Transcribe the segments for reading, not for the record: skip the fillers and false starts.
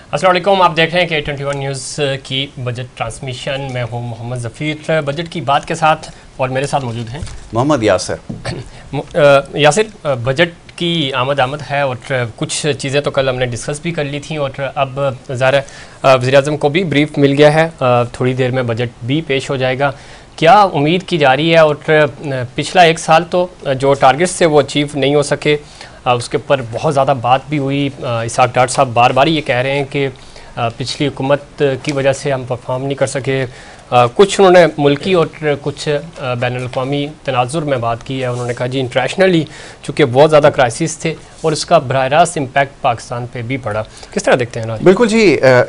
अस्सलाम वालेकुम, आप देख रहे हैं K21 न्यूज़ की बजट ट्रांसमिशन। मैं हूं मोहम्मद ज़फ़ीर। बजट की बात के साथ और मेरे साथ मौजूद हैं मोहम्मद यासिर। यासिर, बजट की आमद है और कुछ चीज़ें तो कल हमने डिस्कस भी कर ली थी और अब ज़ाहिर वज़ीर-ए-आज़म को भी ब्रीफ मिल गया है। थोड़ी देर में बजट भी पेश हो जाएगा। क्या उम्मीद की जा रही है? और पिछला एक साल तो जो टारगेट्स थे वो अचीव नहीं हो सके, उसके ऊपर बहुत ज़्यादा बात भी हुई। इसहाक डार साहब बार बार ये कह रहे हैं कि पिछली हुकूमत की वजह से हम परफॉर्म नहीं कर सके। कुछ उन्होंने मुल्की और कुछ बैनुल-अक़वामी तनाज़ुर में बात की है। उन्होंने कहा जी इंटरनेशनली चूँकि बहुत ज़्यादा क्राइसिस थे और इसका बराह रास्त इम्पैक्ट पाकिस्तान पे भी पड़ा। किस तरह देखते हैं? बिल्कुल जी,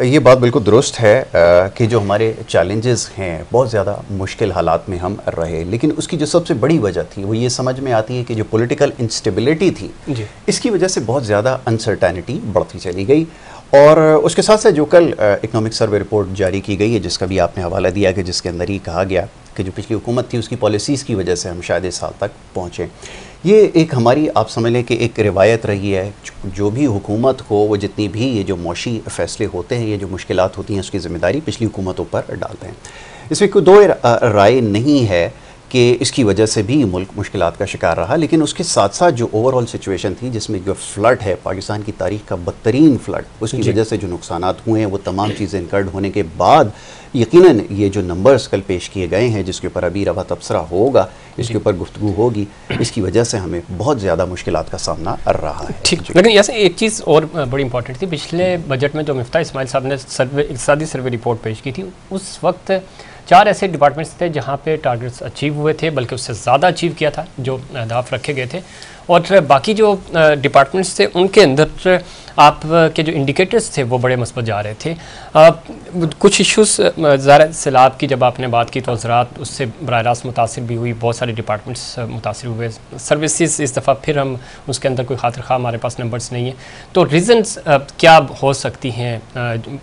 ये बात बिल्कुल दुरुस्त है कि जो हमारे चैलेंजेस हैं बहुत ज़्यादा मुश्किल हालात में हम रहे, लेकिन उसकी जो सबसे बड़ी वजह थी वो ये समझ में आती है कि जो पॉलिटिकल इंस्टेबिलिटी थी जी, इसकी वजह से बहुत ज़्यादा अनसर्टेनिटी बढ़ती चली गई। और उसके साथ साथ जो कल इकनॉमिक सर्वे रिपोर्ट जारी की गई है, जिसका भी आपने हवाला दिया कि जिसके अंदर ही कहा गया कि जो पिछली हुकूमत थी उसकी पॉलिसीज़ की वजह से हम शायद इस साल तक पहुँचे। ये एक हमारी, आप समझ लें कि एक रिवायत रही है, जो भी हुकूमत हो वो जितनी भी ये जो मौशी फ़ैसले होते हैं, ये जो मुश्किलात होती हैं, उसकी ज़िम्मेदारी पिछली हुकूमतों पर डालते हैं। इसमें कोई दो राय नहीं है कि इसकी वजह से भी मुल्क मुश्किलात का शिकार रहा, लेकिन उसके साथ साथ जो ओवरऑल सिचुएशन थी जिसमें जो फ्लड है, पाकिस्तान की तारीख का बदतरीन फ्लड, उसकी वजह से जो नुकसानात हुए हैं वो तमाम चीज़ें इनकर्ड होने के बाद यकीनन ये जो नंबर्स कल पेश किए गए हैं, जिसके ऊपर अभी रवा तबसरा होगा, इसके ऊपर गुफ्तगू होगी, इसकी वजह से हमें बहुत ज़्यादा मुश्किलात का सामना रहा है। ठीक, लेकिन ऐसे एक चीज़ और बड़ी इंपॉर्टेंट थी। पिछले बजट में जो मिफ्ता इस्माइल साहब ने इक़्तिसादी सर्वे रिपोर्ट पेश की थी, उस वक्त 4 ऐसे डिपार्टमेंट्स थे जहाँ पे टारगेट्स अचीव हुए थे, बल्कि उससे ज़्यादा अचीव किया था जो अहदाफ रखे गए थे। और बाकी जो डिपार्टमेंट्स थे उनके अंदर आप के जो इंडिकेटर्स थे वो बड़े मस्बत जा रहे थे। कुछ इश्यूज़ ज़ाहिर सैलाब की जब आपने बात की तो ज़राअत उससे बराह रास्त मुतासिर भी हुई, बहुत सारे डिपार्टमेंट्स मुतासिर हुए। सर्विसेज इस दफ़ा फिर हम उसके अंदर कोई खातिर खा हमारे पास नंबर्स नहीं है। तो रीज़न्स क्या हो सकती हैं?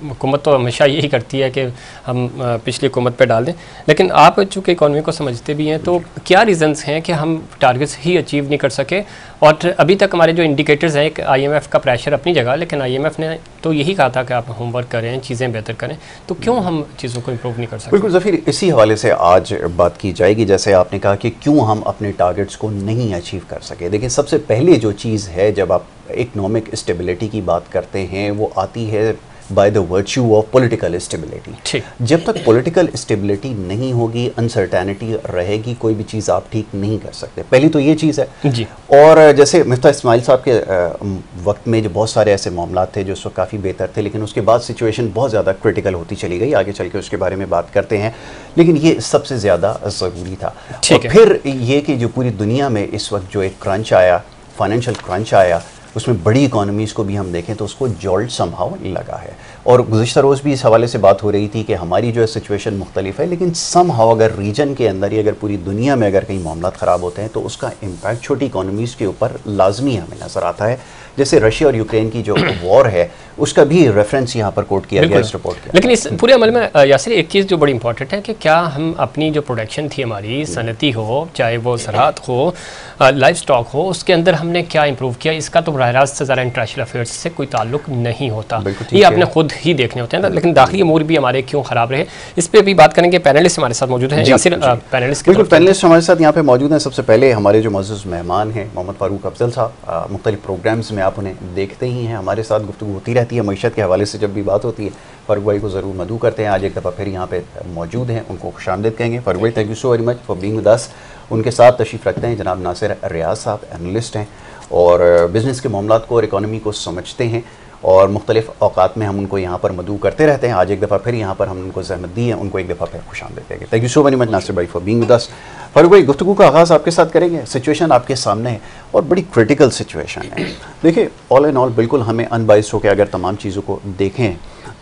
हुकूमत तो हमेशा यही करती है कि हम पिछली हुकूमत पर डाल दें, लेकिन आप चूँकि इकॉनमी को समझते भी हैं, तो क्या रीज़न्स हैं कि हम टारगेट्स ही अचीव नहीं कर सके? और अभी तक हमारे जो इंडिकेटर्स हैं, एक IMF का प्रेशर अपनी जगह, लेकिन IMF ने तो यही कहा था कि आप होमवर्क करें, चीज़ें बेहतर करें, तो क्यों हम चीज़ों को इम्प्रूव नहीं कर सकते? बिल्कुल ज़फ़ीर, इसी हवाले से आज बात की जाएगी। जैसे आपने कहा कि क्यों हम अपने टारगेट्स को नहीं अचीव कर सके। देखिए, सबसे पहले जो चीज़ है, जब आप इकनॉमिक स्टेबिलिटी की बात करते हैं, वो आती है by the virtue of political stability. जब तक पॉलिटिकल स्टेबिलिटी नहीं होगी, अनसर्टेनिटी रहेगी, कोई भी चीज़ आप ठीक नहीं कर सकते। पहली तो ये चीज़ है जी। और जैसे मिफ्ता इस्माइल साहब के वक्त में जो बहुत सारे ऐसे मामला थे जो उस वक्त काफ़ी बेहतर थे, लेकिन उसके बाद सिचुएशन बहुत ज़्यादा क्रिटिकल होती चली गई। आगे चल के उसके बारे में बात करते हैं, लेकिन ये सबसे ज़्यादा ज़रूरी था। और फिर ये कि जो पूरी दुनिया में इस वक्त जो एक क्रंच आया, फाइनेंशियल क्रंच आया, उसमें बड़ी इकोनॉमीज़ को भी हम देखें तो उसको जॉल्ट समहाउ लगा है। और गुज़िश्ता रोज़ भी इस हवाले से बात हो रही थी कि हमारी जो है सिचुएशन मुख्तलिफ है, लेकिन समहाउ अगर रीजन के अंदर या अगर पूरी दुनिया में अगर कहीं मामला ख़राब होते हैं तो उसका इम्पैक्ट छोटी इकोनॉमीज़ के ऊपर लाजमी हमें नज़र आता है। जैसे रशिया और यूक्रेन की जो वॉर है, उसका भी रेफरेंस यहाँ पर कोट किया गया इस रिपोर्ट के। लेकिन इस पूरे अमल में यासिर एक चीज़ जो बड़ी इंपॉर्टेंट है कि क्या हम अपनी जो प्रोडक्शन थी हमारी, सनती हो, चाहे वो ज़राअत हो, लाइफ स्टॉक हो, उसके अंदर हमने क्या इंप्रूव किया? इसका तो बराह रास्त ज़रा इंटरनेशनल अफेयर्स से कोई ताल्लुक नहीं होता, ये आपने खुद ही देखने होते हैं ना। लेकिन दाखिली अमूर भी हमारे क्यों ख़राब रहे, इस पर भी बात करेंगे। पैनलिस्ट हमारे साथ मौजूद हैं। यासिर, पैनलिस्ट बिल्कुल, पैनलिस्ट हमारे साथ यहाँ पे मौजूद हैं। सबसे पहले हमारे जो मौजूद मेहमान हैं मोहम्मद फ़ारूक अफजल साहब, मुख्तलिफ प्रोग्राम्स में आप उन्हें देखते ही हैं, हमारे साथ गुफ्तगू होती रहती है मईशत के हवाले से। जब भी बात होती है फ़ारूक भाई को ज़रूर मदऊ करते हैं। आज एक दफ़ा फिर यहाँ पे मौजूद हैं, उनको खुशामदीद कहेंगे। फ़ारूक भाई, thank you so very much for being with अस। उनके साथ तशरीफ़ रखते हैं जनाब नासिर रियाज साहब, एनालिस्ट हैं और बिज़नेस के मामलात को और इकॉनमी को समझते हैं, और मुख्तलिफ औकात में हम उनको यहाँ पर मदऊ करते रहते हैं। आज एक दफ़ा फिर यहाँ पर हम उनको ज़हमत दी है, उनको एक दफ़ा फिर खुशामदीद देंगे। Thank you so very much Nasir भाई for being with us. Farooq भाई, गुफ्तगू का आगाज़ आपके साथ करेंगे। सिचुएशन आपके सामने है और बड़ी क्रिटिकल सिचुएशन है। देखिए, ऑल इन ऑल बिल्कुल हमें अनबाइस्ड होकर अगर तमाम चीज़ों को देखें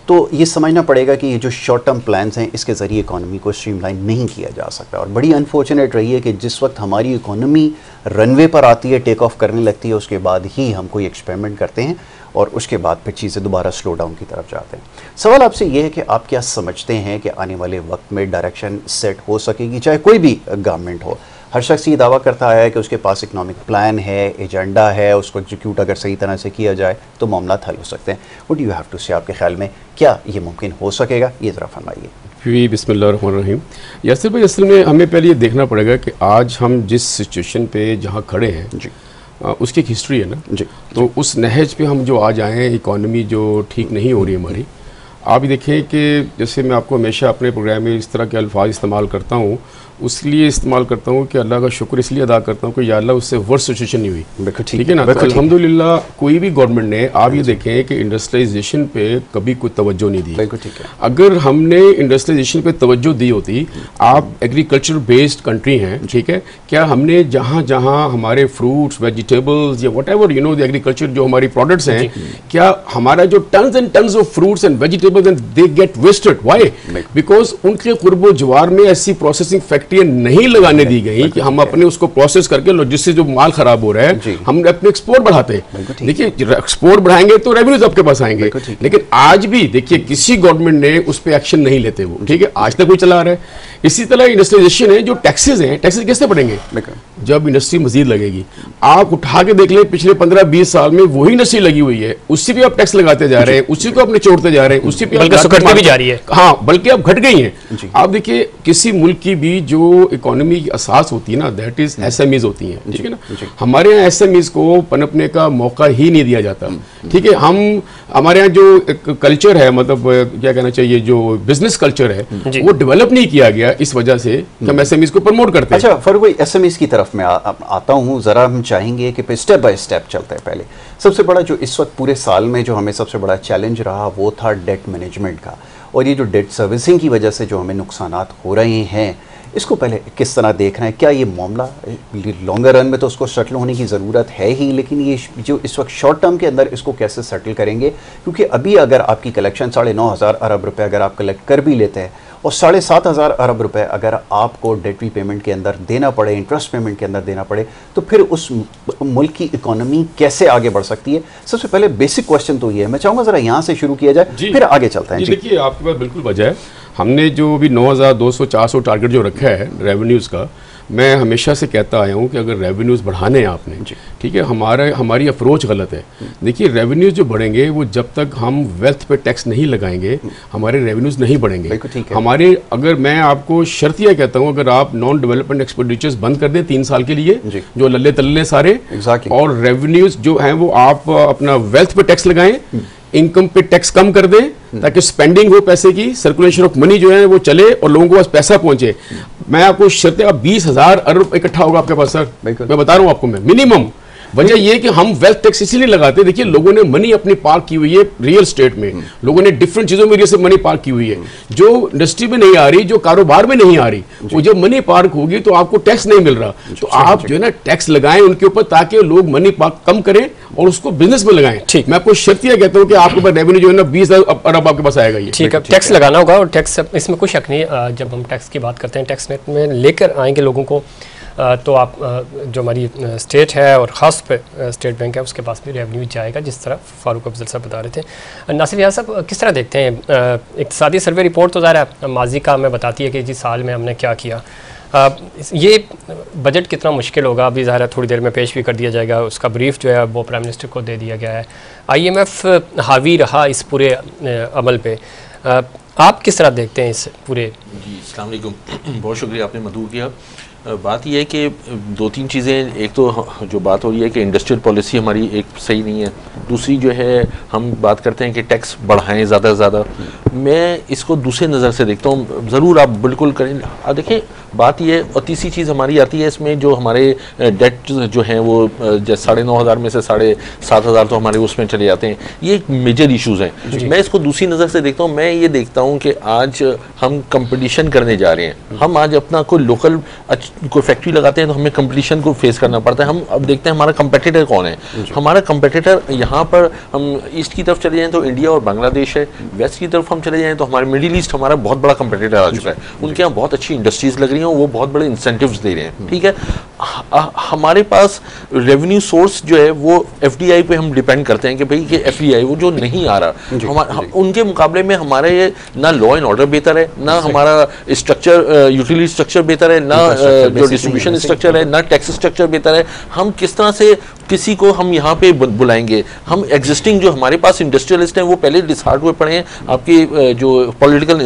तो ये समझना पड़ेगा कि ये जो शॉर्ट टर्म प्लान्स हैं, इसके ज़रिए इकॉनमी को स्ट्रीमलाइन नहीं किया जा सकता। और बड़ी अनफॉर्चुनेट रही है कि जिस वक्त हमारी इकॉनमी रनवे पर आती है, टेक ऑफ करने लगती है, उसके बाद ही हम कोई एक्सपेरिमेंट करते हैं और उसके बाद फिर चीज़ें दोबारा स्लो डाउन की तरफ जाते हैं। सवाल आपसे ये है कि आप क्या समझते हैं कि आने वाले वक्त में डायरेक्शन सेट हो सकेगी, चाहे कोई भी गवर्नमेंट हो? हर शख्स ये दावा करता है कि उसके पास इकनॉमिक प्लान है, एजेंडा है, उसको एग्जीक्यूट अगर सही तरह से किया जाए तो मामला हल हो सकते हैं। What do you have to say, आपके ख्याल में क्या ये मुमकिन हो सकेगा, ये ज़रा फरमाइए। बिस्मिल्लाहिर्रहमानिर्रहीम। यासिर भाई, असल में हमें पहले ये देखना पड़ेगा कि आज हम जिस सिचुएशन पे जहाँ खड़े हैं जी, उसकी एक हिस्ट्री है ना जी। तो उस नहज पे हम जो आज आए हैं, इकॉनमी जो ठीक नहीं हो रही हमारी, आप देखें कि जैसे मैं आपको हमेशा अपने प्रोग्राम में इस तरह के अल्फाज इस्तेमाल करता हूँ, उसलिए इस्तेमाल करता हूँ कि अल्लाह का शुक्र इसलिए अदा करता हूँ कि या अल्लाह उससे वर्स्ट सिचुएशन नहीं हुई। ठीक है ना। तो अल्हम्दुलिल्लाह कोई भी गवर्नमेंट ने, आप ये देखें कि इंडस्ट्रियलाइजेशन पे कभी कोई तवज्जो नहीं दी। अगर हमने इंडस्ट्रियलाइजेशन पे तवज्जो दी होती, आप एग्रीकल्चर बेस्ड कंट्री हैं, ठीक है, क्या हमने जहाँ जहाँ हमारे फ्रूट्स, वेजिटेबल्स या whatever you know the agriculture जो हमारी प्रोडक्ट्स हैं, क्या हमारा जो tons and tons of fruits and vegetables and they get wasted, why? Because उनके कुर्बो जवार में ऐसी प्रोसेसिंग फैक्ट्रियां नहीं लगाने दी गई कि हम अपने उसको प्रोसेस करके, जिससे जो माल खराब हो रहा है, हम अपने एक्सपोर्ट बढ़ाते हैं। देखिए, एक्सपोर्ट बढ़ाएंगे तो रेवेन्यूज आपके पास आएंगे, लेकिन आज भी देखिए किसी गवर्नमेंट ने उस पर एक्शन नहीं लेते वो, ठीक है, आज तक कोई चला रहा है। इसी तरह इंडस्ट्रियलाइजेशन है, जो टैक्सेस हैं, टैक्सेस कैसे बढ़ेंगे? जब इंडस्ट्री मजीद लगेगी। आप उठा के देख ले, पिछले 15-20 साल में वही इंडस्ट्री लगी हुई है, उसी पे आप टैक्स लगाते जा रहे हैं, उसी को अपने छोड़ते जा रहे हैं, उसी पे भी जा रही है। हाँ, बल्कि अब घट गई हैं। आप देखिए, किसी मुल्क की भी जो इकोनॉमी की असास होती है ना, दैट इज एसएमईज होती हैं, ठीक है ना। हमारे यहाँ एसएमईज को पनपने का मौका ही नहीं दिया जाता, ठीक है। हमारे यहाँ जो कल्चर है, मतलब क्या कहना चाहिए, जो बिजनेस कल्चर है, वो डेवलप नहीं किया गया इस वजह से कि हम एसएमईज को प्रमोट करते हैं। अच्छा फारूक भाई, एसएमईज की तरफ मैं आता हूँ, जरा हम चाहेंगे कि स्टेप बाय स्टेप चलते हैं। पहले सबसे बड़ा जो इस वक्त पूरे साल में जो हमें सबसे बड़ा चैलेंज रहा, वो था डेट मैनेजमेंट का, और ये जो डेट सर्विसिंग की वजह से जो हमें नुकसानात हो रहे हैं, इसको पहले किस तरह देख रहे हैं? क्या ये मामला लॉन्गर रन में तो उसको सेटल होने की ज़रूरत है ही, लेकिन ये जो इस वक्त शॉर्ट टर्म के अंदर इसको कैसे सेटल करेंगे? क्योंकि अभी अगर आपकी कलेक्शन 9,500 अरब रुपए अगर आप कलेक्ट कर भी लेते हैं, और 7,500 अरब रुपए अगर आपको डेट रीपेमेंट के अंदर देना पड़े, इंटरेस्ट पेमेंट के अंदर देना पड़े, तो फिर उस मुल्क की इकोनॉमी कैसे आगे बढ़ सकती है? सबसे पहले बेसिक क्वेश्चन तो ये है, मैं चाहूँगा ज़रा यहाँ से शुरू किया जाए, फिर आगे चलते हैं। देखिए, आपके पास बिल्कुल वजह है। हमने जो भी 9,200-400 टारगेट जो रखा है रेवेन्यूज़ का, मैं हमेशा से कहता आया हूँ कि अगर रेवेन्यूज़ बढ़ाने हैं आपने, ठीक है, हमारी अप्रोच गलत है। देखिए, रेवेन्यूज़ जो बढ़ेंगे, वो जब तक हम वेल्थ पे टैक्स नहीं लगाएंगे, हमारे रेवेन्यूज़ नहीं बढ़ेंगे। हमारे, अगर मैं आपको शर्तिया कहता हूँ, अगर आप नॉन डेवलपमेंट एक्सपेंडिचर्स बंद कर दें 3 साल के लिए, जो लल्ले तल्ले सारे, और रेवेन्यूज़ जो हैं वो आप अपना वेल्थ पे टैक्स लगाएं, इनकम पे टैक्स कम कर दें, ताकि स्पेंडिंग हो पैसे की, सर्कुलेशन ऑफ मनी जो है वो चले और लोगों के पास पैसा पहुंचे। मैं आपको शर्त, 20,000 अरब इकट्ठा होगा आपके पास सर, मैं बता रहा हूं आपको, मैं मिनिमम। वजह यह कि हम वेल्थ टैक्स इसीलिए लगाते, देखिए लोगों ने मनी अपनी पार्क की हुई है रियल स्टेट में, लोगों ने डिफरेंट चीजों में से मनी पार्क की हुई है, जो इंडस्ट्री में नहीं आ रही, जो कारोबार में नहीं आ रही, वो जब मनी पार्क होगी तो आपको टैक्स नहीं मिल रहा, तो आप जो है ना टैक्स लगाएं उनके ऊपर, ताकि लोग मनी पार्क कम करें और उसको बिजनेस में लगाएं। ठीक, मैं आपको शर्तिया कहता हूं कि आपके पास रेवेन्यू जो है ना 20 अरब आपके पास आएगा। ये ठीक है, टैक्स लगाना होगा, और टैक्स इसमें कोई शक नहीं। जब हम टैक्स की बात करते हैं, टैक्स में लेकर आएंगे लोगों को, तो आप जो हमारी स्टेट है और ख़ास पे स्टेट बैंक है, उसके पास भी रेवेन्यू जाएगा, जिस तरह फारूक अफजल साहब बता रहे थे। नासिर यार साहब, किस तरह देखते हैं इक़्तिसादी सर्वे रिपोर्ट? तो ज़ाहिर है माजी का हमें बताती है कि जिस साल में हमने क्या किया। ये बजट कितना मुश्किल होगा, अभी ज़ाहिर है थोड़ी देर में पेश भी कर दिया जाएगा, उसका ब्रीफ जो है वो प्राइम मिनिस्टर को दे दिया गया है। IMF हावी रहा इस पूरे अमल पे, आप किस तरह देखते हैं इस पूरे? जी, अस्सलाम वालेकुम, बहुत शुक्रिया आपने मदऊ किया। बात यह है कि 2-3 चीज़ें, एक तो जो बात हो रही है कि इंडस्ट्रियल पॉलिसी हमारी एक सही नहीं है, दूसरी जो है हम बात करते हैं कि टैक्स बढ़ाएं ज़्यादा से ज़्यादा। मैं इसको दूसरे नज़र से देखता हूँ, ज़रूर आप बिल्कुल करें। देखें, बात ये, और तीसरी चीज़ हमारी आती है इसमें, जो हमारे डेट जो हैं वो 9,500 में से 7,500 तो हमारे उसमें चले जाते हैं। ये एक मेजर इश्यूज़ हैं। मैं इसको दूसरी नज़र से देखता हूँ। मैं ये देखता हूँ कि आज हम कंपटीशन करने जा रहे हैं। हम आज अपना कोई लोकल कोई फैक्ट्री लगाते हैं तो हमें कंपटीशन को फेस करना पड़ता है। हम अब देखते हैं हमारा कंपेटिटर कौन है। हमारा कंपेटिटर यहाँ पर, हम ईस्ट की तरफ चले जाएँ तो इंडिया और बांग्लादेश है, वेस्ट की तरफ हम चले जाएँ तो हमारे मिडिल ईस्ट हमारा बहुत बड़ा कंपेटिटर आ चुका है। उनके यहाँ बहुत अच्छी इंडस्ट्रीज़ लग रही हैं, हैं वो बहुत बड़े इंसेंटिव्स दे रहे हैं, ठीक है। हमारे पास रेवेन्यू सोर्स जो है वो एफडीआई पे हम डिपेंड करते हैं कि भाई ये एफडीआई वो जो नहीं आ रहा, उनके मुकाबले में हमारे ये ना लॉ एंड ऑर्डर बेहतर है, ना हमारा स्ट्रक्चर यूटिलिटी स्ट्रक्चर बेहतर है, ना जो डिस्ट्रीब्यूशन स्ट्रक्चर है, ना टैक्स स्ट्रक्चर बेहतर है। हम किस तरह से किसी को हम यहाँ पे बुलाएंगे? हम एग्जिस्टिंग जो हमारे पास इंडस्ट्रियलिस्ट हैं वो पहले डिसहार्ट हुए पड़े हैं आपकी जो पॉलिटिकल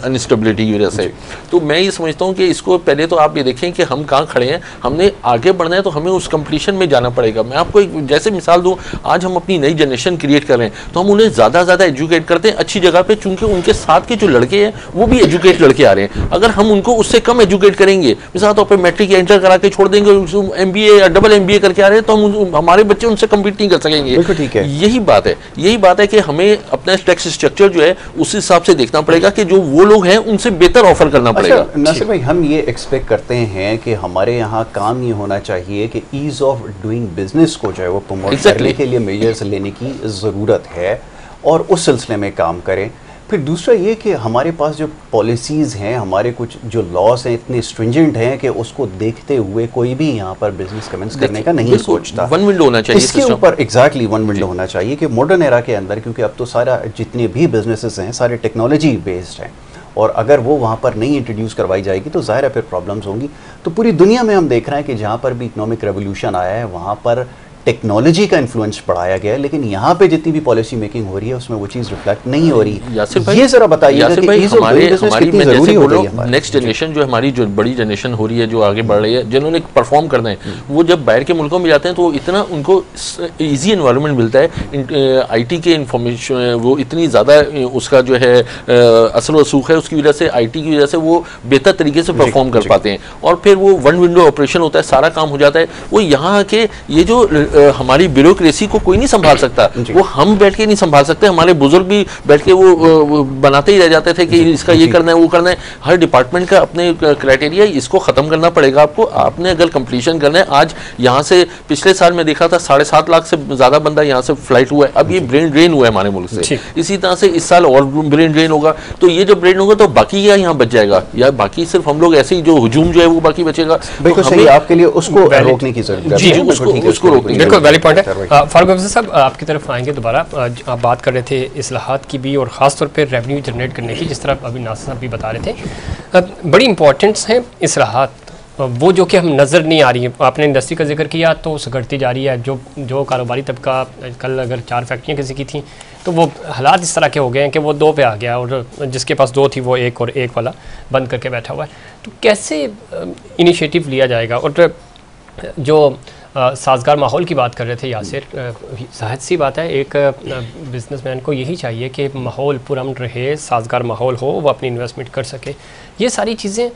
अनस्टेबिलिटी की वजह से। तो मैं ये समझता हूँ कि इसको पहले तो आप ये देखें कि हम कहाँ खड़े हैं, हमने आगे बढ़ना है तो हमें उस कंप्लीशन में जाना पड़ेगा। मैं आपको एक जैसे मिसाल दूँ, आज हम अपनी नई जनरेशन क्रिएट कर रहे हैं तो हम उन्हें ज़्यादा एजुकेट करते हैं अच्छी जगह पे, चूंकि उनके साथ के जो लड़के हैं वो भी एजुकेट लड़के आ रहे हैं। अगर हम उनको उससे कम एजुकेट करेंगे, मिसाल तौर पर मैट्रिक इंटर करा के छोड़ देंगे, MBA या डबल MBA करके आ रहे हैं, तो हम हमारे बच्चे उनसे कम्पीट नहीं कर सकेंगे। ठीक है, यही बात है कि हमें अपना टैक्स स्ट्रक्चर जो है उस हिसाब से देखना पड़ेगा कि जो वो लोग हैं उनसे बेहतर ऑफर करना पड़ेगा। नासिर भाई, हम ये एक्सपेक्ट करते हैं कि हमारे यहाँ काम ये होना चाहिए कि ईज ऑफ डूइंग बिजनेस को जो है वो प्रमोट करने के लिए मेजर्स लेने की ज़रूरत है और उस सिलसिले में काम करें। फिर दूसरा ये कि हमारे पास जो पॉलिसीज़ हैं, हमारे कुछ जो लॉस हैं इतने स्ट्रिंजेंट हैं कि उसको देखते हुए कोई भी यहाँ पर बिजनेस कमेंस करने का नहीं सोचता। वन विंडो होना चाहिए इसके ऊपर, एग्जैक्टली वन विंडो होना चाहिए कि मॉडर्न एरा के अंदर, क्योंकि अब तो सारा जितने भी बिजनेसेस हैं सारे टेक्नोलॉजी बेस्ड हैं और अगर वो वहाँ पर नहीं इंट्रोड्यूस करवाई जाएगी तो ज़ाहिर है फिर प्रॉब्लम्स होंगी। तो पूरी दुनिया में हम देख रहे हैं कि जहाँ पर भी इकोनॉमिक रेवोल्यूशन आया है वहाँ पर टेक्नोलॉजी का इन्फ्लुएंस बढ़ाया गया है, लेकिन यहाँ पे जितनी भी पॉलिसी मेकिंग हो रही है उसमें वो चीज़ रिफ्लेक्ट नहीं हो रही। ये जरा बताइए नेक्स्ट जनरेशन जो हमारी जो बड़ी जनरेशन हो रही है, जो आगे बढ़ रही है, जिन्होंने परफॉर्म करना है, वो जब बाहर के मुल्कों में जाते हैं तो इतना उनको ईजी एनवायरनमेंट मिलता है, IT के इंफॉर्मेशन वो इतनी ज़्यादा उसका जो है असर वसूख है, उसकी वजह से IT की वजह से वो बेहतर तरीके से परफॉर्म कर पाते हैं और फिर वो वन विंडो ऑपरेशन होता है, सारा काम हो जाता है। वो यहाँ के ये जो हमारी ब्यूरोक्रेसी को कोई नहीं संभाल सकता, वो हम बैठ के नहीं संभाल सकते, हमारे बुजुर्ग भी बैठ के वो बनाते ही रह जाते थे कि इसका ये करना है वो करना है। हर डिपार्टमेंट का अपने क्राइटेरिया, इसको खत्म करना पड़ेगा आपको। आपने अगर कंप्लीशन करना है, आज यहाँ से पिछले साल में देखा था 7.5 लाख से ज्यादा बंदा यहाँ से फ्लाइट हुआ है, अब ये ब्रेन ड्रेन हुआ है हमारे मुल्क से। इसी तरह से इस साल और ब्रेन ड्रेन होगा, तो ये जब ब्रेन होगा तो बाकी क्या यहाँ बच जाएगा, या बाकी सिर्फ हम लोग ऐसे ही जो हुजूम जो है वो बाकी बचेगा। बिल्कुल सही, आपके लिए उसको रोकने की जरूरत है, उसको रोकने। बिल्कुल वैलिड पॉइंट है। फारूक अफजल साहब, आपकी तरफ आएंगे दोबारा। आप बात कर रहे थे इस्लाहात की भी और ख़ास तौर पे रेवेन्यू जनरेट करने की, जिस तरह अभी नासिर साहब भी बता रहे थे, बड़ी इंपॉर्टेंट्स हैं इस्लाहात, वो जो कि हम नज़र नहीं आ रही है। आपने इंडस्ट्री का जिक्र किया तो घटती जा रही है। जो कारोबारी तबका, कल अगर 4 फैक्ट्रियाँ किसी की थी तो वो हालात इस तरह के हो गए हैं कि वो 2 पे आ गया और जिसके पास 2 थी वो 1 और 1 वाला बंद करके बैठा हुआ है। तो कैसे इनिशिएटिव लिया जाएगा? और जो साजगार माहौल की बात कर रहे थे यासिर, जाहिर सी बात है एक बिजनेसमैन को यही चाहिए कि माहौल पुरअमन रहे, साजगार माहौल हो, वो अपनी इन्वेस्टमेंट कर सके। ये सारी चीज़ें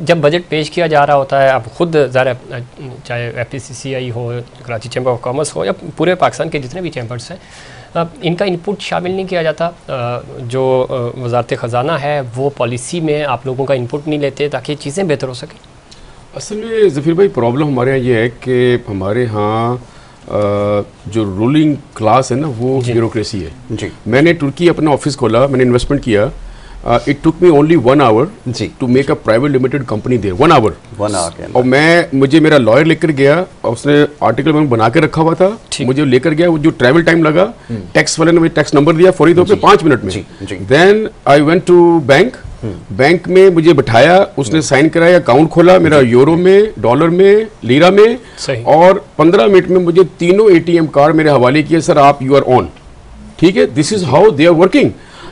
जब बजट पेश किया जा रहा होता है, अब खुद ज़रा चाहे FPCCI हो, कराची चैम्बर ऑफ कॉमर्स हो या पूरे पाकिस्तान के जितने भी चैम्बर्स हैं, इनका इनपुट शामिल नहीं किया जाता। जो वज़ारत ख़जाना है वो पॉलिसी में आप लोगों का इनपुट नहीं लेते ताकि चीज़ें बेहतर हो सकें। असल में ज़फ़ीर भाई प्रॉब्लम हमारे यहाँ ये है कि हमारे यहाँ जो रूलिंग क्लास है ना वो ब्यूरोक्रेसी है। जी, मैंने तुर्की अपना ऑफिस खोला, मैंने इन्वेस्टमेंट किया, it took me only 1 hour to make a private limited company there. 1 hour और मुझे मेरा लॉयर लेकर गया और उसने आर्टिकल में बना के रखा हुआ था, मुझे लेकर गया, वो जो ट्रैवल टाइम लगा, टैक्स वाले ने मुझे टैक्स नंबर दिया फौरी तौर पे 5 मिनट में। Then I went to bank में मुझे बिठाया, उसने साइन कराया, अकाउंट खोला मेरा यूरो में, डॉलर में, लीरा में, और 15 मिनट में मुझे तीनों ATM कार्ड मेरे हवाले किए। सर आप यू आर ऑन, ठीक है। This is how they are working.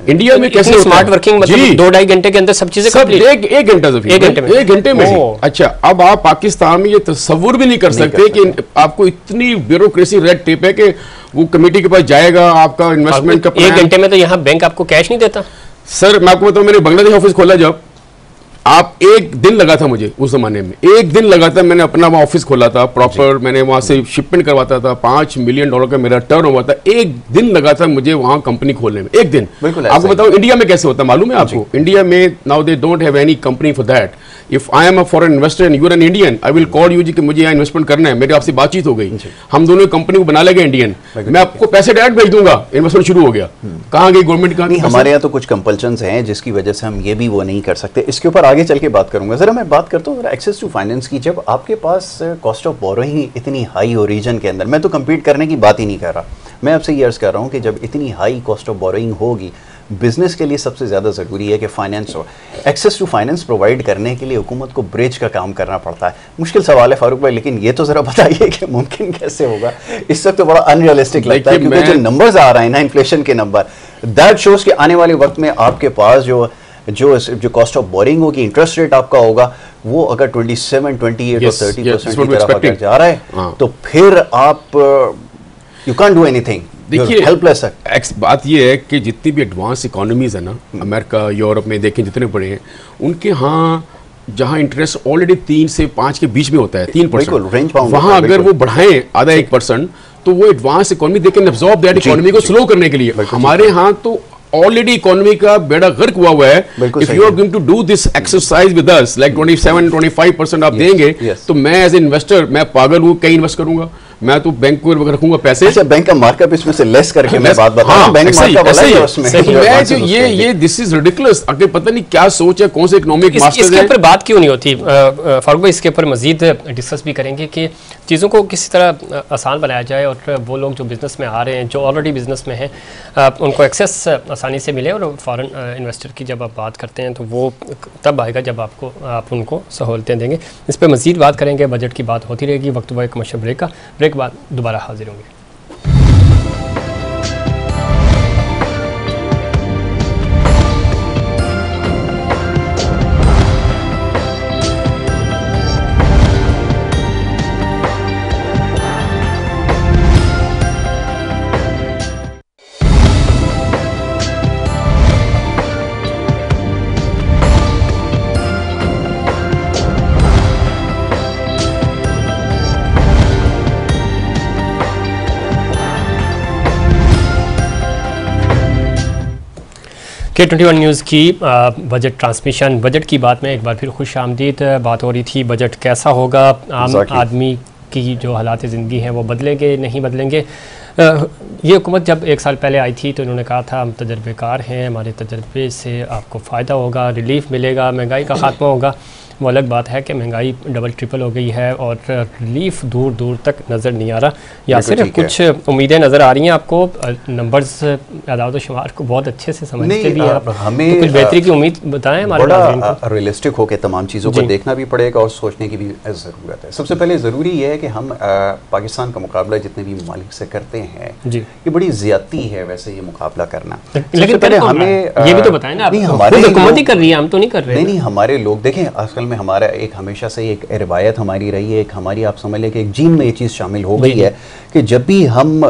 India में कैसे स्मार्ट वर्किंग, मतलब 2-2.5 घंटे के अंदर सब चीजें कंप्लीट, एक घंटे में। अच्छा, अब आप पाकिस्तान में ये तस्वुर भी नहीं कर सकते कि आपको इतनी ब्यूरोक्रेसी, रेड टेप है कि वो कमेटी के पास जाएगा, आपका इन्वेस्टमेंट का 1 घंटे में तो यहाँ बैंक आपको कैश नहीं देता। सर मैं आपको बताऊं, मैंने बांग्लादेश ऑफिस खोला, जब आप 1 दिन लगा था मुझे, उस जमाने में 1 दिन लगा था, मैंने अपना वहाँ ऑफिस खोला था प्रॉपर, मैंने वहाँ से शिपमेंट करवाता था, $5 मिलियन का मेरा टर्न हुआ था। 1 दिन लगा था मुझे वहाँ कंपनी खोलने में, 1 दिन। आपको बताऊं इंडिया में कैसे होता है मालूम है आपको? इंडिया में now they don't have any company for that, if I am a foreign investor and you are an Indian, I will call you जी कि मुझे यहाँ इन्वेस्टमेंट करना है, मेरी आपसे बातचीत हो गई, हम दोनों कंपनी को बना लेंगे इंडियन, मैं आपको पैसे डायरेक्ट भेज दूंगा, इन्वेस्टमेंट शुरू हो गया। कहाँ गई गवर्नमेंट? कहाँ? हमारे यहाँ तो कुछ कंपल्शंस हैं जिसकी वजह से हम ये भी वो नहीं कर सकते। इसके ऊपर आगे चल के बात करूंगा। जरा मैं बात करता हूँ एक्सेस टू फाइनेंस की। जब आपके पास कॉस्ट ऑफ बोरोइंग इतनी हाई हो रीजन के अंदर, मैं तो कम्पीट करने की बात ही नहीं कर रहा, मैं आपसे ये अर्ज़ कर रहा हूँ कि जब इतनी हाई कॉस्ट ऑफ बोरोइंग होगी, बिजनेस के लिए सबसे ज़्यादा ज़रूरी है कि फाइनेंस हो। एक्सेस टू फाइनेंस प्रोवाइड करने के लिए हुकूमत को ब्रिज का काम करना पड़ता है। मुश्किल सवाल है फारूक भाई, लेकिन ये तो ज़रा बताइए कि मुमकिन कैसे होगा? इस वक्त तो बड़ा अनरियलिस्टिक लगता है, क्योंकि जो नंबर्स आ रहे हैं ना, इन्फ्लेशन के नंबर, दैट शोज कि आने वाले वक्त में आपके पास जो कॉस्ट ऑफ बोरिंग होगी, इंटरेस्ट रेट आपका होगा, वो अगर 27, 28 और 30% की तरफ अगर जा रहा है, तो फिर आप यू कांट डू एनीथिंग। देखिए हेल्पलेस है। बात ये है कि जितनी भी एडवांस इकोनॉमीज है ना, अमेरिका, यूरोप में देखें जितने बड़े हैं, उनके यहाँ जहाँ इंटरेस्ट ऑलरेडी 3 से 5 के बीच में होता है, 3%, वहाँ अगर वो बढ़ाएं आधा 1%, तो वो advance economy they can absorb that economy को स्लो करने के लिए। हमारे यहाँ तो ऑलरेडी इकोनॉमी का बेड़ा गर्क हुआ है। If you are going to do this exercise with us like 27-25% आप देंगे, तो मैं एज ए इन्वेस्टर, मैं पागल हूँ, कहीं इन्वेस्ट करूंगा? मैं तो बैंक को रखूंगा पैसे। अच्छा, बैंक का मार्कअप इसमें से लेस करके मैं बात बता रहा हूं, बैंक मार्कअप वाला है उसमें। मैं जो ये दिस इज रिडिकुलस। आगे पता नहीं क्या सोच है, कौन से इकोनॉमिक मास्टर इसके ऊपर बात क्यों नहीं होती फारूक भाई? इसके ऊपर मजीद डिस्कस भी करेंगे कि चीज़ों को किसी तरह आसान बनाया जाए और वो लोग जो बिज़नेस में आ रहे हैं, जो ऑलरेडी बिज़नेस में हैं, उनको एक्सेस आसानी से मिले। और फॉरेन इन्वेस्टर की जब आप बात करते हैं तो वो तब आएगा जब आप उनको सहूलतें देंगे। इस पर मजीद बात करेंगे, बजट की बात होती रहेगी। वक्त हुआ एक कमर्शियल ब्रेक का, ब्रेक के बाद दोबारा हाजिर होंगे। K21 न्यूज़ की बजट ट्रांसमिशन, बजट की बात में एक बार फिर खुश आमदीद। बात हो रही थी बजट कैसा होगा, आम आदमी की जो हालात ज़िंदगी हैं वो बदलेंगे नहीं बदलेंगे। ये हुकूमत जब 1 साल पहले आई थी तो इन्होंने कहा था हम तजर्बेकार हैं, हमारे तजर्बे से आपको फ़ायदा होगा, रिलीफ मिलेगा, महंगाई का खात्मा होगा। वो अलग बात है कि महंगाई डबल ट्रिपल हो गई है और रिलीफ दूर दूर तक नज़र नहीं आ रहा। या सिर्फ कुछ उम्मीदें नज़र आ रही हैं आपको? नंबर्स, आदाद व शुमार को बहुत अच्छे से समझते भी आप, हमें तो कुछ बेहतरी की उम्मीद बताएं हमारे नाज़रीन को। रियलिस्टिक होकर तमाम चीज़ों को देखना भी पड़ेगा और सोचने की भी ज़रूरत है। सबसे पहले ज़रूरी ये है कि हम पाकिस्तान का मुकाबला जितने भी ममालिक से करते हैं, ये बड़ी ज़्यादती है वैसे ये मुकाबला करना। लेकिन पहले हमें ये भी तो बताएं ना, हमारी हुकूमत ही कर रही है, हम तो नहीं कर रहे। नहीं, हमारे लोग देखें, आजकल में हमारा एक हमेशा से एक रिवायत हमारी रही है, एक हमारी आप समझ लें कि एक जीन में ये चीज़ शामिल हो गई है कि जब भी हम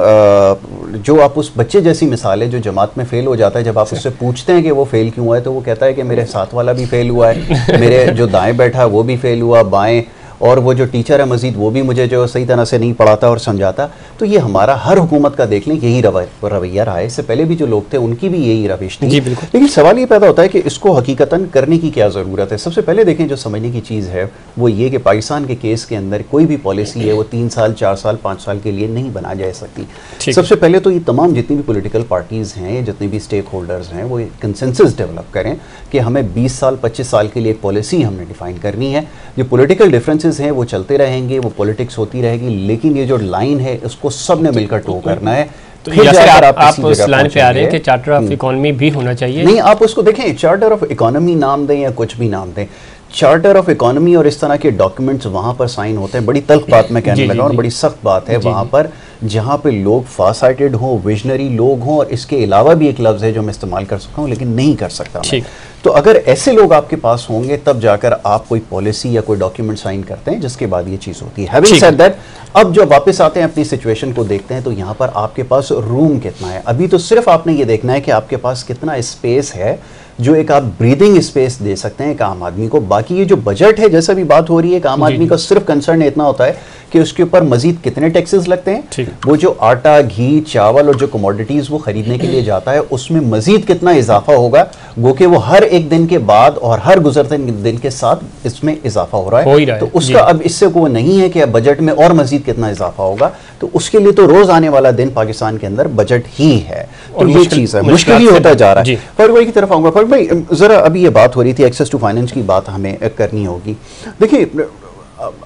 जो आप उस बच्चे जैसी मिसाल है जो जमात में फेल हो जाता है, जब आप उससे पूछते हैं कि वो फेल क्यों हुआ है, तो वो कहता है कि मेरे साथ वाला भी फेल हुआ है, मेरे जो दाएं बैठा है वो भी फेल हुआ, बाएं, और वो जो टीचर है मजीद वो भी मुझे जो सही तरह से नहीं पढ़ाता और समझाता। तो ये हमारा हर हुकूमत का देख लें यही रवैया रहा है। इससे पहले भी जो लोग थे उनकी भी यही रविश थी। लेकिन सवाल ये पैदा होता है कि इसको हकीकतन करने की क्या ज़रूरत है। सबसे पहले देखें, जो समझने की चीज़ है वो ये कि पाकिस्तान के केस के अंदर कोई भी पॉलिसी है वो 3 साल 4 साल 5 साल के लिए नहीं बनाई जा सकती। सबसे पहले तो ये तमाम जितनी भी पॉलिटिकल पार्टीज़ हैं, जितने भी स्टेक होल्डर्स हैं, वो कंसेंसस डेवलप करें कि हमें 20 साल 25 साल के लिए एक पॉलिसी हमने डिफ़ाइन करनी है। जो पॉलिटिकल डिफरेंसेस हैं वो चलते रहेंगे, वो पॉलिटिक्स होती रहेगी, लेकिन ये जो लाइन है इसको सब ने मिलकर टो करना है। तो आप उस लाइन पे आ रहे हैं कि चार्टर ऑफ इकोनॉमी भी होना चाहिए। नहीं, आप उसको देखें, चार्टर ऑफ इकोनॉमी नाम दें या कुछ भी नाम दें, चार्टर ऑफ इकोनॉमी और इस तरह के डॉक्यूमेंट्स वहाँ पर साइन होते हैं। बड़ी तल्ख बात मैं कहने लगा और बड़ी सख्त बात है वहाँ पर, जहाँ पे लोग फारसाइटेड हों, विजनरी लोग हों, और इसके अलावा भी एक लफ्ज़ है जो मैं इस्तेमाल कर सकता हूँ लेकिन नहीं कर सकता मैं। तो अगर ऐसे लोग आपके पास होंगे तब जाकर आप कोई पॉलिसी या कोई डॉक्यूमेंट साइन करते हैं जिसके बाद ये चीज़ होती है। हैविंग सेड दैट, अब जो वापस आते हैं अपनी सिचुएशन को देखते हैं तो यहाँ पर आपके पास रूम कितना है। अभी तो सिर्फ आपने ये देखना है कि आपके पास कितना स्पेस है जो एक आप ब्रीदिंग स्पेस दे सकते हैं एक आम आदमी को। बाकी ये जो बजट है, जैसा भी बात हो रही है, एक आम आदमी का सिर्फ कंसर्न इतना होता है कि उसके ऊपर मजीद कितने टैक्सेस लगते हैं, वो जो आटा, घी, चावल और जो कमोडिटीज़ वो खरीदने के लिए जाता है उसमें मजीद कितना इजाफा होगा, वो कि वो हर एक दिन के बाद और हर गुजरते दिन के साथ इसमें इजाफा हो रहा है, तो उसका अब इससे वो नहीं है कि अब बजट में और मजीद कितना इजाफा होगा, तो उसके लिए तो रोज आने वाला दिन पाकिस्तान के अंदर बजट ही है। तो ये चीज है, मुश्किल ही होता जा रहा है। फरूक भाई की तरफ आऊंगा। फरूक भाई, जरा अभी ये बात हो रही थी एक्सेस टू फाइनेंस की, बात हमें करनी होगी। देखिए,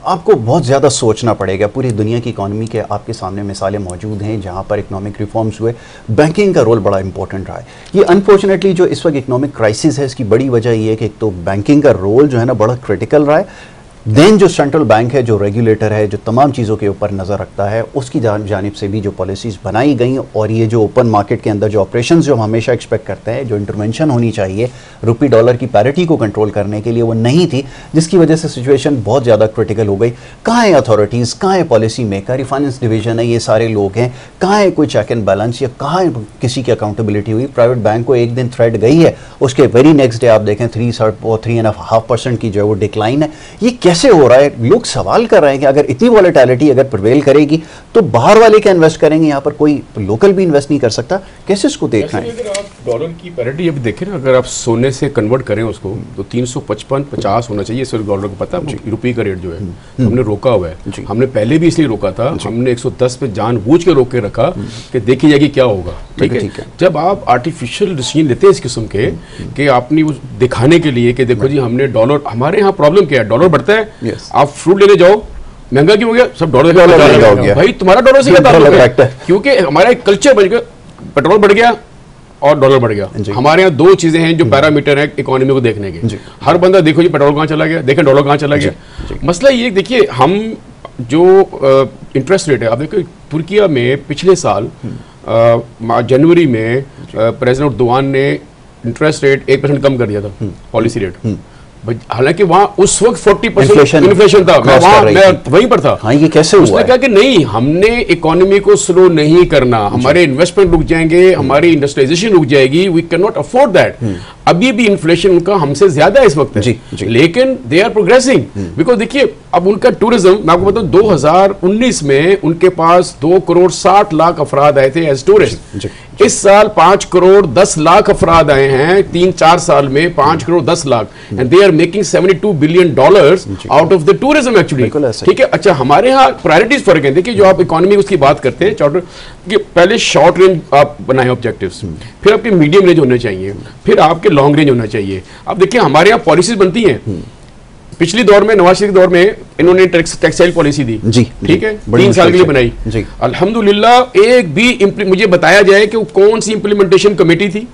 आपको बहुत ज़्यादा सोचना पड़ेगा। पूरी दुनिया की इकॉनमी के आपके सामने मिसालें मौजूद हैं जहाँ पर इकोनॉमिक रिफॉर्म्स हुए, बैंकिंग का रोल बड़ा इंपॉर्टेंट रहा है। ये अनफॉर्चुनेटली जो इस वक्त इकोनॉमिक क्राइसिस है, इसकी बड़ी वजह ये है कि एक तो बैंकिंग का रोल जो है ना बड़ा क्रिटिकल रहा है, देन जो सेंट्रल बैंक है, जो रेगुलेटर है, जो तमाम चीज़ों के ऊपर नज़र रखता है, उसकी जानिब से भी जो पॉलिसीज़ बनाई गई, और ये जो ओपन मार्केट के अंदर जो ऑपरेशंस जो हम हमेशा एक्सपेक्ट करते हैं, जो इंटरवेंशन होनी चाहिए रुपी डॉलर की पैरिटी को कंट्रोल करने के लिए, वो नहीं थी, जिसकी वजह से सिचुएशन बहुत ज़्यादा क्रिटिकल हो गई। कहाँ है अथॉरिटीज़, कहाँ है पॉलिसी मेकर, फाइनेंस डिवीजन है, ये सारे लोग हैं, कहाँ है कोई चेक एंड बैलेंस, या कहाँ किसी की अकाउंटेबिलिटी हुई? प्राइवेट बैंक को एक दिन थ्रेट गई है, उसके वेरी नेक्स्ट डे आप देखें 3.5% की जो है वो डिक्लाइन है। ये कैसे हो रहा है? लोग सवाल कर रहे हैं कि अगर इतनी वॉलेटिलिटी अगर प्रिवेल करेगी तो बाहर वाले क्या इन्वेस्ट करेंगे, यहाँ पर कोई लोकल भी इन्वेस्ट नहीं कर सकता। कैसे इसको देखना है? अगर आप डॉलर की पैरिटी अब देखें ना, अगर आप सोने से कन्वर्ट करें उसको, तो 355-50 होना चाहिए सिर्फ डॉलर को। पता है रुपये का रेट जो है हमने रोका हुआ है, हमने पहले भी इसलिए रोका था, हमने 110 पे जानबूझ के रोक के रखा कि देखी जाएगी क्या होगा। ठीक है, जब आप आर्टिफिशियल डिसीजन लेते हैं इस किस्म के कि आपने दिखाने के लिए कि देखो जी हमने डॉलर, हमारे यहाँ प्रॉब्लम क्या है, डॉलर बढ़ता है, आप फ्रूट लेने जाओ महंगा क्यों हो गया, सब डॉलर हो गया। भाई तुम्हारा डॉलर से क्या ताल्लुक है? क्योंकि हमारा एक कल्चर बन गया, पेट्रोल बढ़ गया और डॉलर बढ़ गया। हमारे यहाँ दो चीजें हैं जो पैरामीटर है इकोनॉमी को देखने के। हर बंदा देखो जी पेट्रोल कहाँ चला गया, देखें डॉलर कहाँ चला गया। मसला ये देखिए, हम जो इंटरेस्ट रेट है, आप देखो तुर्किया में पिछले साल जनवरी में प्रेसिडेंट अर्दोगान ने इंटरेस्ट रेट 1% कम कर दिया था, पॉलिसी रेट। हालांकि वहां उस वक्त 40% इन्फ्लेशन था, मैं वहीं पर था। हाँ, ये कैसे हुआ? उसने कहा कि नहीं, हमने इकोनॉमी को स्लो नहीं करना, हमारे इन्वेस्टमेंट रुक जाएंगे, हमारी इंडस्ट्रियलाइजेशन रुक जाएगी, we can not afford that. अभी भी इन्फ्लेशन उनका हमसे ज्यादा इस वक्त है, लेकिन दे आर प्रोग्रेसिंग। बिकॉज देखिए अब उनका टूरिज्म, मैं आपको बताऊं 2019 में उनके पास 2.60 करोड़ अफराद आए थे एज टूरिस्ट। इस साल 5.10 करोड़ अफराद आए हैं 3-4 साल में, 5.10 crore, and they are making $72 billion out of the tourism actually. ठीक है, अच्छा हमारे यहाँ प्रायोरिटीज फर्क है। देखिए जो आप इकोनॉमी उसकी बात करते हैं, पहले शॉर्ट रेंज आप बनाए ऑब्जेक्टिव्स, फिर आपके मीडियम रेंज होने चाहिए, फिर आपके लॉन्ग रेंज होना चाहिए। अब देखिए हमारे यहाँ पॉलिसीज बनती हैं, पिछली दौर में नवाज शरीफ के दौर में इन्होंने टेक्सटाइल पॉलिसी दी, ठीक है, 3 साल के लिए बनाई। अल्हम्दुलिल्लाह एक भी मुझे बताया जाए कि कौन सी इंप्लीमेंटेशन कमेटी थी,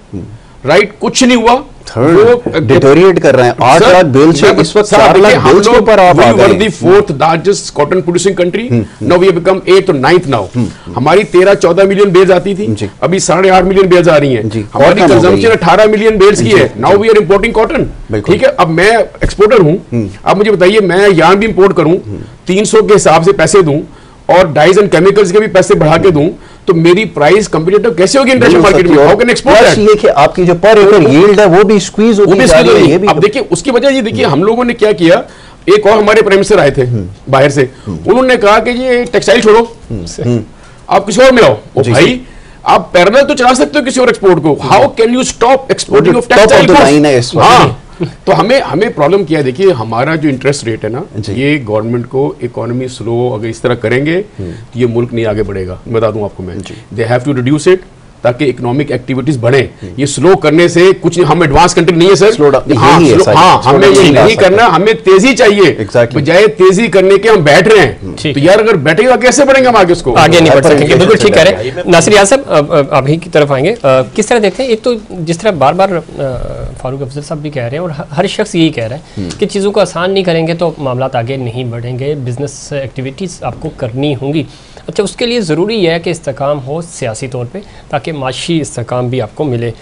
राइट, कुछ नहीं हुआ। वो डिटोरिएट कर रहे हैं। 8 लाख बेल से इस वक्त 4 लाख बेल के ऊपर आप आ गए। The 4th largest cotton producing country, now we have become 8th और 9th नाउ। हमारी 13-14 मिलियन बेल्स आती थी, अभी 8.5 मिलियन बेल्स आ रही हैं। हमारी कंजम्पशन 18 मिलियन बेल्स की है। Now we are importing cotton. ठीक है, अब मैं एक्सपोर्टर हूं, अब मुझे बताइए मैं यहाँ भी इंपोर्ट करूं, 300 के हिसाब से पैसे दूं और डाइज एंड केमिकल्स के भी पैसे बढ़ा के दूं, तो मेरी प्राइस कंपटीटिव कैसे होगी इंटरनेशनल मार्केट में? How can export that? ये कि आपकी जो पर एकड़ यील्ड है वो भी स्क्वीज होती जा रही है। अब देखिए उसकी वजह ये देखिए हम लोगों ने क्या किया, एक और हमारे प्राइम मिनिस्टर आए थे बाहर से, उन्होंने कहा कि ये टेक्सटाइल छोड़ो, आप किसी और में आओ। ओ भाई आप पैरेलल तो चला सकते हो किसी और एक्सपोर्ट को, how can you stop exporting of textile? हाँ, तो हमें प्रॉब्लम क्या है, देखिए हमारा जो इंटरेस्ट रेट है ना, ये गवर्नमेंट को इकोनॉमी स्लो अगर इस तरह करेंगे तो ये मुल्क नहीं आगे बढ़ेगा। बता दूं आपको मैं, they have to reduce it ताकि इकोनॉमिक एक्टिविटीज बढ़े। ये स्लो करने से कुछ, हम एडवांस कंट्री नहीं है सर। हाँ, हमें ये नहीं करना, हमें तेजी चाहिए, बजाय तेजी करने के हम बैठ रहे हैं। तो यार अगर बैठेगा कैसे बढ़ेंगे हम आगे, उसको आगे नहीं बढ़ सकेंगे। बिल्कुल ठीक कह रहे हैं नासिर याद साहब, अभी की तरफ आएंगे। किस तरह देखते हैं, एक तो जिस तरह बार बार फारूक अफजल साहब भी कह रहे हैं और हर शख्स यही कह रहा है कि चीज़ों को आसान नहीं करेंगे तो मामला आगे नहीं बढ़ेंगे, बिजनेस एक्टिविटीज़ आपको करनी होंगी। अच्छा, उसके लिए ज़रूरी है कि इस्तेकाम हो सियासी तौर पे, ताकि माशी इस्तेकाम भी आपको मिले।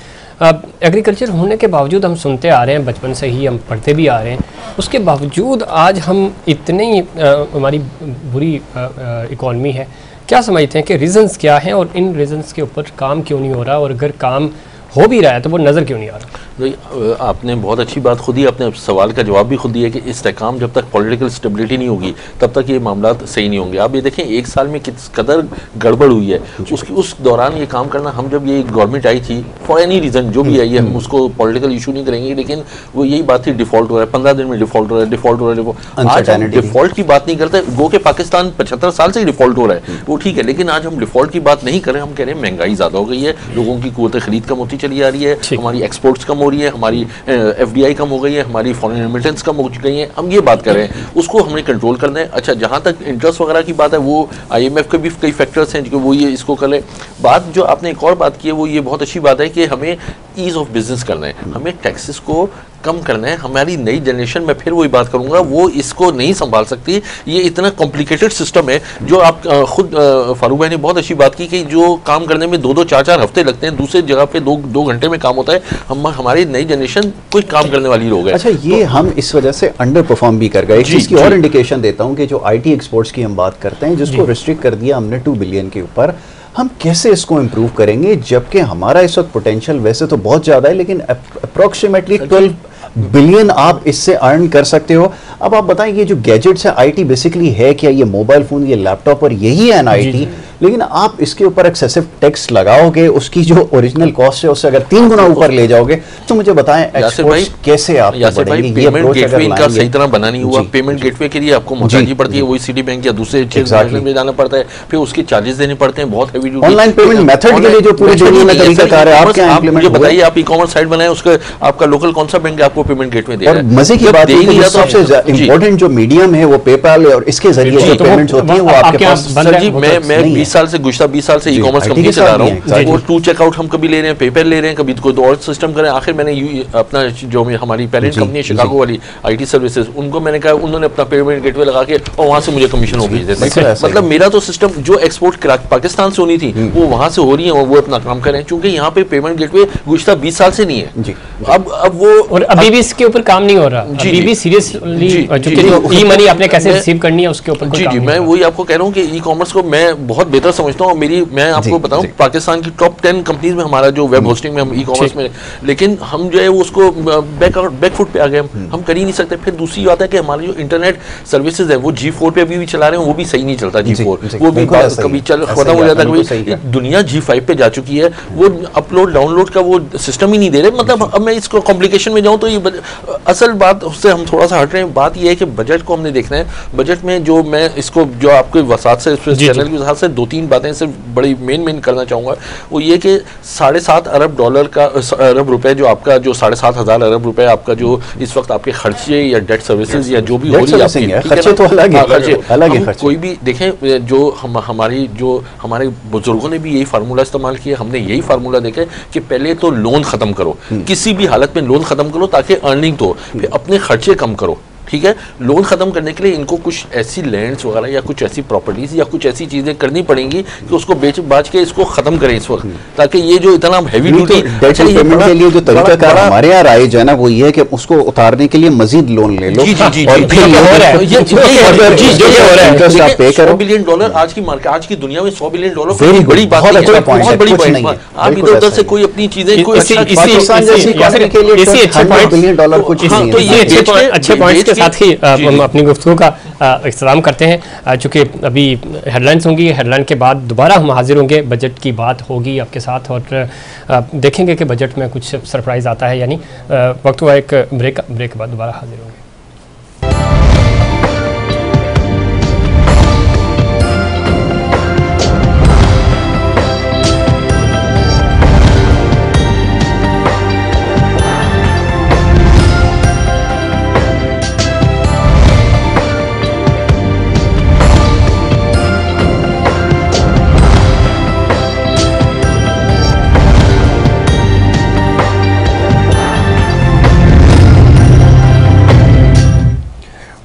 एग्रीकल्चर होने के बावजूद हम सुनते आ रहे हैं, बचपन से ही हम पढ़ते भी आ रहे हैं, उसके बावजूद आज हम इतनी हमारी बुरी इकॉनमी है। क्या समझते हैं कि रीज़न्स क्या हैं और इन रीज़न्स के ऊपर काम क्यों नहीं हो रहा, और अगर काम हो भी रहा है तो वो नज़र क्यों नहीं आ रहा? आपने बहुत अच्छी बात खुद ही, अपने सवाल का जवाब भी खुद दिया कि इस्तेहकाम जब तक पॉलिटिकल स्टेबिलिटी नहीं होगी तब तक ये मामला सही नहीं होंगे। आप ये देखें 1 साल में किस कदर गड़बड़ हुई है, उस दौरान ये काम करना। हम जब ये गवर्नमेंट आई थी फॉर एनी रीज़न जो भी आई है, हम उसको पॉलिटिकल इशू नहीं करेंगे, लेकिन वो यही बात थी डिफॉल्ट हो रहा है, 15 दिन में डिफॉल्ट हो रहा है, डिफॉल्ट हो रहा है। आज हम डिफॉल्ट की बात नहीं करते, गो के पाकिस्तान 75 साल से ही डिफॉल्ट हो रहा है, वो ठीक है, लेकिन आज हम डिफॉल्ट की बात नहीं कर रहे, हम कह रहे हैं महंगाई ज़्यादा हो गई है, लोगों की क़ुव्वत ख़रीद कम होती चली आ रही है, हमारी एक्सपोर्ट्स कम हो रही है, हमारी FDI कम हो गई है, हमारी फॉरेन रेमिटेंस कम हो गई है, हम ये बात कर रहे हैं, उसको हमने कंट्रोल करना है। अच्छा, जहाँ तक इंटरेस्ट वगैरह की बात है, वो IMF के भी कई फैक्टर्स हैं जो वो ये इसको कर ले। बात जो आपने एक और बात की है वो ये बहुत अच्छी बात है कि हमें ईज़ ऑफ बिजनेस करना है, हमें टैक्सेस को कम करना है। हमारी नई जनरेशन, मैं फिर वही बात करूंगा, वो इसको नहीं संभाल सकती। ये इतना कॉम्प्लिकेटेड सिस्टम है जो आप खुद फारूक भाई ने बहुत अच्छी बात की कि जो काम करने में 2-2, 4-4 हफ्ते लगते हैं, दूसरे जगह पे 2 घंटे में काम होता है। हमारी नई जनरेशन कोई काम करने वाली लोग हैं। अच्छा, ये तो हम इस वजह से अंडर परफॉर्म भी कर गए। इसकी और इंडिकेशन देता हूँ कि जो IT एक्सपोर्ट्स की हम बात करते हैं, जिसको रिस्ट्रिक्ट कर दिया हमने 2 बिलियन के ऊपर, हम कैसे इसको इम्प्रूव करेंगे, जबकि हमारा इस वक्त पोटेंशियल वैसे तो बहुत ज़्यादा है, लेकिन अप्रोक्सीमेटली 12 बिलियन आप इससे अर्न कर सकते हो। अब आप बताएं, ये जो गैजेट्स है, IT बेसिकली है क्या? ये मोबाइल फ़ोन, ये लैपटॉप और यही है ना IT, लेकिन आप इसके ऊपर एक्सेसिव टैक्स लगाओगे, उसकी जो ओरिजिनल कॉस्ट है उससे अगर 3 गुना ऊपर ले जाओगे, तो मुझे बताएं एक्सपोर्ट्स कैसे आप बढ़ेंगे? ये पेमेंट गेटवे का सही तरह बना नहीं हुआ। पेमेंट गेटवे के लिए आपको मुहताजी पड़ती है, वही सिटी बैंक या दूसरे में जाना पड़ता है, फिर उसके चार्जेस देने पड़ते हैं, बहुत heavy duty. Online payment method के लिए जो पूरी दुनिया में तरीकाकार है, आप क्या इंप्लीमेंट मुझे बताइए, आप ई-कॉमर्स साइट बनाए, उसका आपका लोकल कौन सा बैंक आपको पेमेंट गेटवे दे रहा है? मजे की बात है कि सबसे इंपॉर्टेंट जो मीडियम है वो पेपैल है, और इसके जरिए जो पेमेंट्स होती है वो आपके पास। सर जी, मैं 20 साल से, गुज़श्ता 20 साल से ई-कॉमर्स कंपनी चला रहा हूँ, वो 2 चेकआउट हम कभी ले रहे हैं, पेपैल ले रहे हैं, कभी कोई और सिस्टम करें। आखिर मैंने अपना जो हमारी पेरेंट कंपनी है शिकागो वाली IT सर्विसेज, उनको मैंने कहा, उन्होंने अपना पेमेंट गेटवे लगा के और वहाँ से मुझे कमीशन हो गई देते हैं। मतलब मेरा तो सिस्टम जो एक्सपोर्ट पाकिस्तान से होनी थी वो वहाँ से हो रही है, और वो अपना काम कर रहे हैं, क्योंकि यहाँ पे पेमेंट गेटवे गुज़श्ता 20 साल से नहीं है। अब वो, और अभी भी इसके ऊपर काम नहीं हो रहा, अभी भी सीरियसली ई मनी आपने कैसे रिसीव करनी है उसके ऊपर। जी, मैं वही आपको कह रहा हूँ कि ई-कॉमर्स को मैं बहुत बेहतर समझता हूँ। मैं आपको बताऊँ, पाकिस्तान की टॉप 10 कंपनीज में हमारा जो वेब होस्टिंग में, हम ई-कॉमर्स में, लेकिन हम जो है वो उसको बैकफुट पे आ गए, हम कर ही नहीं सकते। फिर दूसरी बात है कि हमारे जो इंटरनेट सर्विसेज है वो G4 पे अभी भी चला रहे हैं, वो भी सही नहीं चलता। G4 वो भी कभी खत्म हो जाता है, दुनिया G5 पे जा चुकी है, वो अपलोड डाउनलोड का वो सिस्टम ही नहीं दे रहे। मतलब अब मैं इसको कॉम्प्लिकेशन में जाऊँ तो ये असल बात उससे हम थोड़ा सा हट रहे हैं। बात ये है कि बजट को हमने देखना है। बजट में जो मैं इसको जो आपके वसात से, चैनल की वसात से 2-3 बातें सिर्फ बड़ी मेन करना चाहूँगा, वो ये कि 7.5 अरब डॉलर का अरब रुपए जो आपका, जो 7,500 अरब रुपए आपका जो इस वक्त आपके खर्चे या डेट सर्विसेज या जो भी हो रही है, खर्चे तो अलग है। कोई भी देखें, जो हमारे बुजुर्गों ने भी यही फार्मूला इस्तेमाल किया, हमने यही फार्मूला देखा कि पहले तो लोन खत्म करो, किसी भी हालत में लोन खत्म करो ताकि अर्निंग तो, फिर अपने खर्चे कम करो। ठीक है, लोन खत्म करने के लिए इनको कुछ ऐसी लैंड्स वगैरह या कुछ ऐसी प्रॉपर्टीज या कुछ ऐसी चीजें करनी पड़ेंगी कि उसको बेच बाच के इसको खत्म करें इस वक्त, ताकि ये जो इतना हैवी ड्यूटी पेमेंट के लिए जो तरीकाकार हमारे यहाँ राइज है ना, वो ये है कि उसको उतारने के लिए मजीद लोन ले लो। $100 बिलियन आज की मार्केट, आज की दुनिया में $100 बिलियन बड़ी बात है, बहुत बड़ी बात। आप इधर उधर से कोई अपनी चीजें, अच्छे पॉइंट्स के साथ ही हम अपनी गुफ्तगू का इख्तिताम करते हैं। चूँकि अभी हेडलाइंस होंगी, हेडलाइन के बाद दोबारा हम हाजिर होंगे, बजट की बात होगी आपके साथ, और देखेंगे कि बजट में कुछ सरप्राइज़ आता है यानी। वक्त हुआ एक ब्रेक के बाद दोबारा हाजिर होंगे।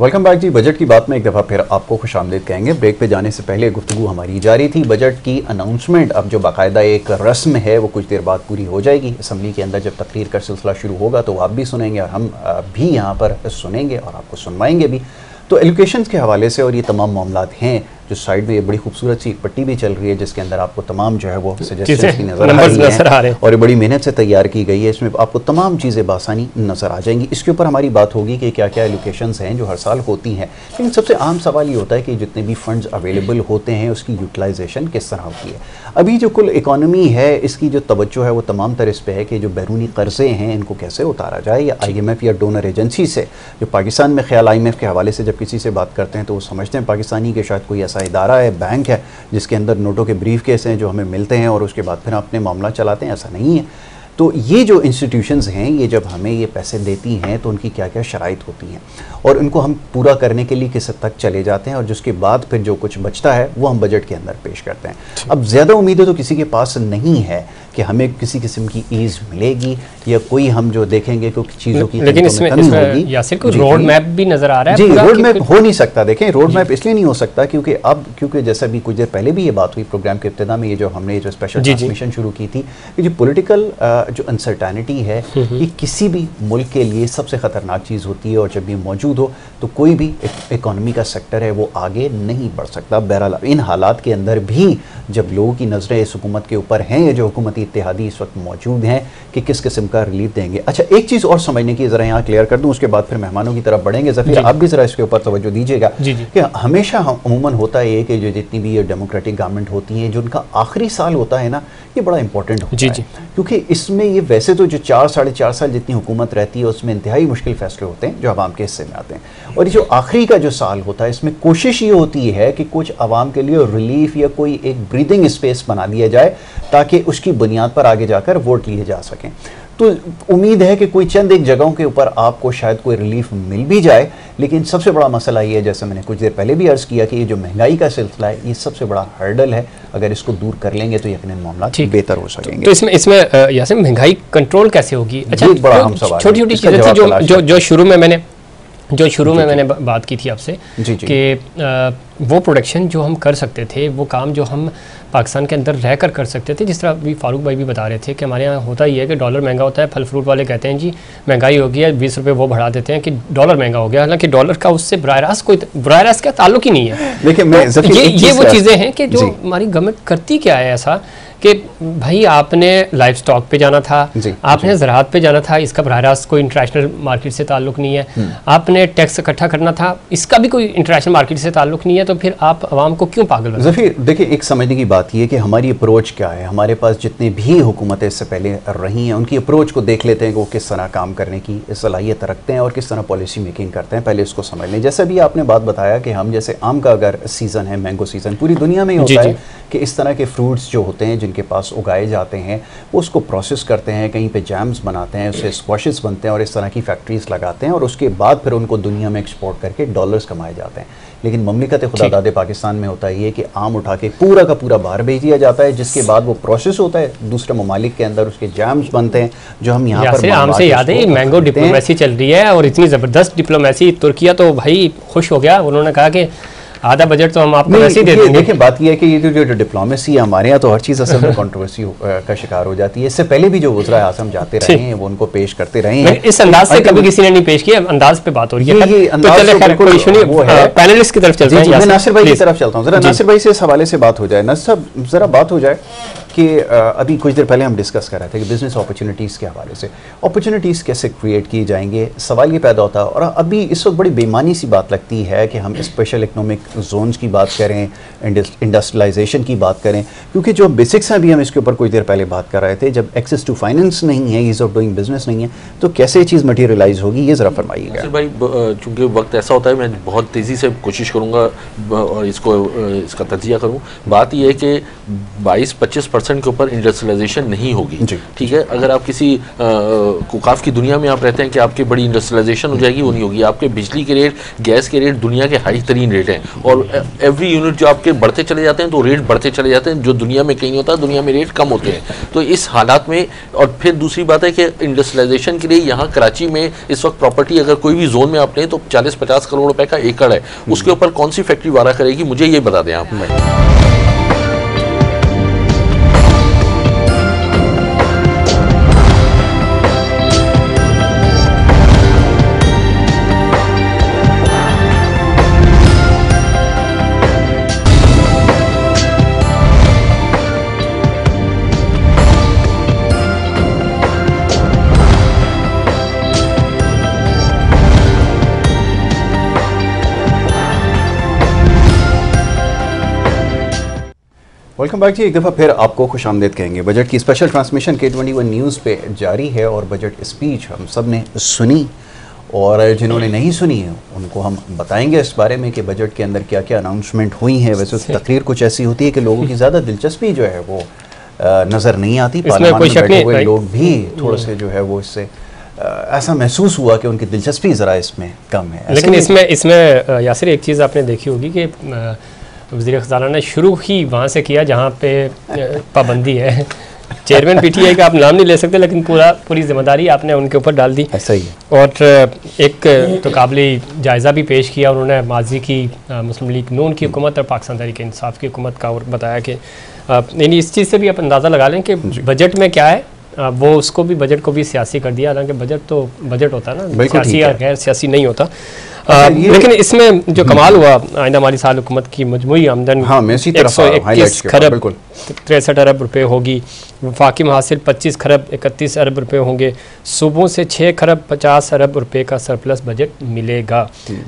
वेलकम बैक जी। बजट की बात में एक दफ़ा फिर आपको खुशामदीद कहेंगे। ब्रेक पे जाने से पहले गुफ्तगू हमारी जारी थी। बजट की अनाउंसमेंट अब जो बाकायदा एक रस्म है वो कुछ देर बाद पूरी हो जाएगी। असम्बली के अंदर जब तकरीर का सिलसिला शुरू होगा तो आप भी सुनेंगे और हम भी यहाँ पर सुनेंगे और आपको सुनवाएंगे भी। तो एजुकेशन के हवाले से और ये तमाम मामलात हैं जो साइड में ये बड़ी खूबसूरत सी एक पट्टी भी चल रही है जिसके अंदर आपको तमाम जो है वो सजेशंस की नज़र आ रही है और ये बड़ी मेहनत से तैयार की गई है। इसमें आपको तमाम चीज़ें बासानी नज़र आ जाएंगी। इसके ऊपर हमारी बात होगी कि क्या क्या एलोकेशंस हैं जो हर साल होती हैं, लेकिन सबसे आम सवाल ये होता है कि जितने भी फंड्स अवेलेबल होते हैं उसकी यूटिलाइजेशन किस तरह होती है। अभी जो कुल इकॉनमी है इसकी जो तवज्जो है वो तमाम तरह इस पे है कि जो बैरूनी कर्जे हैं इनको कैसे उतारा जाए, या IMF या डोनर एजेंसी से, जो पाकिस्तान में ख्याल IMF के हवाले से जब किसी से बात करते हैं तो वो समझते हैं पाकिस्तानी के शायद कोई ऐसा इदारा है, बैंक है जिसके अंदर नोटों के ब्रीफ केस हैं जो हमें मिलते हैं और उसके बाद फिर अपने मामला चलाते हैं। ऐसा नहीं है। तो ये जो इंस्टीट्यूशंस हैं ये जब हमें ये पैसे देती हैं तो उनकी क्या क्या शराइत होती हैं और उनको हम पूरा करने के लिए किस हद तक चले जाते हैं और जिसके बाद फिर जो कुछ बचता है वो हम बजट के अंदर पेश करते हैं। अब ज़्यादा उम्मीदें तो किसी के पास नहीं है कि हमें किसी किस्म की ईज़ मिलेगी या कोई हम जो देखेंगे क्योंकि चीज़ों की, लेकिन इसमें यासिर को रोड मैप भी नज़र आ रहा है। जी, रोड मैप हो नहीं सकता। देखें, रोड मैप इसलिए नहीं हो सकता क्योंकि जैसा भी कुछ देर पहले भी ये बात हुई प्रोग्राम के इब्तिदा में, ये जो हमने जो स्पेशल ट्रांसमिशन शुरू की थी कि जो पॉलिटिकल जो अनसर्टेनिटी है ये किसी भी मुल्क के लिए सबसे ख़तरनाक चीज़ होती है और जब ये मौजूद हो तो कोई भी इकॉनमी का सेक्टर है वो आगे नहीं बढ़ सकता। बहरहाल इन हालात के अंदर भी जब लोगों की नज़रें इस हुकूमत के ऊपर हैं, ये जो हुकूमती इत्तेहादी इस वक्त मौजूद हैं कि किस किस्म का रिलीफ देंगे। अच्छा, एक चीज़ और समझने की ज़रा यहाँ क्लियर कर दूँ, उसके बाद फिर मेहमानों की तरफ बढ़ेंगे। ज़फीर, आप भी ज़रा इसके ऊपर तवज्जो दीजिएगा कि हमेशा अमूमन होता है कि जो जितनी भी ये डेमोक्रेटिक गवर्नमेंट होती हैं जो उनका आखिरी साल होता है ना, ये बड़ा इंपॉर्टेंट होता है क्योंकि इसमें ये वैसे तो जो 4 साढ़े 4 साल जितनी हुकूमत रहती है उसमें इंतहाई मुश्किल फैसले होते हैं जो आवाम के हिस्से में आते हैं, और ये जो आखिरी का जो साल होता है इसमें कोशिश ये होती है कि कुछ आवाम के लिए रिलीफ या कोई एक ब्रीदिंग स्पेस बना दिया जाए ताकि उसकी बुनियाद पर आगे जाकर वोट लिए जा सकें। तो उम्मीद है कि कोई चंद एक जगहों के ऊपर आपको शायद कोई रिलीफ मिल भी जाए, लेकिन सबसे बड़ा मसला ये है, जैसे मैंने कुछ देर पहले भी अर्ज़ किया, कि ये जो महंगाई का सिलसिला है ये सबसे बड़ा हर्डल है। अगर इसको दूर कर लेंगे तो यकीनन मामला बेहतर हो सकेंगे। तो इसमें यासिर महंगाई कंट्रोल कैसे होगी? अच्छा, बड़ा अहम सवाल, छोटी छोटी चीज़ें थी जो शुरू में मैंने बात की थी आपसे कि वो प्रोडक्शन जो हम कर सकते थे, वो काम जो हम पाकिस्तान के अंदर रहकर कर सकते थे, जिस तरह अभी फारूक भाई भी बता रहे थे कि हमारे यहाँ होता ही है कि डॉलर महंगा होता है, फल फ्रूट वाले कहते हैं जी महंगाई हो गई है, 20 रुपये वो बढ़ा देते हैं कि डॉलर महंगा हो गया, हालांकि डॉलर का उससे बराह रास्त का ताल्लुक ही नहीं है। देखिए, ये वो चीज़ें हैं कि जो हमारी गवर्नमेंट करती क्या है ऐसा कि भाई आपने लाइफ स्टॉक पे जाना था, आपने ज़राअत पे जाना था, इसका बराह रास्त कोई इंटरनेशनल मार्केट से ताल्लुक नहीं है, आपने टैक्स इकट्ठा करना था, इसका भी कोई इंटरनेशनल मार्केट से ताल्लुक नहीं है, तो फिर आप आवाम को क्यों पागल बनाते हैं? ज़फ़ीर, देखिए, एक समझने की बात यह है कि हमारी अप्रोच क्या है। हमारे पास जितने भी हुकूमतें इससे पहले रही हैं उनकी अप्रोच को देख लेते हैं कि वो किस तरह काम करने की सलाहियत रखते हैं और किस तरह पॉलिसी मेकिंग करते हैं, पहले इसको समझ लें। जैसे भी आपने बात बताया कि हम जैसे आम का अगर सीज़न है, मैंगो सीज़न पूरी दुनिया में ही होता है कि इस तरह के फ्रूट्स जो होते हैं जिनके पास उगाए जाते हैं वो उसको प्रोसेस करते हैं, कहीं पे जैम्स बनाते हैं, उससे स्क्वाशेस बनते हैं और इस तरह की फैक्ट्रीज लगाते हैं और उसके बाद फिर उनको दुनिया में एक्सपोर्ट करके डॉलर्स कमाए जाते हैं। लेकिन ममलिकत खुदादाद पाकिस्तान में होता है ये कि आम उठा के पूरा का पूरा बाहर भेज दिया जाता है, जिसके बाद वो प्रोसेस होता है दूसरे ममालिक के अंदर, उसके जैम्स बनते हैं जो हम यहाँ पर आम से याद है मैंगो डिप्लोमेसी चल रही है और इतनी ज़बरदस्त डिप्लोमेसी। तुर्किया तो भाई खुश हो गया, उन्होंने कहा कि आधा बजट तो हम आपको वैसे ही दे देंगे। देखिए, बात यह है कि ये जो डिप्लोमेसी है हमारे यहाँ तो हर चीज़ असल में कंट्रोवर्सी का शिकार हो जाती है। इससे पहले भी जो वज़रा आज़म जाते रहे हैं वो उनको पेश करते रहे हैं, इस अंदाज से कभी किसी ने नहीं पेश किया। अंदाज पे बात हो रही है, पैनलिस्ट की तरफ चलते हैं। मैं नासिर भाई की तरफ चलता हूँ, जरा नासिर भाई से इस हवाले से बात हो जाए। नासिर साहब, जरा बात हो जाए कि अभी कुछ देर पहले हम डिस्कस कर रहे थे कि बिज़नेस अपॉर्चुनिटीज़ के हवाले से अपॉर्चुनिटीज़ कैसे क्रिएट किए जाएंगे। सवाल ये पैदा होता है, और अभी इस वक्त बड़ी बेईमानी सी बात लगती है कि हम स्पेशल इकनॉमिक जोन्स की बात करें, इंडस्ट्रियलाइजेशन की बात करें, क्योंकि जो बेसिक्स हैं अभी हम इसके ऊपर कुछ देर पहले बात कर रहे थे, जब एक्सेस टू फाइनेंस नहीं है, ईज़ ऑफ डूइंग बिजनेस नहीं है, तो कैसे ये चीज़ मटीरियलाइज होगी, ये ज़रा फरमाइएगा। भाई, चूँकि वक्त ऐसा होता है, मैं बहुत तेज़ी से कोशिश करूँगा और इसका तजिया करूँ। बात यह है कि 22-25% के ऊपर इंडस्ट्रियलाइजेशन नहीं होगी, ठीक है। अगर आप किसी कुकाफ की दुनिया में आप रहते हैं कि आपकी बड़ी इंडस्ट्रियलाइजेशन हो जाएगी, वो नहीं होगी। आपके बिजली के रेट, गैस के रेट दुनिया के हाई तरीन रेट हैं और एवरी यूनिट जो आपके बढ़ते चले जाते हैं तो रेट बढ़ते चले जाते हैं, जो दुनिया में कहीं होता है दुनिया में रेट कम होते हैं। तो इस हालात में, और फिर दूसरी बात है कि इंडस्ट्रियलाइजेशन के लिए यहाँ कराची में इस वक्त प्रॉपर्टी अगर कोई भी जोन में आप लें तो 40-50 करोड़ रुपए का एकड़ है, उसके ऊपर कौन सी फैक्ट्री वारा करेगी, मुझे ये बता दें आप। वेलकम बैक जी, एक दफ़ा फिर आपको खुश आमदेद कहेंगे। बजट की स्पेशल ट्रांसमिशन K21 न्यूज़ पे जारी है और बजट स्पीच हम सब ने सुनी, और जिन्होंने नहीं सुनी है उनको हम बताएंगे इस बारे में कि बजट के अंदर क्या क्या अनाउंसमेंट हुई हैं। वैसे तकरीर कुछ ऐसी होती है कि लोगों की ज़्यादा दिलचस्पी जो है वो नज़र नहीं आती, पार्लियामेंट में बैठे हुए लोग भी थोड़े से जो है वो इससे ऐसा महसूस हुआ कि उनकी दिलचस्पी ज़रा इसमें कम है। लेकिन इसमें यासिर एक चीज़ आपने देखी होगी कि वज़ीर ख़ज़ाना ने शुरू ही वहाँ से किया जहाँ पे पाबंदी है। चेयरमैन PTI का आप नाम नहीं ले सकते, लेकिन पूरी जिम्मेदारी आपने उनके ऊपर डाल दी। ऐसा ही है। और एक तो काबिल जायज़ा भी पेश किया उन्होंने माजी की मुस्लिम लीग नून की हुकूमत और पाकिस्तान तहरीक इंसाफ की हुकूमत का, और बताया कि यानी इस चीज़ से भी आप अंदाज़ा लगा लें कि बजट में क्या है, वो उसको भी बजट को भी सियासी कर दिया। हालांकि बजट तो बजट होता है ना, सियासी या गैर सियासी नहीं होता। लेकिन इसमें जो कमाल हुआ, आइंदा माली साल हुकूमत की मजमूई आमदन 121 खरब 63 अरब रुपए होगी, वफाकी महासिल 25 खरब 31 अरब रुपए होंगे, सूबों से 6 खरब 50 अरब रुपए का सरप्लस बजट मिलेगा,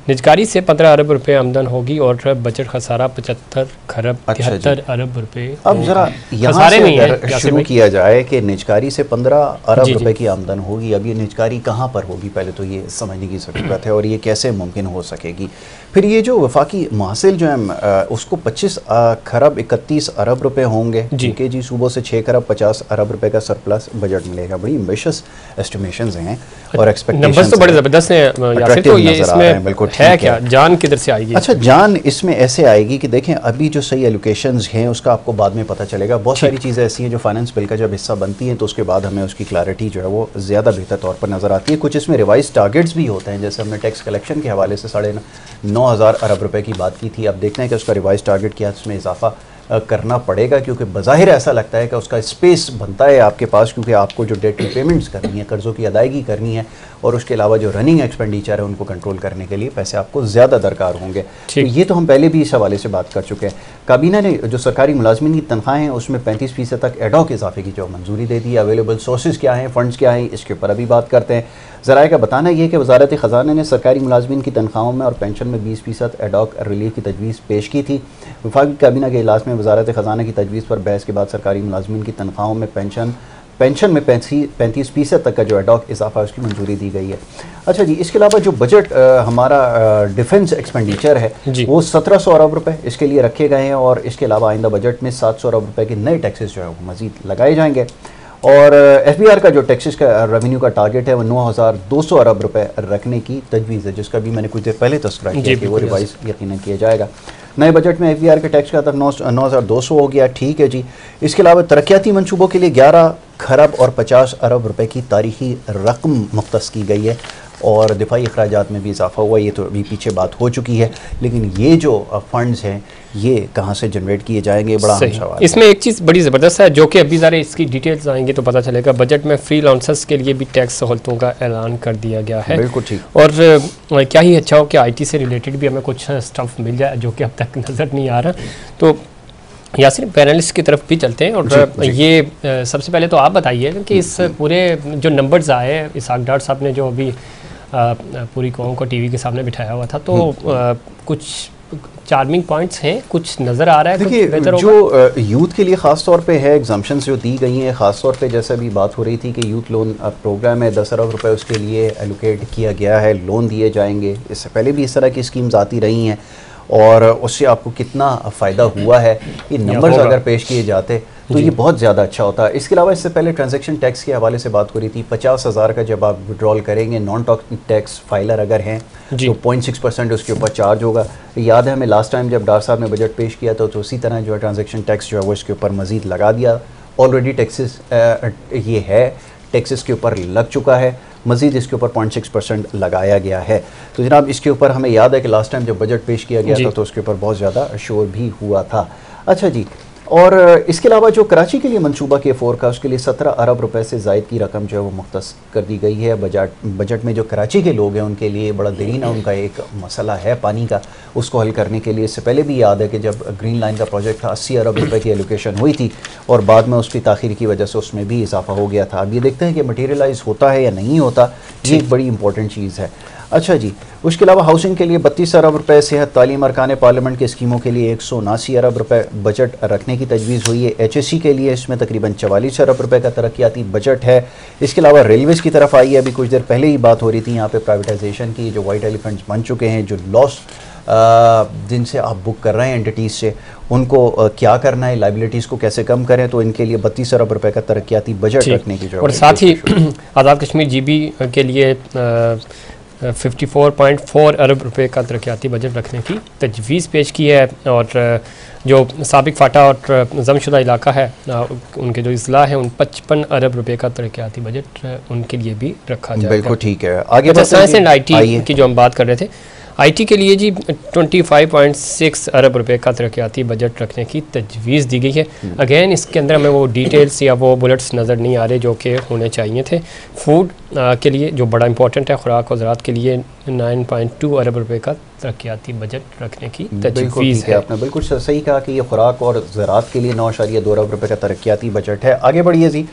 निजकारी से 15 अरब रुपए आमदन होगी और बजट खसारा 75 खरब 73 अरब रुपए। अब जरा यहाँ से शुरू किया जाए कि निजकारी से 15 अरब रुपए की आमदन होगी, अब ये निजकारी कहाँ पर होगी, पहले तो ये समझने की ज़रूरत है, और ये कैसे मुमकिन हो सकेगी। फिर ये जो वफाकी महासिल जो है उसको 25 खरब 31 अरब रुपए होंगे, ठीक है जी, सूबों से 6 खरब 50 अरब रुपए का सरप्लस बजट मिलेगा। बड़ी एम्बिशियस एस्टिमेशंस हैं और एक्सपेक्टेशंस नंबर्स तो बड़े ज़बरदस्त हैं यासिर, तो ये इसमें बिल्कुल है क्या, जान किधर से आएगी? अच्छा, जान इसमें ऐसे आएगी कि देखें अभी जो सही एलोकेशंस हैं उसका आपको बाद में पता चलेगा। बहुत सारी चीज़ें ऐसी हैं जो फाइनेंस बिल का जब हिस्सा बनती हैं तो उसके बाद हमें उसकी क्लैरिटी जो है वो ज़्यादा बेहतर तौर पर नज़र आती है। कुछ इसमें रिवाइज टारगेट्स भी होते हैं, जैसे हमने टैक्स कलेक्शन के हवाले से 9,500 अरब रुपए की बात की थी। अब देखते हैं कि उसका रिवाइज टारगेट क्या उसमें इजाफा करना पड़ेगा, क्योंकि बज़ाहिर ऐसा लगता है कि उसका स्पेस बनता है आपके पास, क्योंकि आपको जो डेट रिपेमेंट्स करनी है, कर्ज़ों की अदायगी करनी है, और उसके अलावा जो रनिंग एक्सपेंडिचर है उनको कंट्रोल करने के लिए पैसे आपको ज़्यादा दरकार होंगे। तो ये तो हम पहले भी इस हवाले से बात कर चुके हैं। काबीना ने जो सरकारी मुलाजमीन की तनख्वाहें हैं उसमें 35% तक एडॉक इजाफे की जो मंजूरी दे दी। अवेलेबल सोर्सेज क्या हैं, फंड्स क्या हैं, इसके ऊपर अभी बात करते हैं। ज़राए का बताना यह है कि वजारत ख़जाना ने सरकारी मुलाजमीन की तनख्वाहों में और पेंशन में 20% एडॉक रिलीफ की तजवीज़ पेश की थी। वफाकी काबीना के इजलास में वजारत ख़जाना की तजवीज़ पर बहस के बाद सरकारी मुलाजमीन की तनख्वाहों में पेंशन में 35% तक का जो एडॉक इजाफा उसकी मंजूरी दी गई है। अच्छा जी, इसके अलावा जो बजट हमारा डिफेंस एक्सपेंडिचर है वो 1700 अरब रुपए इसके लिए रखे गए हैं, और इसके अलावा आइंदा बजट में 700 अरब रुपए के नए टैक्सेस जो है वो मज़ीद लगाए जाएंगे। और FBR का जो टैक्सेस का रेवेन्यू का टारगेट है वो 9,200 अरब रुपए रखने की तजवीज़ है, जिसका भी मैंने कुछ देर पहले तस्करा किया कि वो रिवाइज यकीनन किया जाएगा। नए बजट में FBR के टैक्स का तक 9,200 हो गया, ठीक है जी। इसके अलावा तरक्याती मनसूबों के लिए 11 खरब और 50 अरब रुपए की तारीखी रकम मुख्तस की गई है, और दिफाई अखराजात में भी इजाफा हुआ। ये तो अभी पीछे बात हो चुकी है, लेकिन ये जो फंड्स हैं ये कहाँ से जनरेट किए जाएंगे, बड़ा अहम सवाल है। इसमें एक चीज़ बड़ी ज़बरदस्त है जो कि अभी ज़रा इसकी डिटेल्स आएंगे तो पता चलेगा। बजट में फ्री लांसर्स के लिए भी टैक्स सहूलतों का ऐलान कर दिया गया है। बिल्कुल ठीक। और क्या ही अच्छा हो कि IT से रिलेटेड भी हमें कुछ स्टफ मिल जाए जो कि अब तक नज़र नहीं आ रहा। तो यासिर, पैनलिस्ट की तरफ भी चलते हैं, और ये सबसे पहले तो आप बताइए कि इस पूरे जो नंबर्स आए, इसाक डार साहब ने जो अभी पूरी कौम को TV के सामने बिठाया हुआ था, तो कुछ चार्मिंग पॉइंट्स हैं, कुछ नज़र आ रहा है? देखिए, जो यूथ के लिए ख़ास तौर पे है एग्जाम्पशंस जो दी गई हैं, ख़ास तौर पे जैसे अभी बात हो रही थी कि यूथ लोन प्रोग्राम है, 10 अरब रुपए उसके लिए एलोकेट किया गया है, लोन दिए जाएंगे। इससे पहले भी इस तरह की स्कीम्स आती रही हैं, और उससे आपको कितना फ़ायदा हुआ है, ये नंबर्स अगर पेश किए जाते तो ये बहुत ज़्यादा अच्छा होता है। इसके अलावा इससे पहले ट्रांजैक्शन टैक्स के हवाले से बात हो रही थी। 50,000 का जब आप विड्रॉल करेंगे, नॉन टैक्स फाइलर अगर हैं तो 0.6% उसके ऊपर चार्ज होगा। याद है हमें लास्ट टाइम जब डार साहब ने बजट पेश किया था तो उसी तरह जो है ट्रांजैक्शन टैक्स जो है वो इसके ऊपर मज़ीद लगा दिया। ऑलरेडी टैक्सेस ये है, टैक्सेस के ऊपर लग चुका है, मज़ीद इसके ऊपर 0.6% लगाया गया है। तो जनाब इसके ऊपर हमें याद है कि लास्ट टाइम जब बजट पेश किया गया था तो उसके ऊपर बहुत ज़्यादा शोर भी हुआ था। अच्छा जी, और इसके अलावा जो कराची के लिए मंसूबा के फोरकास्ट के लिए 17 अरब रुपए से ज़ायद की रकम जो है वो मुख्तस कर दी गई है। बजट में जो कराची के लोग हैं उनके लिए बड़ा देरीना उनका एक मसला है पानी का, उसको हल करने के लिए। इससे पहले भी याद है कि जब ग्रीन लाइन का प्रोजेक्ट था 80 अरब रुपए की एलोकेशन हुई थी, और बाद में उसकी ताख़ीर की वजह से उसमें भी इजाफा हो गया था। अब ये देखते हैं कि मटीरियलाइज़ होता है या नहीं होता, ये एक बड़ी इंपॉर्टेंट चीज़ है। अच्छा जी, उसके अलावा हाउसिंग के लिए 32 अरब रुपए, सेहत तालीम अरकान पार्लियामेंट के स्कीमों के लिए 179 अरब रुपए बजट रखने की तजवीज़ हुई है। HSC के लिए इसमें तकरीबन 44 अरब रुपए का तरक्याती बजट है। इसके अलावा रेलवेज़ की तरफ आई है, अभी कुछ देर पहले ही बात हो रही थी यहाँ पे प्राइवेटाइजेशन की, जो वाइट एलिफेंट्स बन चुके हैं, जो लॉस जिनसे आप बुक कर रहे हैं एंटिटीज़ से, उनको क्या करना है, लाइबिलिटीज़ को कैसे कम करें, तो इनके लिए 32 अरब रुपए का तरक्याती बजट रखने की जो और साथ ही आज़ाद कश्मीर GB के लिए 54.4 अरब रुपए का तरक्याती बजट रखने की तजवीज़ पेश की है। और जो साबिक फाटा और जमशुदा इलाका है, उनके जो अजला हैं, उन 55 अरब रुपए का तरक्याती बजट उनके लिए भी रखा जाएगा। बिल्कुल ठीक है। आगे साइंस एंड IT की जो हम बात कर रहे थे, IT के लिए जी 25.6 अरब रुपए का तरक्याती बजट रखने की तजवीज़ दी गई है। अगेन इसके अंदर हमें वो डिटेल्स या वो बुलेट्स नज़र नहीं आ रहे जो कि होने चाहिए थे। फूड के लिए जो बड़ा इंपॉर्टेंट है, खुराक और ज़राअत के लिए 9.2 अरब रुपए का तरक्याती बजट रखने की तजवीज़ है। आपने बिल्कुल सही कहा कि ये खुराक और ज़राअत के लिए 9.2 अरब रुपए का तरक्याती बजट है। आगे बढ़िए जी।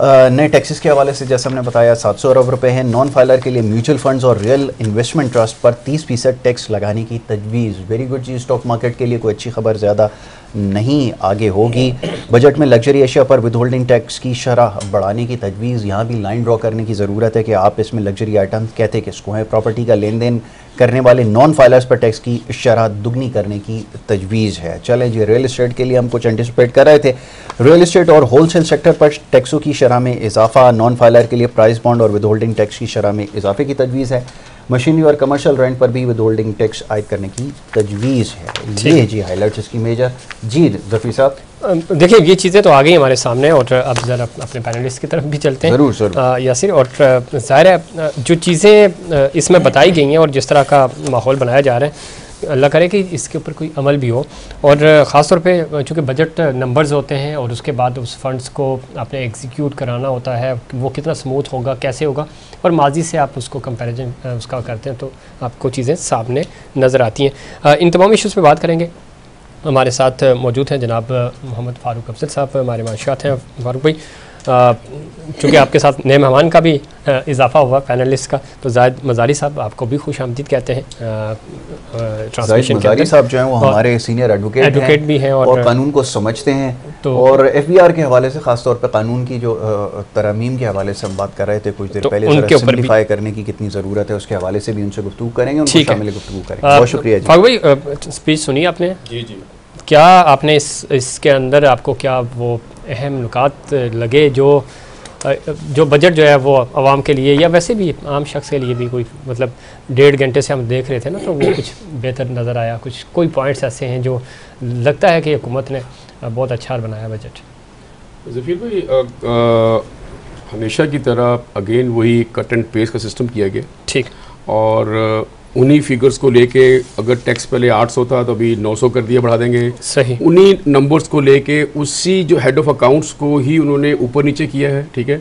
नए टैक्सेस के हवाले से जैसे हमने बताया 700 अरब रुपए हैं। नॉन फाइलर के लिए म्यूचुअल फंड्स और रियल इन्वेस्टमेंट ट्रस्ट पर 30% टैक्स लगाने की तजवीज़। वेरी गुड जी। स्टॉक मार्केट के लिए कोई अच्छी खबर ज़्यादा नहीं आगे होगी। बजट में लग्जरी एशिया पर विद होल्डिंग टैक्स की शरह बढ़ाने की तजवीज़। यहाँ भी लाइन ड्रॉ करने की ज़रूरत है कि आप इसमें लग्जरी आइटम कहते किसको हैं। प्रॉपर्टी का लेन देन करने वाले नॉन फाइलर्स पर टैक्स की शरह दुगनी करने की तजवीज़ है। चलें जी, रियल इस्टेट के लिए हम कुछ एंटिसिपेट कर रहे थे। रियल इस्टेट और होलसेल सेक्टर पर टैक्सों की शरह में इजाफा। नॉन फाइलर के लिए प्राइस बॉन्ड और विद होल्डिंग टैक्स की शरह में इजाफे की तजवीज़ है। मशीनरी और कमर्शियल रेंट पर भी विद होल्डिंग टैक्स आयद करने की तजवीज़ है। ये जी हाईलाइट्स इसकी मेजर। जी जफी साहब, देखिए ये चीज़ें तो आ गई हमारे सामने, और अब ज़रा अपने पैनलिस्ट की तरफ भी चलते हैं। ज़रूर ज़रूर यासिर। और ज़ाहिर है जो चीज़ें इसमें बताई गई हैं और जिस तरह का माहौल बनाया जा रहा है, अल्लाह करे कि इसके ऊपर कोई अमल भी हो। और ख़ास तौर पे चूँकि बजट नंबर्स होते हैं और उसके बाद उस फंड्स को आपने एग्जीक्यूट कराना होता है, वो कितना स्मूथ होगा, कैसे होगा, और माजी से आप उसको कंपैरिजन उसका करते हैं तो आपको चीज़ें सामने नज़र आती हैं। इन तमाम इशूज़ पे बात करेंगे। हमारे साथ मौजूद हैं जनाब मोहम्मद फ़ारूक अफजल साहब, हमारे माशात हैं। फ़ारूक भाई, चूँकि आपके साथ नए मेहमान का भी इजाफा हुआ पैनलिस्ट का, तो जायद मज़ारी साहब आपको भी खुश आमदीद कहते हैं। ट्रांसलेशन मज़ारी साहब जो हैं वो हमारे सीनियर एडवोकेट भी हैं और कानून को समझते हैं। तो और FBR के हवाले से ख़ास तौर पे कानून की जो तरमीम के हवाले से हम बात कर रहे थे कुछ देर पहले, सिम्प्लीफाई करने की कितनी ज़रूरत है उसके हवाले से भी उनसे गुफ्तगू करेंगे, उनको शामिल गुफ्तगू करेंगे। बहुत शुक्रिया जी। फारूक भाई, स्पीच सुनी आपने? जी जी। क्या आपने इसके अंदर आपको क्या वो अहम नुकात लगे जो बजट जो है वो आवाम के लिए या वैसे भी आम शख्स के लिए भी, कोई मतलब 1.5 घंटे से हम देख रहे थे ना, तो वो कुछ बेहतर नज़र आया? कुछ कोई पॉइंट्स ऐसे हैं जो लगता है कि हुकूमत ने बहुत अच्छा बनाया बजट? ज़फ़ीर भाई, हमेशा की तरह अगेन वही कट एंड पेस्ट का सिस्टम किया गया। ठीक। और उन्हीं फिगर्स को लेके, अगर टैक्स पहले 800 था तो अभी 900 कर दिया, बढ़ा देंगे। सही। उन्हीं नंबर्स को लेके उसी जो हेड ऑफ अकाउंट्स को ही उन्होंने ऊपर नीचे किया है। ठीक है,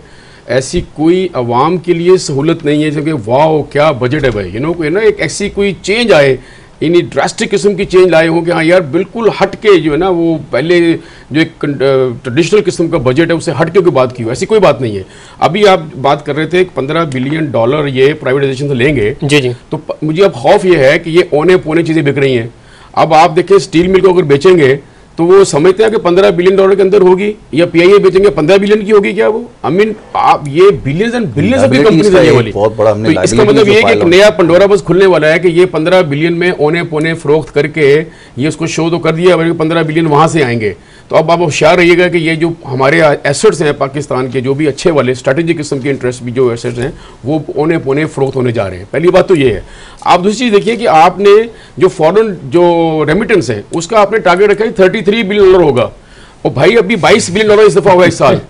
ऐसी कोई आवाम के लिए सहूलत नहीं है क्योंकि वाह क्या बजट है भाई, कोई ना एक ऐसी कोई चेंज आए, इन्हीं ड्रास्टिक किस्म की चेंज लाए हों कि हाँ यार बिल्कुल हट के जो है ना, वो पहले जो एक ट्रेडिशनल किस्म का बजट है उससे हट के कोई बात की हो, ऐसी कोई बात नहीं है। अभी आप बात कर रहे थे $15 बिलियन ये प्राइवेटाइजेशन से लेंगे। जी जी। तो मुझे अब खौफ ये है कि ये औने पौने चीज़ें बिक रही हैं। अब आप देखें स्टील मिल को अगर बेचेंगे तो वो समझते हैं कि $15 बिलियन के अंदर होगी, या PIA बेचेंगे 15 बिलियन की होगी क्या वो? आई मीन आप ये बिलियंस एंड बिलियंस की कंपनी है ये वाली। तो इसका मतलब ये है कि एक नया पंडोरा बस खुलने वाला है कि ये 15 बिलियन में औने पौने फरोख्त करके ये उसको शो तो कर दिया, 15 बिलियन वहाँ से आएंगे। तो अब आप होशियार रहिएगा कि ये जो हमारे एसेट्स हैं पाकिस्तान के, जो भी अच्छे वाले स्ट्रैटेजिक किस्म के इंटरेस्ट भी जो एसेट्स हैं वो औने पौने फरोख्त होने जा रहे हैं। पहली बात तो ये है। आप दूसरी चीज़ देखिए कि आपने जो फॉरेन जो रेमिटेंस है उसका आपने टारगेट रखा है $33 बिलियन होगा, और भाई अभी $22 बिलियन इस दफ़ा होगा इस साल।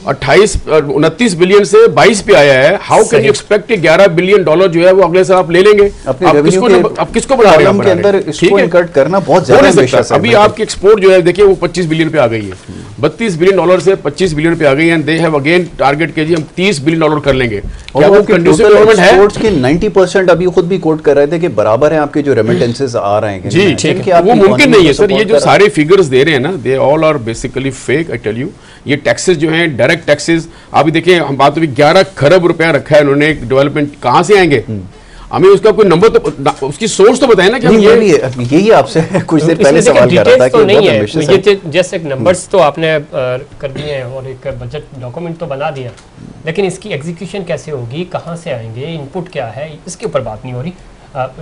29 बिलियन से 22 पे आया है। हाउ कैन यू एक्सपेक्ट कि $11 बिलियन जो है वो अगले साल आप ले लेंगे? आप किसको बढ़ा रहे हैं? के अंदर इसको इनकट करना बहुत ज्यादा है। अभी आपकी एक्सपोर्ट जो है देखिए वो 25 बिलियन पे आ गई है, $32 बिलियन से 25 बिलियन पे आ गई है। दे हैव अगेन टारगेट के जी हम $30 बिलियन कर लेंगे। क्या वो कंडीशन गवर्नमेंट है? एक्सपोर्ट्स के 90% अभी खुद भी कोट कर रहे थे कि बराबर है आपके जो रेमिटेंसेस आ रहे हैं। जी ठीक है, वो मुमकिन नहीं है सर। ये जो सारे फिगर्स दे रहे हैं ना, they all are basically fake. I tell you, ये टैक्सेस जो हैं डायरेक्ट टैक्सेस, अभी देखिए हम बात, अभी 11 खरब रुपया रखा है इन्होंने डेवलपमेंट, कहाँ से आएंगे? हमें उसका कोई नंबर तो, उसकी सोर्स तो बताए ना कि हम यही आपसे कुछ देर पहले सवाल कर रहा था कि नहीं है ये जैसे नंबर्स तो आपने कर दिए हैं और एक बजट डॉक्यूमेंट तो बना दिया, लेकिन इसकी एग्जीक्यूशन कैसे होगी, कहाँ से आएंगे, इनपुट क्या है, इसके ऊपर बात नहीं हो रही।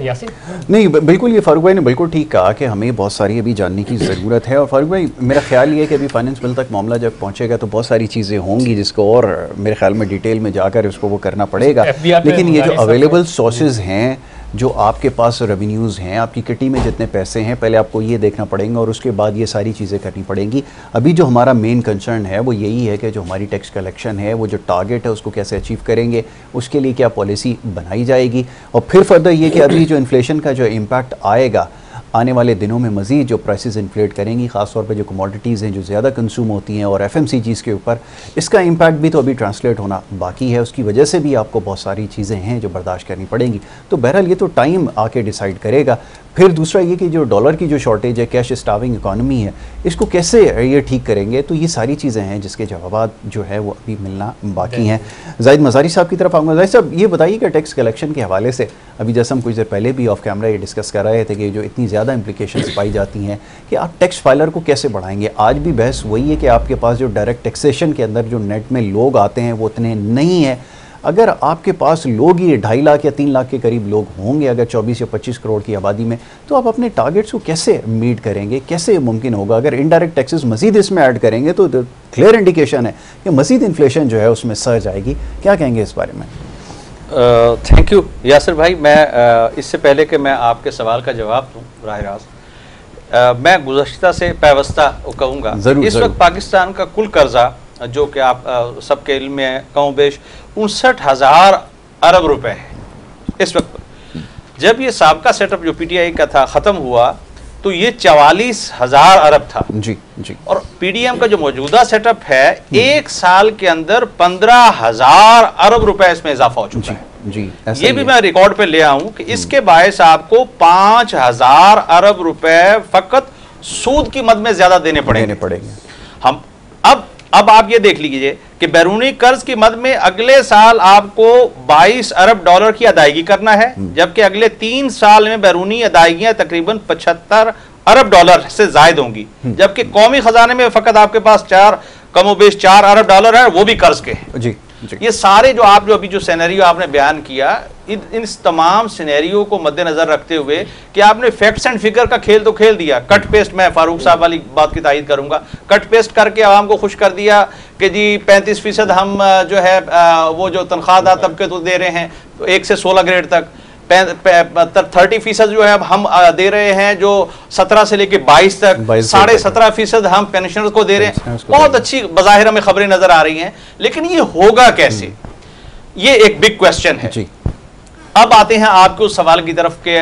यासिर नहीं, बिल्कुल ये फारूक भाई ने बिल्कुल ठीक कहा कि हमें बहुत सारी अभी जानने की ज़रूरत है। और फारूक भाई मेरा ख्याल ये है कि अभी फाइनेंस बिल तक मामला जब पहुंचेगा तो बहुत सारी चीज़ें होंगी जिसको और मेरे ख्याल में डिटेल में जाकर उसको वो करना पड़ेगा। लेकिन ये जो अवेलेबल सोर्सेज हैं, जो आपके पास रेवेन्यूज़ हैं, आपकी किटी में जितने पैसे हैं, पहले आपको ये देखना पड़ेगा और उसके बाद ये सारी चीज़ें करनी पड़ेंगी। अभी जो हमारा मेन कंसर्न है वो यही है कि जो हमारी टैक्स कलेक्शन है, वो जो टारगेट है उसको कैसे अचीव करेंगे, उसके लिए क्या पॉलिसी बनाई जाएगी। और फिर फर्दर ये कि अभी जो इन्फ्लेशन का जो इम्पैक्ट आएगा आने वाले दिनों में, मज़ीद जो प्राइसेस इन्फ्लेट करेंगी, ख़ासतौर पे जो कमोडिटीज़ हैं जो ज़्यादा कंज्यूम होती हैं और FMCGs के ऊपर, इसका इम्पैक्ट भी तो अभी ट्रांसलेट होना बाकी है। उसकी वजह से भी आपको बहुत सारी चीज़ें हैं जो बर्दाश्त करनी पड़ेंगी। तो बहरहाल ये तो टाइम आके डिसाइड करेगा। फिर दूसरा ये कि जो डॉलर की जो शॉर्टेज है, कैश स्टाविंग इकॉनमी है, इसको कैसे ये ठीक करेंगे। तो ये सारी चीज़ें हैं जिसके जवाब जो है वो अभी मिलना बाकी हैं। जाहिद मज़ारी साहब की तरफ आऊँगा। जाहिद साहब ये बताइए कि टैक्स कलेक्शन के हवाले से अभी जैसे हम कुछ देर पहले भी ऑफ कैमरा ये डिस्कस कर रहे थे कि जो इतनी ज़्यादा इम्प्लिकेशंस पाई जाती हैं कि आप टैक्स फाइलर को कैसे बढ़ाएंगे। आज भी बहस वही है कि आपके पास जो डायरेक्ट टैक्सेशन के अंदर जो नेट में लोग आते हैं वो उतने नहीं हैं। अगर आपके पास लोग ये 2.5 लाख या 3 लाख के करीब लोग होंगे अगर 24 या 25 करोड़ की आबादी में, तो आप अपने टारगेट्स को कैसे मीट करेंगे, कैसे मुमकिन होगा। अगर इनडायरेक्ट टैक्सेस मजीद इसमें ऐड करेंगे तो क्लियर इंडिकेशन है कि मजीद इन्फ्लेशन जो है उसमें सर्ज आएगी। क्या कहेंगे इस बारे में? थैंक यू यासिर भाई। मैं इससे पहले कि मैं आपके सवाल का जवाब दूँ बराह रास्त, मैं गुज़श्ता से पैवस्ता कहूँगा। इस वक्त पाकिस्तान का कुल कर्जा जो कि आप सबके इल्म में है, कम बेश 59,000 अरब रुपए है इस वक्त। जब ये साबका सेटअप जो PTI का था ख़त्म हुआ तो ये 44,000 अरब था। जी जी। और PDM का जो मौजूदा सेटअप है, एक साल के अंदर 15,000 अरब रुपए इसमें इजाफा हो चुका है। जी, ये भी मैं रिकॉर्ड पे ले आऊं कि इसके बायस आपको 5,000 अरब रुपए फकत सूद की मद में ज्यादा देने पड़ेंगे। हम अब आप ये देख लीजिए कि बैरूनी कर्ज की मद में अगले साल आपको 22 अरब डॉलर की अदायगी करना है, जबकि अगले 3 साल में बैरूनी अदायगियां तकरीबन 75 अरब डॉलर से जायद होंगी, जबकि कौमी खजाने में फकत आपके पास 4 अरब डॉलर है, वो भी कर्ज के हैं। जी। ये सारे जो अभी जो सिनेरियो आपने बयान किया, इन तमाम सिनेरियो को मद्देनजर रखते हुए कि आपने फैक्ट्स एंड फिगर का खेल तो खेल दिया, कट पेस्ट, मैं फारूक साहब वाली बात की तायद करूंगा, कट पेस्ट करके आवाम को खुश कर दिया कि जी 35% हम जो है वो जो तनख्वाहदार तबके तो दे रहे हैं 1 से 16 ग्रेड तक, 30% जो है हम दे रहे हैं जो 17 से लेके 22 तक, 17.5% हम पेंशनर्स को दे रहे हैं। बहुत अच्छी बज़ाहिर में खबरें नजर आ रही हैं, लेकिन ये होगा कैसे, ये एक बिग क्वेश्चन है। अब आते हैं आपके उस सवाल की तरफ के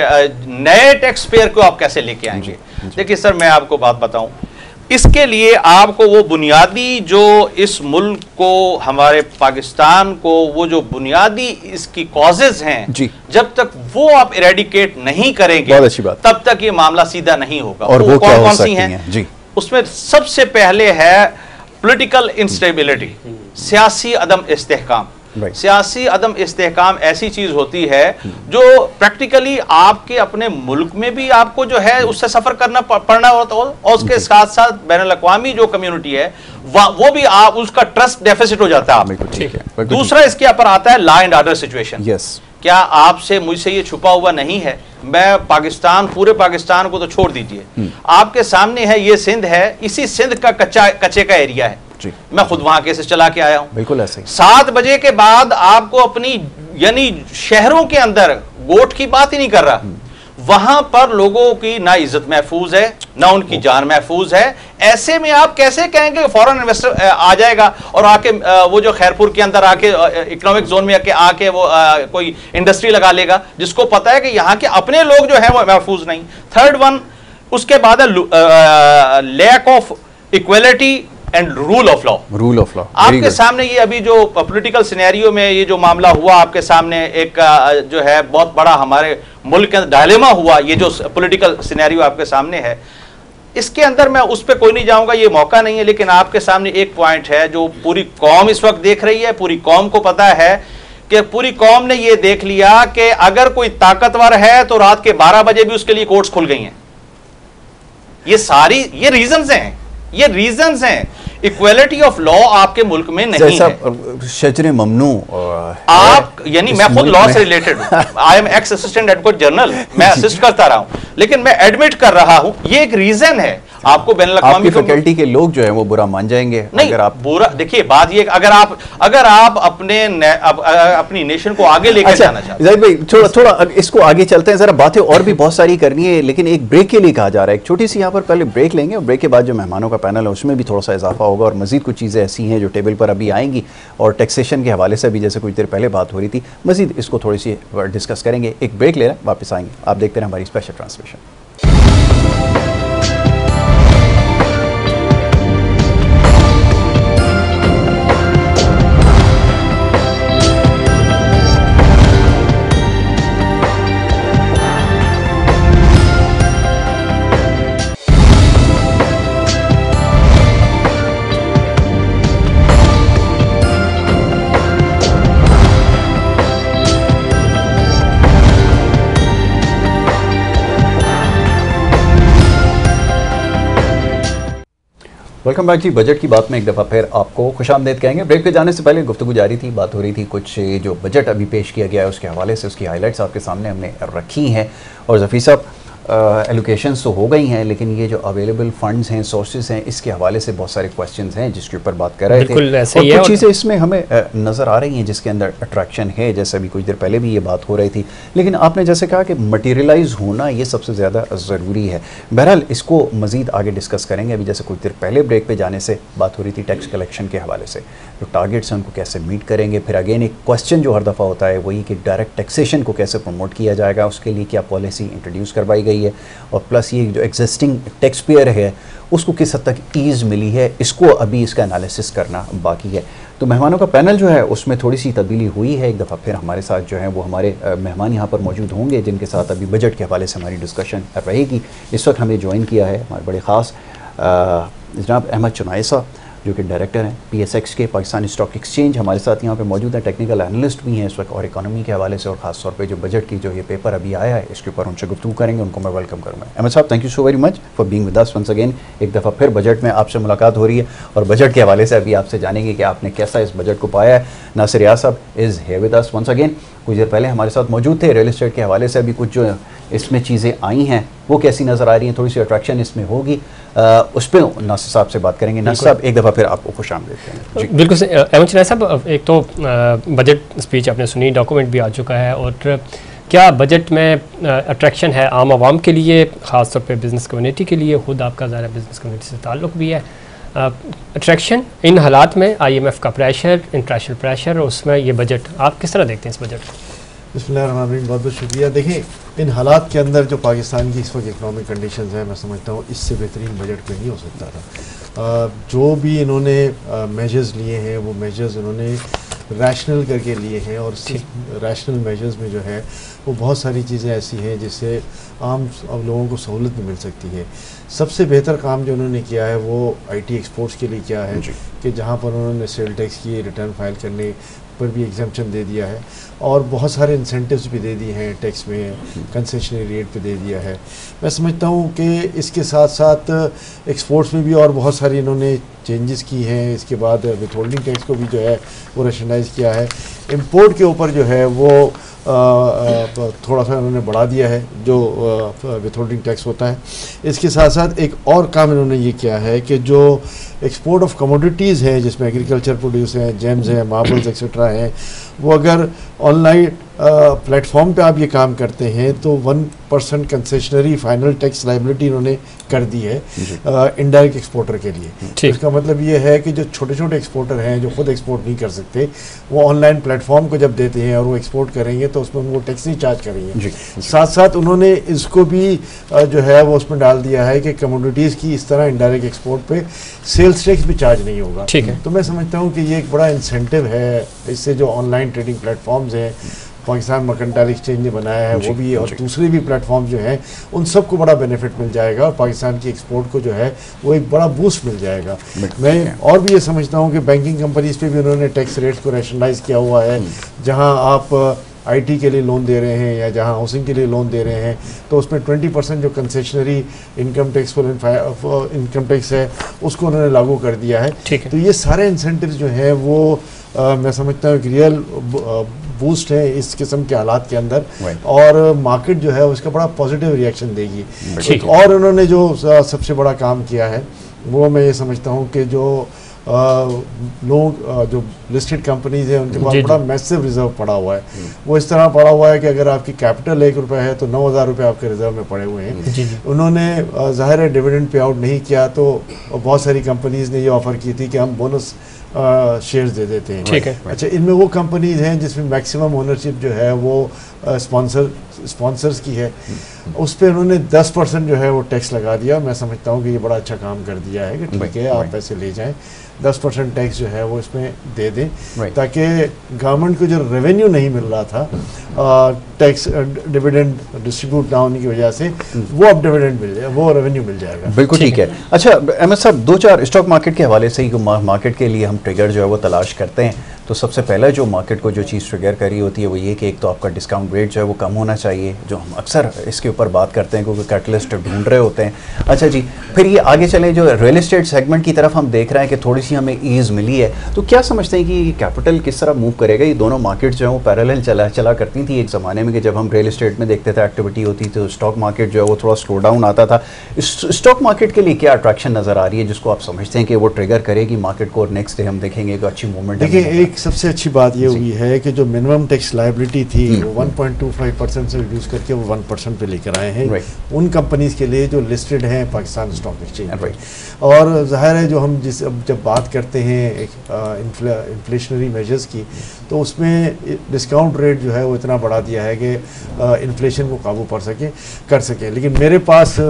नए टैक्स पेयर को आप कैसे लेके आएंगे। देखिए सर, मैं आपको बात बताऊं, इसके लिए आपको वो बुनियादी जो इस मुल्क को, हमारे पाकिस्तान को, वो जो बुनियादी इसकी कॉजेज हैं, जब तक वो आप इरेडिकेट नहीं करेंगे तब तक ये मामला सीधा नहीं होगा। और वो कौन कौन सी हैं? उसमें सबसे पहले है पॉलिटिकल इंस्टेबिलिटी, सियासी अदम इस्तेहकाम। सियासी अदम इस्तेहकाम ऐसी चीज होती है जो प्रैक्टिकली आपके अपने मुल्क में भी आपको जो है उससे सफर करना पड़ना होता है, और उसके साथ साथ बैनुल अक़वामी जो कम्युनिटी है वो भी आप उसका ट्रस्ट डेफिसिट हो जाता है। दूसरा इसके ऊपर आता है लॉ एंड ऑर्डर सिचुएशन। क्या आपसे मुझसे ये छुपा हुआ नहीं है? मैं पाकिस्तान, पूरे पाकिस्तान को तो छोड़ दीजिए, आपके सामने है, ये सिंध है, इसी सिंध का कच्चे का एरिया है, मैं खुद वहां केसेस चला के आया हूं। बिल्कुल ऐसे ही 7 बजे के बाद आपको अपनी, यानी शहरों के अंदर गोट की बात ही नहीं कर रहा, वहां पर लोगों की ना इज्जत महफूज है, ना उनकी जान महफूज है। ऐसे में आप कैसे कहेंगे फॉरेन इन्वेस्टर आ जाएगा और आके वो जो खैरपुर के अंदर आके इकोनॉमिक जोन में आके वो कोई इंडस्ट्री लगा लेगा, जिसको पता है कि यहाँ के अपने लोग जो है वो महफूज नहीं। थर्ड वन, उसके बाद है lack of equality and rule of law. आपके सामने ये अभी जो पॉलिटिकल सिनेरियो में ये जो मामला हुआ, आपके सामने एक जो है बहुत बड़ा हमारे मुल्क के अंदर डायलेमा हुआ, ये जो पॉलिटिकल सिनेरियो आपके सामने है, इसके अंदर मैं उस पर कोई नहीं जाऊंगा, ये मौका नहीं है, लेकिन आपके सामने एक पॉइंट है जो पूरी कौम इस वक्त देख रही है। पूरी कौम को पता है कि पूरी कौम ने यह देख लिया कि अगर कोई ताकतवर है तो रात के 12 बजे भी उसके लिए कोर्ट्स खुल गई हैं। ये रीजंस हैं। इक्वालिटी ऑफ लॉ आपके मुल्क में नहीं है। शजरे ममनू आप यानी मैं खुद लॉ से रिलेटेड हूं, I am x assistant advocate general, मैं असिस्ट करता रहा हूं, लेकिन मैं एडमिट कर रहा हूं ये एक रीजन है। आपको बैनुल-अक़वामी फैकल्टी के लोग जो है वो बुरा मान जाएंगे नहीं, अगर आप बुरा देखिए बात ये अगर आप अपनी नेशन को आगे लेकर जाना चाहते हैं। भाई थोड़ा इसको आगे चलते हैं, जरा बातें और भी बहुत सारी करनी है, लेकिन एक ब्रेक के लिए कहा जा रहा है। एक छोटी सी यहाँ पर पहले ब्रेक लेंगे और ब्रेक के बाद जो मेहमानों का पैनल है उसमें भी थोड़ा सा इजाफा होगा और मजीद कुछ चीज़ें ऐसी हैं जो टेबल पर अभी आएंगी और टैक्सेशन के हवाले से भी जैसे कुछ देर पहले बात हो रही थी, मजीद इसको थोड़ी सी डिस्कस करेंगे। एक ब्रेक ले रहे हैं, वापस आएंगे। आप देखते हैं हमारी स्पेशल ट्रांसमिशन। वेलकम बैक जी। बजट की बात में एक दफ़ा फिर आपको खुशामदीद कहेंगे। ब्रेक पे जाने से पहले गुफ्तगू जारी थी, बात हो रही थी कुछ जो बजट अभी पेश किया गया है उसके हवाले से, उसकी हाइलाइट्स आपके सामने हमने रखी हैं। और ज़फ़ी साहब एलोकेशंस तो हो गई हैं, लेकिन ये जो अवेलेबल फंड्स हैं, सोर्सेज हैं, इसके हवाले से बहुत सारे क्वेश्चंस हैं जिसके ऊपर बात कर रहे थे। और कुछ चीज़ें इसमें हमें नज़र आ रही हैं जिसके अंदर अट्रैक्शन है, जैसे अभी कुछ देर पहले भी ये बात हो रही थी। लेकिन आपने जैसे कहा कि मटीरियलाइज होना ये सबसे ज़्यादा ज़रूरी है। बहरहाल इसको मज़ीद आगे डिस्कस करेंगे। अभी जैसे कुछ देर पहले ब्रेक पे जाने से बात हो रही थी टैक्स कलेक्शन के हवाले से, जो टारगेट्स हैं उनको कैसे मीट करेंगे। फिर अगेन एक क्वेश्चन जो हर दफ़ा होता है वही कि डायरेक्ट टैक्सेशन को कैसे प्रमोट किया जाएगा, उसके लिए क्या पॉलिसी इंट्रोड्यूस करवाई गई है, और प्लस ये जो एग्जिस्टिंग टैक्स पेयर है उसको किस हद तक ईज़ मिली है, इसको अभी इसका एनालिसिस करना बाकी है। तो मेहमानों का पैनल जो है उसमें थोड़ी सी तब्दीली हुई है। एक दफ़ा फिर हमारे साथ जो है वो हमारे मेहमान यहाँ पर मौजूद होंगे जिनके साथ अभी बजट के हवाले से हमारी डिस्कशन रहेगी। इस वक्त हमें ज्वाइन किया है हमारे बड़े ख़ास जनाब अहमद चुनाई साहब, जो कि डायरेक्टर हैं PSX के, पाकिस्तान स्टॉक एक्सचेंज। हमारे साथ यहाँ पे मौजूद हैं, टेक्निकल एनालिस्ट भी हैं इस वक्त, और इकोनॉमी के हवाले से और ख़ास तौर पे जो बजट की जो ये पेपर अभी आया है इसके ऊपर उनसे गुफ्तगू करेंगे। उनको मैं वेलकम करूँगा। अहमद साहब, thank you so very much for being with us once again. एक दफ़ा फिर बजट में आपसे मुलाकात हो रही है और बजट के हवाले से अभी आपसे जानेंगे कि आपने कैसा इस बजट को पाया है। नासिर रियाज साहब is here with us once again, कुछ देर पहले हमारे साथ मौजूद थे। रियल एस्टेट के हवाले से अभी कुछ जो इसमें चीज़ें आई हैं वो कैसी नज़र आ रही हैं, थोड़ी सी अट्रैक्शन इसमें होगी, उस पर नासिर साहब से बात करेंगे। नासिर साहब, एक दफ़ा फिर आपको खुशामदीद देते हैं। बिल्कुल अहमद चुनाई साहब, एक तो बजट स्पीच आपने सुनी, डॉक्यूमेंट भी आ चुका है, और क्या बजट में अट्रैक्शन है आम आवाम के लिए, ख़ास तौर पे बिज़नेस कम्युनिटी के लिए? खुद आपका ज़रा बिज़नेस कम्युनिटी से ताल्लुक़ भी है। अट्रैक्शन इन हालात में, IMF का प्रेशर, इंटरनेशनल प्रेशर, उसमें ये बजट आप किस तरह देखते हैं इस बजट को? बिस्मिल्लाहिर्रहमानिर्रहीम, बहुत बहुत शुक्रिया। देखिए, इन हालात के अंदर जो पाकिस्तान की इस वक्त इकनॉमिक कंडीशंस हैं, मैं समझता हूँ इससे बेहतरीन बजट कोई नहीं हो सकता था। जो भी इन्होंने मेजर्स लिए हैं वो मेजर्स इन्होंने रैशनल करके लिए हैं, और रैशनल मेजर्स में जो है वो बहुत सारी चीज़ें ऐसी हैं जिससे आम लोगों को सहूलत भी मिल सकती है। सबसे बेहतर काम जो उन्होंने किया है वो IT एक्सपोर्ट्स के लिए किया है कि जहाँ पर उन्होंने सेल टैक्स की रिटर्न फाइल करने पर भी एग्जाम्पशन दे दिया है, और बहुत सारे इंसेंटिव्स भी दे दिए हैं, टैक्स में कंसेशनरी रेट पे दे दिया है। मैं समझता हूँ कि इसके साथ साथ एक्सपोर्ट्स में भी और बहुत सारी इन्होंने चेंजेस की हैं। इसके बाद विथ होल्डिंग टैक्स को भी जो है वो रेशनलाइज किया है। इंपोर्ट के ऊपर जो है वो थोड़ा सा इन्होंने बढ़ा दिया है जो विथ होल्डिंग टैक्स होता है। इसके साथ साथ एक और काम इन्होंने ये किया है कि जो एक्सपोर्ट ऑफ कमोडिटीज़ हैं जिसमें एग्रीकल्चर प्रोड्यूस हैं, जेम्स हैं, मार्बल्स एक्सेट्रा हैं, वो अगर ऑनलाइन प्लेटफॉर्म पे आप ये काम करते हैं तो 1% कंसेशनरी फाइनल टैक्स लाइबिलिटी इन्होंने कर दी है इनडायरेक्ट एक्सपोर्टर के लिए। तो इसका मतलब ये है कि जो छोटे छोटे एक्सपोर्टर हैं जो खुद एक्सपोर्ट नहीं कर सकते, वो ऑनलाइन प्लेटफॉर्म को जब देते हैं और वो एक्सपोर्ट करेंगे तो उसमें वो टैक्स नहीं चार्ज करेंगे। साथ साथ उन्होंने इसको भी जो है वो उसमें डाल दिया है कि कमोडिटीज़ की इस तरह इनडायरेक्ट एक्सपोर्ट पे सेल्स टैक्स भी चार्ज नहीं होगा। ठीक है, तो मैं समझता हूँ कि ये एक बड़ा इंसेंटिव है। इससे जो ऑनलाइन ट्रेडिंग प्लेटफॉर्म्स हैं पाकिस्तान मर्केंटाइल एक्सचेंज ने बनाया है वो भी, और दूसरे भी प्लेटफॉर्म जो हैं उन सबको बड़ा बेनिफिट मिल जाएगा और पाकिस्तान की एक्सपोर्ट को जो है वो एक बड़ा बूस्ट मिल जाएगा। मैं और भी ये समझता हूँ कि बैंकिंग कंपनीज पे भी उन्होंने टैक्स रेट्स को रैशनलाइज किया हुआ है। जहाँ आप आईटी के लिए लोन दे रहे हैं या जहाँ हाउसिंग के लिए लोन दे रहे हैं तो उसमें 20% जो कंसेशनरी इनकम टैक्स है उसको उन्होंने लागू कर दिया है। तो ये सारे इंसेंटिव जो हैं वो मैं समझता हूँ कि रियल बूस्ट है इस किस्म के हालात के अंदर, और मार्केट जो है उसका बड़ा पॉजिटिव रिएक्शन देगी। और उन्होंने जो सबसे बड़ा काम किया है वो मैं ये समझता हूँ कि जो लोग जो लिस्टेड कंपनीज हैं उनके पास बड़ा मैसिव रिजर्व पड़ा हुआ है। वो इस तरह पड़ा हुआ है कि अगर आपकी कैपिटल 1 रुपये है तो 9,000 रुपये आपके रिजर्व में पड़े हुए हैं। उन्होंने ज़ाहिर है डिविडेंड पे आउट नहीं किया तो बहुत सारी कंपनीज ने ये ऑफ़र की थी कि हम बोनस शेयर्स दे देते हैं। ठीक है। अच्छा, इनमें वो कंपनीज हैं जिसमें मैक्सिमम ओनरशिप जो है वो स्पॉन्सर्स की है, उस पर उन्होंने 10% जो है वो टैक्स लगा दिया। मैं समझता हूँ कि ये बड़ा अच्छा काम कर दिया है कि ठीक है आप पैसे ले जाएं, 10% टैक्स जो है वो इसमें दे दें ताकि गवर्नमेंट को जो रेवेन्यू नहीं मिल रहा था टैक्स डिविडेंड डिस्ट्रीब्यूट ना होने की वजह से वो अब डिविडेंड मिल जाए, वो रेवेन्यू मिल जाएगा। बिल्कुल ठीक है। अच्छा अहमद साहब, 2-4 स्टॉक मार्केट के हवाले से ही मार्केट के लिए हम ट्रिगर जो है वो तलाश करते हैं, तो सबसे पहला जो मार्केट को जो चीज़ ट्रिगर करी होती है वो ये कि एक तो आपका डिस्काउंट रेट जो है वो कम होना चाहिए, जो हम अक्सर इसके ऊपर बात करते हैं क्योंकि कैटलिस्ट ढूंढ रहे होते हैं। अच्छा जी, फिर ये आगे चलें, जो रियल एस्टेट सेगमेंट की तरफ हम देख रहे हैं कि थोड़ी सी हमें ईज़ मिली है, तो क्या समझते हैं कि कैपिटल किस तरह मूव करेगा? ये दोनों मार्केट जो है वो पैरेलल चला करती थी एक ज़माने में कि जब हम रियल एस्टेट में देखते थे एक्टिविटी होती थी तो स्टॉक मार्केट जो है वो थोड़ा स्लो डाउन आता था। स्टॉक मार्केट के लिए क्या अट्रैक्शन नज़र आ रही है जिसको आप समझते हैं कि वो ट्रिगर करेगी मार्केट को और नेक्स्ट डे हम देखेंगे एक अच्छी मूवमेंट? देखिए, एक सबसे अच्छी बात ये हुई है कि जो मिनिमम टैक्स लायबिलिटी थी वो 1.25% से रिड्यूस करके वो 1% पे लेकर आए हैं उन कंपनीज के लिए जो लिस्टेड हैं पाकिस्तान स्टॉक एक्सचेंज। और जाहिर है जो हम जब बात करते हैं इन्फ्लेशनरी मेजर्स की, तो उसमें डिस्काउंट रेट जो है वो इतना बढ़ा दिया है कि इन्फ्लेशन को काबू कर सके। लेकिन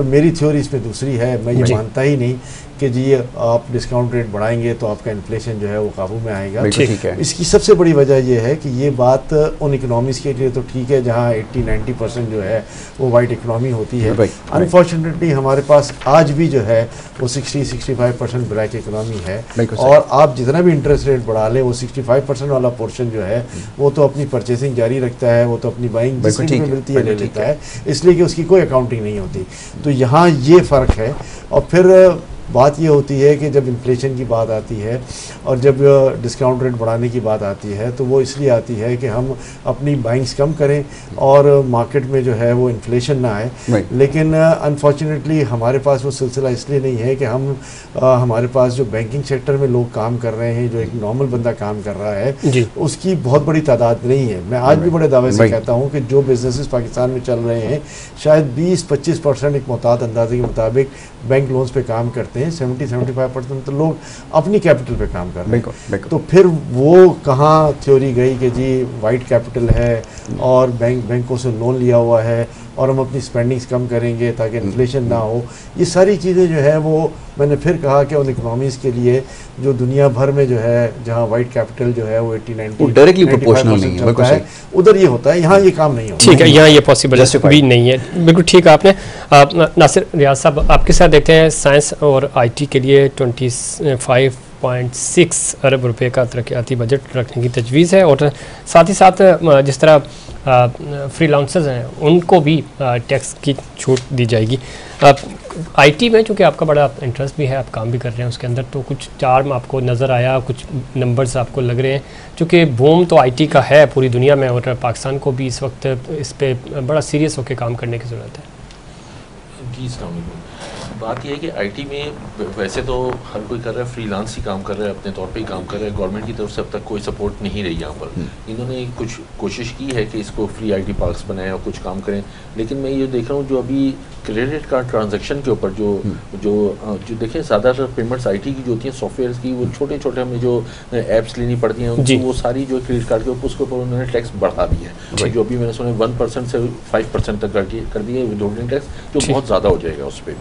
मेरी थ्योरी इसमें दूसरी है। मैं ये मानता ही नहीं कि जी आप डिस्काउंट रेट बढ़ाएंगे तो आपका इन्फ्लेशन जो है वो काबू में आएगा। ठीक है। इसकी सबसे बड़ी वजह ये है कि ये बात उन इकोनॉमीज़ के लिए तो ठीक है जहाँ 80-90% जो है वो वाइट इकोनॉमी होती है। अनफॉर्चुनेटली हमारे पास आज भी जो है वो 60-65% ब्लैक इकोनॉमी है, और आप जितना भी इंटरेस्ट रेट बढ़ा लें वो 65% वाला पोर्शन जो है वो तो अपनी परचेसिंग जारी रखता है, वो तो अपनी बाइंग जिस रेट में मिलती है ले लेता है, इसलिए कि उसकी कोई अकाउंटिंग नहीं होती। तो यहाँ ये फ़र्क है। और फिर बात ये होती है कि जब इन्फ्लेशन की बात आती है और जब डिस्काउंट रेट बढ़ाने की बात आती है तो वो इसलिए आती है कि हम अपनी बाइंग्स कम करें और मार्केट में जो है वो इन्फ्लेशन ना आए। लेकिन अनफॉर्चुनेटली हमारे पास वो सिलसिला इसलिए नहीं है कि हमारे पास जो बैंकिंग सेक्टर में लोग काम कर रहे हैं, जो एक नॉर्मल बंदा काम कर रहा है, उसकी बहुत बड़ी तादाद नहीं है। मैं आज भी बड़े दावे से कहता हूँ कि जो बिजनेसेस पाकिस्तान में चल रहे हैं शायद 20-25% एक मोहतात अंदाजे के मुताबिक बैंक लोन्स पे काम करते हैं, 70-75% तो लोग अपनी कैपिटल पे काम कर रहे हैं। तो फिर वो कहाँ थ्योरी गई कि जी वाइट कैपिटल है और बैंकों से लोन लिया हुआ है और हम अपनी स्पेंडिंग्स कम करेंगे ताकि इन्फ्लेशन ना हो। ये सारी चीज़ें जो है वो मैंने फिर कहा कि उन इकोनॉमीज़ के लिए जो दुनिया भर में जो है जहाँ वाइट कैपिटल जो है वो 80-90 डायरेक्टली प्रोपोर्शनल नहीं है, उधर ये होता है, यहाँ ये काम नहीं होता। ठीक है, यहाँ ये पॉसिबल भी नहीं है। बिल्कुल ठीक है। आपने नासिर रियाज साहब आपके साथ देखते हैं, साइंस और IT के लिए 25.6 अरब रुपए का तरक्याती बजट रखने की तजवीज़ है, और साथ ही साथ जिस तरह फ्रीलांसर्स हैं उनको भी टैक्स की छूट दी जाएगी। IT में चूँकि आपका बड़ा इंटरेस्ट भी है, आप काम भी कर रहे हैं उसके अंदर, तो कुछ चार्म आपको नज़र आया, कुछ नंबर्स आपको लग रहे हैं? चूँकि बूम तो IT का है पूरी दुनिया में और पाकिस्तान को भी इस वक्त इस पर बड़ा सीरियस होकर काम करने की ज़रूरत है। जी, बात यह है कि IT में वैसे तो हर कोई कर रहा है, फ्रीलांस ही काम कर रहा है, अपने तौर पे ही काम कर रहा है। गवर्नमेंट की तरफ से अब तक कोई सपोर्ट नहीं रही यहाँ पर। इन्होंने कुछ कोशिश की है कि इसको फ्री IT पार्क्स बनाएं और कुछ काम करें, लेकिन मैं ये देख रहा हूँ जो अभी क्रेडिट कार्ड ट्रांजैक्शन के ऊपर जो देखें ज़्यादातर पेमेंट्स IT की जो होती हैं सॉफ्टवेयर की, वो छोटे छोटे हमें जो ऐप्स लेनी पड़ती हैं वो सारी जो क्रेडिट कार्ड के ऊपर उसके ऊपर उन्होंने टैक्स बढ़ा दिया है। जो अभी मैंने सुना 1% से 5% तक कर दिए विदहोल्डिंग टैक्स, जो बहुत ज़्यादा हो जाएगा उस पर।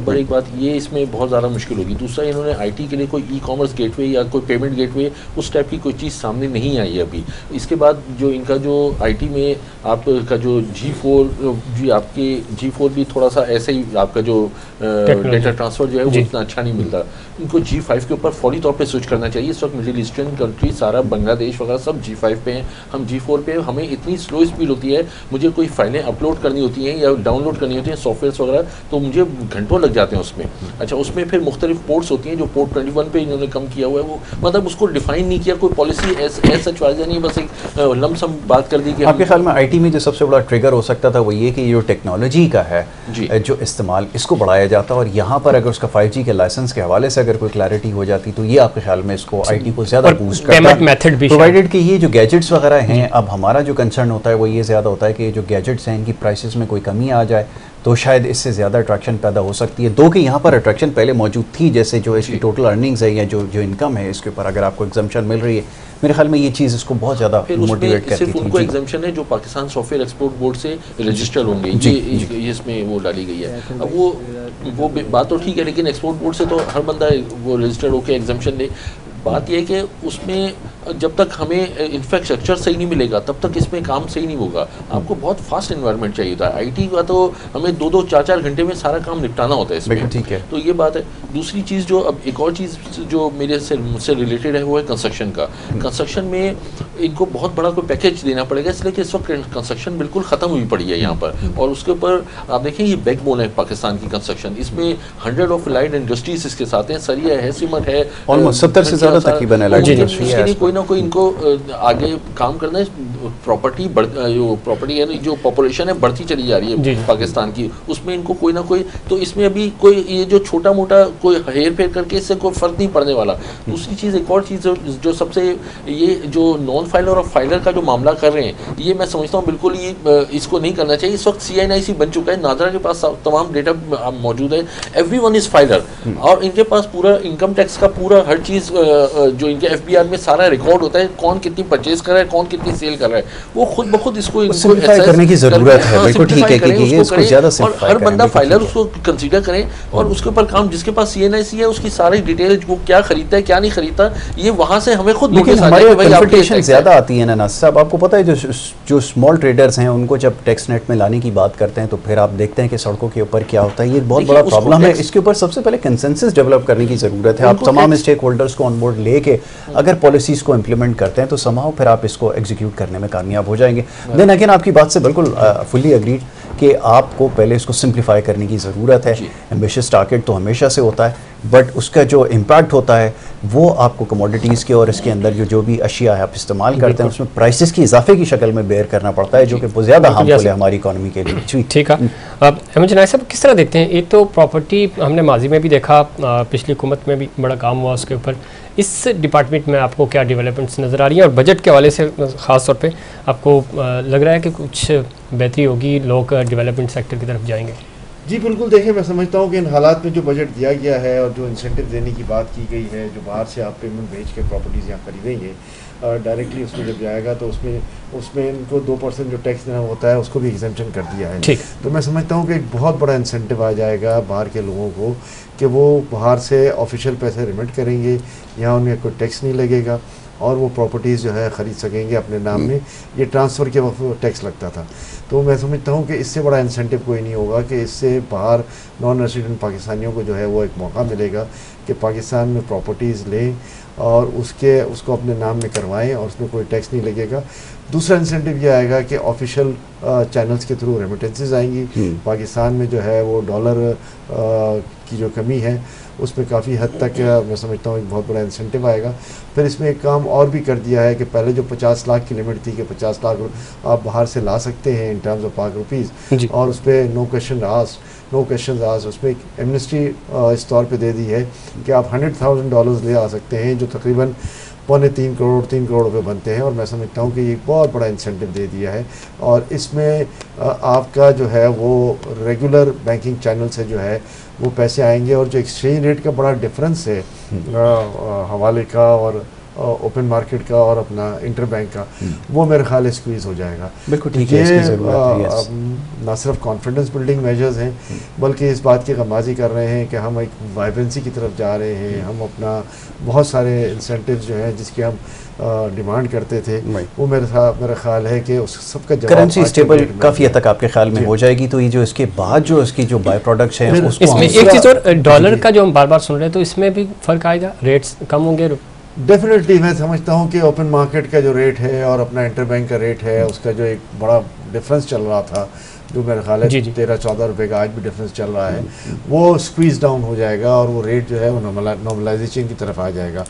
नंबर एक बात ये इसमें बहुत ज़्यादा मुश्किल होगी। दूसरा, इन्होंने आईटी के लिए कोई ई कॉमर्स गेटवे या कोई पेमेंट गेटवे उस टाइप की कोई चीज़ सामने नहीं आई है अभी। इसके बाद जो इनका जो आईटी में आपका जो G4 भी थोड़ा सा ऐसे ही आपका जो डेटा ट्रांसफ़र जो है वो उतना अच्छा नहीं मिलता। इनको G5 के ऊपर फौरी तौर पे स्विच करना चाहिए। इस वक्त मिडिल ईस्टर्न कंट्री सारा बांग्लादेश वगैरह सब G5 पे हैं, हम G4 पे। हमें इतनी स्लो स्पीड होती है, मुझे कोई फाइलें अपलोड करनी होती हैं या डाउनलोड करनी होती हैं सॉफ्टवेयर वगैरह, तो मुझे घंटों लग जाते हैं उसमें। अच्छा, उसमें फिर मुख्तलिफ पोर्ट्स होती हैं, जो पोर्ट 21 पे इन्होंने कम किया हुआ है, वो मतलब उसको डिफाइन नहीं किया, कोई पॉलिसी सच वाइज नहीं, बस एक लमसम बात कर दी कि आपके ख्याल में आईटी में जो सबसे बड़ा ट्रिगर हो सकता था वो ये कि जो टेक्नोलॉजी का है जो इस्तेमाल, इसको बढ़ाया जाता और यहाँ पर अगर उसका 5G के लाइसेंस के हवाले से अगर कोई क्लैरिटी हो जाती तो ये आपके ख्याल में इसको आईटी को ज़्यादा बूस्ट करता है, प्रोवाइडेड कि ये जो गैजेट्स वगैरह हैं, अब हमारा जो कंसर्न होता है वो ये ज़्यादा होता है कि जो गैजेट्स हैं इनकी प्राइसेस में कोई कमी आ जाए तो शायद इससे ज़्यादा अट्रैक्शन पैदा हो सकती है। दो कि यहाँ पर अट्रैक्शन पहले मौजूद थी, जैसे जो इसकी टोटल अर्निंग्स है या जो इनकम है इसके ऊपर अगर आपको एग्जम्पशन मिल रही है, मेरे ख्याल में ये चीज़ इसको बहुत ज़्यादा मोटिवेट करती थी। उनको एग्जम्पशन है जो पाकिस्तान सॉफ्टवेयर एक्सपोर्ट बोर्ड से रजिस्टर होंगे, ये इसमें वो डाली गई है। अब वो बात तो ठीक है, लेकिन एक्सपोर्ट बोर्ड से तो हर बंदा वो रजिस्टर्ड होकर एग्जम्पशन ले। बात यह है कि उसमें जब तक हमें इंफ्रास्ट्रक्चर सही नहीं मिलेगा तब तक इसमें काम सही नहीं होगा। आपको बहुत फास्ट एनवायरनमेंट चाहिए होता है। आईटी का तो हमें 2-2, 4-4 घंटे में सारा काम निपटाना होता है इसमें, ठीक है। तो ये बात है। दूसरी चीज़ जो अब एक और चीज़ जो मुझसे रिलेटेड है वो है कंस्ट्रक्शन का। कंस्ट्रक्शन में इनको बहुत बड़ा कोई पैकेज देना पड़ेगा, इसलिए कि इस वक्त कंस्ट्रक्शन बिल्कुल ख़त्म हुई पड़ी है यहाँ पर। और उसके ऊपर आप देखें ये बैकबोन है पाकिस्तान की कंस्ट्रक्शन, इसमें 100 ऑफ लाइट इंडस्ट्रीज इसके साथ हैं, सरिया है, सीमेंट है, ऑलमोस्ट 70 से ज़्यादा तकरीबन है। कोई ना कोई इनको आगे काम करना है। प्रॉपर्टी है, जो पॉपुलेशन है बढ़ती चली जा रही है पाकिस्तान की, उसमें इनको कोई ना कोई, तो इसमें अभी कोई ये जो छोटा मोटा कोई हेर फेर करके इससे कोई फर्क नहीं पड़ने वाला। दूसरी चीज़, एक और चीज़ जो सबसे, ये जो नॉन फाइलर और फाइलर का जो मामला कर रहे हैं, ये मैं समझता हूँ बिल्कुल ये इसको नहीं करना चाहिए। इस वक्त CNIC बन चुका है, नादरा के पास तमाम डेटा मौजूद है, एवरीवन इज़ फाइलर, और इनके पास पूरा इनकम टैक्स का पूरा हर चीज़ जो इनके FBR में सारा रिकॉर्ड होता है, कौन कितनी परचेज कर रहा है, कौन कितनी सेल कर रहा है, वो खुद ब खुद इसको करने की जरूरत है। बिल्कुल ठीक है कि ये इसको ज़्यादा और हर बंदा फाइलर उसको कंसीडर करें और उसके ऊपर काम, जिसके पास CNIC है उसकी सारी डिटेल, वो क्या खरीदता है क्या नहीं खरीदता, ये वहाँ से हमें खुद कंपटीशन ज़्यादा आती है ना नासिर साहब। आपको पता है जो स्मॉल ट्रेडर्स हैं उनको जब टैक्स नेट में लाने की बात करते हैं तो फिर आप देखते हैं कि सड़कों के ऊपर क्या होता है। ये बहुत बड़ा प्रॉब्लम है, इसके ऊपर सबसे पहले कंसेंसस डेवलप करने की ज़रूरत है। आप तमाम स्टेक होल्डर्स को ऑन बोर्ड लेके अगर पॉलिसीज़ को इम्प्लीमेंट करते हैं तो समाओ फिर आप इसको एग्जीक्यूट करने में कामयाब हो जाएंगे। देन अगेन आपकी बात से बिल्कुल फुल्ली एग्रीड कि आपको पहले इसको सिंप्लीफाई करने की ज़रूरत है। एम्बिशियस टारगेट तो हमेशा से होता है, बट उसका जो इम्पैक्ट होता है वो आपको कमोडिटीज़ के और इसके अंदर जो भी अशिया है आप इस्तेमाल करते हैं उसमें प्राइसेस की इजाफे की शक्ल में बेयर करना पड़ता है, जो कि बहुत ज़्यादा हार्मफुल है हमारी इकोनॉमी के लिए। ठीक है, अहमद जनाई साहब किस तरह देखते हैं? एक तो प्रॉपर्टी हमने माजी में भी देखा, पिछली हुकूमत में भी बड़ा काम हुआ उसके ऊपर, इस डिपार्टमेंट में आपको क्या डेवलपमेंट्स नज़र आ रही हैं? और बजट के हवाले से ख़ास तौर पे आपको लग रहा है कि कुछ बेहतरी होगी, लोग डेवलपमेंट सेक्टर की तरफ जाएंगे? जी बिल्कुल, देखिए मैं समझता हूँ कि इन हालात में जो बजट दिया गया है और जो इंसेंटिव देने की बात की गई है, जो बाहर से आप पेमेंट भेज के प्रॉपर्टीज़ यहाँ खरीदेंगे डायरेक्टली उसमें जब जाएगा तो उसमें इनको 2% जो टैक्स देना होता है उसको भी एग्जेम्पशन कर दिया है। तो मैं समझता हूँ कि एक बहुत बड़ा इंसेंटिव आ जाएगा बाहर के लोगों को कि वो बाहर से ऑफिशियल पैसे रिमिट करेंगे, यहाँ उन्हें कोई टैक्स नहीं लगेगा और वो प्रॉपर्टीज़ जो है ख़रीद सकेंगे अपने नाम में। ये ट्रांसफ़र के वक्त टैक्स लगता था, तो मैं समझता हूँ कि इससे बड़ा इंसेंटिव कोई नहीं होगा कि इससे बाहर नॉन रेसिडेंट पाकिस्तानियों को जो है वो एक मौका मिलेगा कि पाकिस्तान में प्रॉपर्टीज़ लें और उसको अपने नाम में करवाएं और उसमें कोई टैक्स नहीं लगेगा। दूसरा इंसेंटिव ये आएगा कि ऑफिशियल चैनल्स के थ्रू रेमिटेंसेस आएंगी। पाकिस्तान में जो है वो डॉलर की जो कमी है उसमें काफ़ी हद तक मैं समझता हूँ एक बहुत बड़ा इंसेंटिव आएगा। फिर इसमें एक काम और भी कर दिया है कि पहले जो 50 लाख की लिमिट थी कि 50 लाख आप बाहर से ला सकते हैं इन टर्म्स ऑफ पाक रुपीज़, और उस पर नो क्वेश्चन आस्क्ड, उसमें एक एमनेस्टी इस तौर पे दे दी है कि आप $100,000 ले आ सकते हैं, जो तकरीबन 3 करोड़ रुपए बनते हैं। और मैं समझता हूँ कि ये बहुत बड़ा इंसेंटिव दे दिया है और इसमें आपका जो है वो रेगुलर बैंकिंग चैनल से जो है वो पैसे आएंगे और जो एक्सचेंज रेट का बड़ा डिफरेंस है हवाले का और ओपन मार्केट का और अपना इंटरबैंक का, वो मेरे ख्याल है स्क्वीज हो जाएगा। बिल्कुल ठीक है, ना सिर्फ कॉन्फिडेंस बिल्डिंग मेजर्स हैं बल्कि इस बात की गमाजी कर रहे हैं कि हम एक वाइब्रेंसी की तरफ जा रहे हैं। हम अपना बहुत सारे इंसेंटिव्स जो हैं जिसकी हम डिमांड करते थे, वो मेरा ख्याल है कि उस सबका जवाब करेंसी स्टेबल काफ़ी हद तक आपके ख्याल में हो जाएगी। तो ये जो इसके बाद जो इसकी जो बाय प्रोडक्ट्स हैं उसको इसमें एक चीज़ और, डॉलर का जो हम बार बार सुन रहे हैं तो इसमें भी फ़र्क आएगा, रेट्स कम होंगे। डेफिनेटली मैं समझता हूँ कि ओपन मार्केट का जो रेट है और अपना इंटरबैंक का रेट है उसका जो एक बड़ा डिफरेंस चल रहा था, जो मेरे ख्याल है 13-14 रुपये का आज भी डिफरेंस चल रहा है, वो स्क्वीज डाउन हो जाएगा और वो रेट जो है वो नॉर्मलाइजेशन की तरफ आ जाएगा।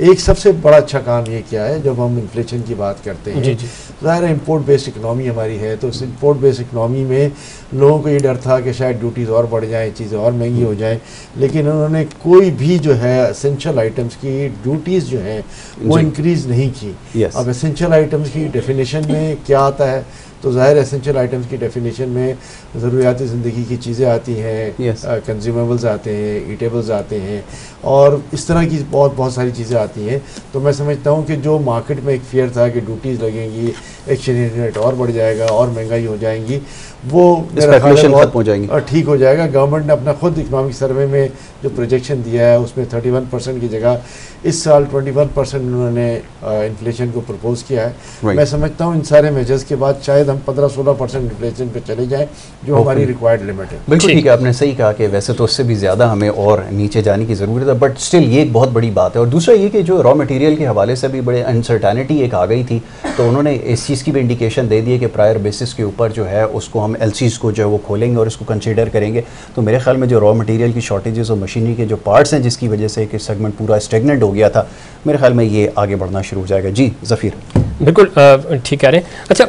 एक सबसे बड़ा अच्छा काम ये किया है, जब हम इन्फ्लेशन की बात करते हैं, ज़ाहिर है इम्पोर्ट बेस्ड इकनॉमी हमारी है, तो इस इम्पोर्ट बेस्ड इकनॉमी में लोगों को ये डर था कि शायद ड्यूटीज़ और बढ़ जाएँ, चीज़ें और महंगी हो जाएँ, लेकिन उन्होंने कोई भी जो है एसेंशियल आइटम्स की ड्यूटीज़ जो हैं वो इंक्रीज़ नहीं की। अब एसेंशियल आइटम्स की डेफिनेशन में क्या आता है, तो ज़ाहिर एसेंशियल आइटम्स की डेफिनेशन में ज़रूरियाती ज़िंदगी की चीज़ें आती हैं, कंज्यूमेबल्स आते हैं, ईटेबल्स आते हैं और इस तरह की बहुत सारी चीज़ें आती हैं। तो मैं समझता हूँ कि जो मार्केट में एक फेयर था कि ड्यूटीज़ लगेंगी, एक्सचेंज रेट और बढ़ जाएगा और महंगाई हो जाएंगी, वो मेरा ख्याल है बहुत ठीक हो जाएगा। गवर्नमेंट ने अपना खुद इकनॉमिक सर्वे में जो प्रोजेक्शन दिया है उसमें 31% की जगह इस साल 21% उन्होंने इन्फ्लेशन को प्रपोज किया है। मैं समझता हूँ इन सारे मेजर्स के बाद शायद हम 15-16% इन्फ्लेशन पे चले जाएं, जो हमारी रिक्वायर्ड लिमिट है। बिल्कुल ठीक है, आपने सही कहा कि वैसे तो उससे भी ज़्यादा हमें और नीचे जाने की ज़रूरत है, बट स्टिल ये एक बहुत बड़ी बात है। और दूसरा ये कि जो रॉ मटेरियल के हवाले से भी बड़े अनसर्टेनिटी एक आ गई थी, तो उन्होंने इस चीज़ की भी इंडिकेशन दे दी है कि प्रायर बेसिस के ऊपर जो है उसको हम LCs को जो है वो खोलेंगे और इसको कंसिडर करेंगे। तो मेरे ख्याल में जो रॉ मटेरियल की शॉर्टेजेस और मशीनरी के जो पार्ट्स हैं जिसकी वजह से कि सेगमेंट पूरा स्टेगनेंट हो गया था, मेरे ख्याल में ये आगे बढ़ना शुरू हो जाएगा। जी ज़फ़ीर, बिल्कुल ठीक कह रहे हैं। अच्छा,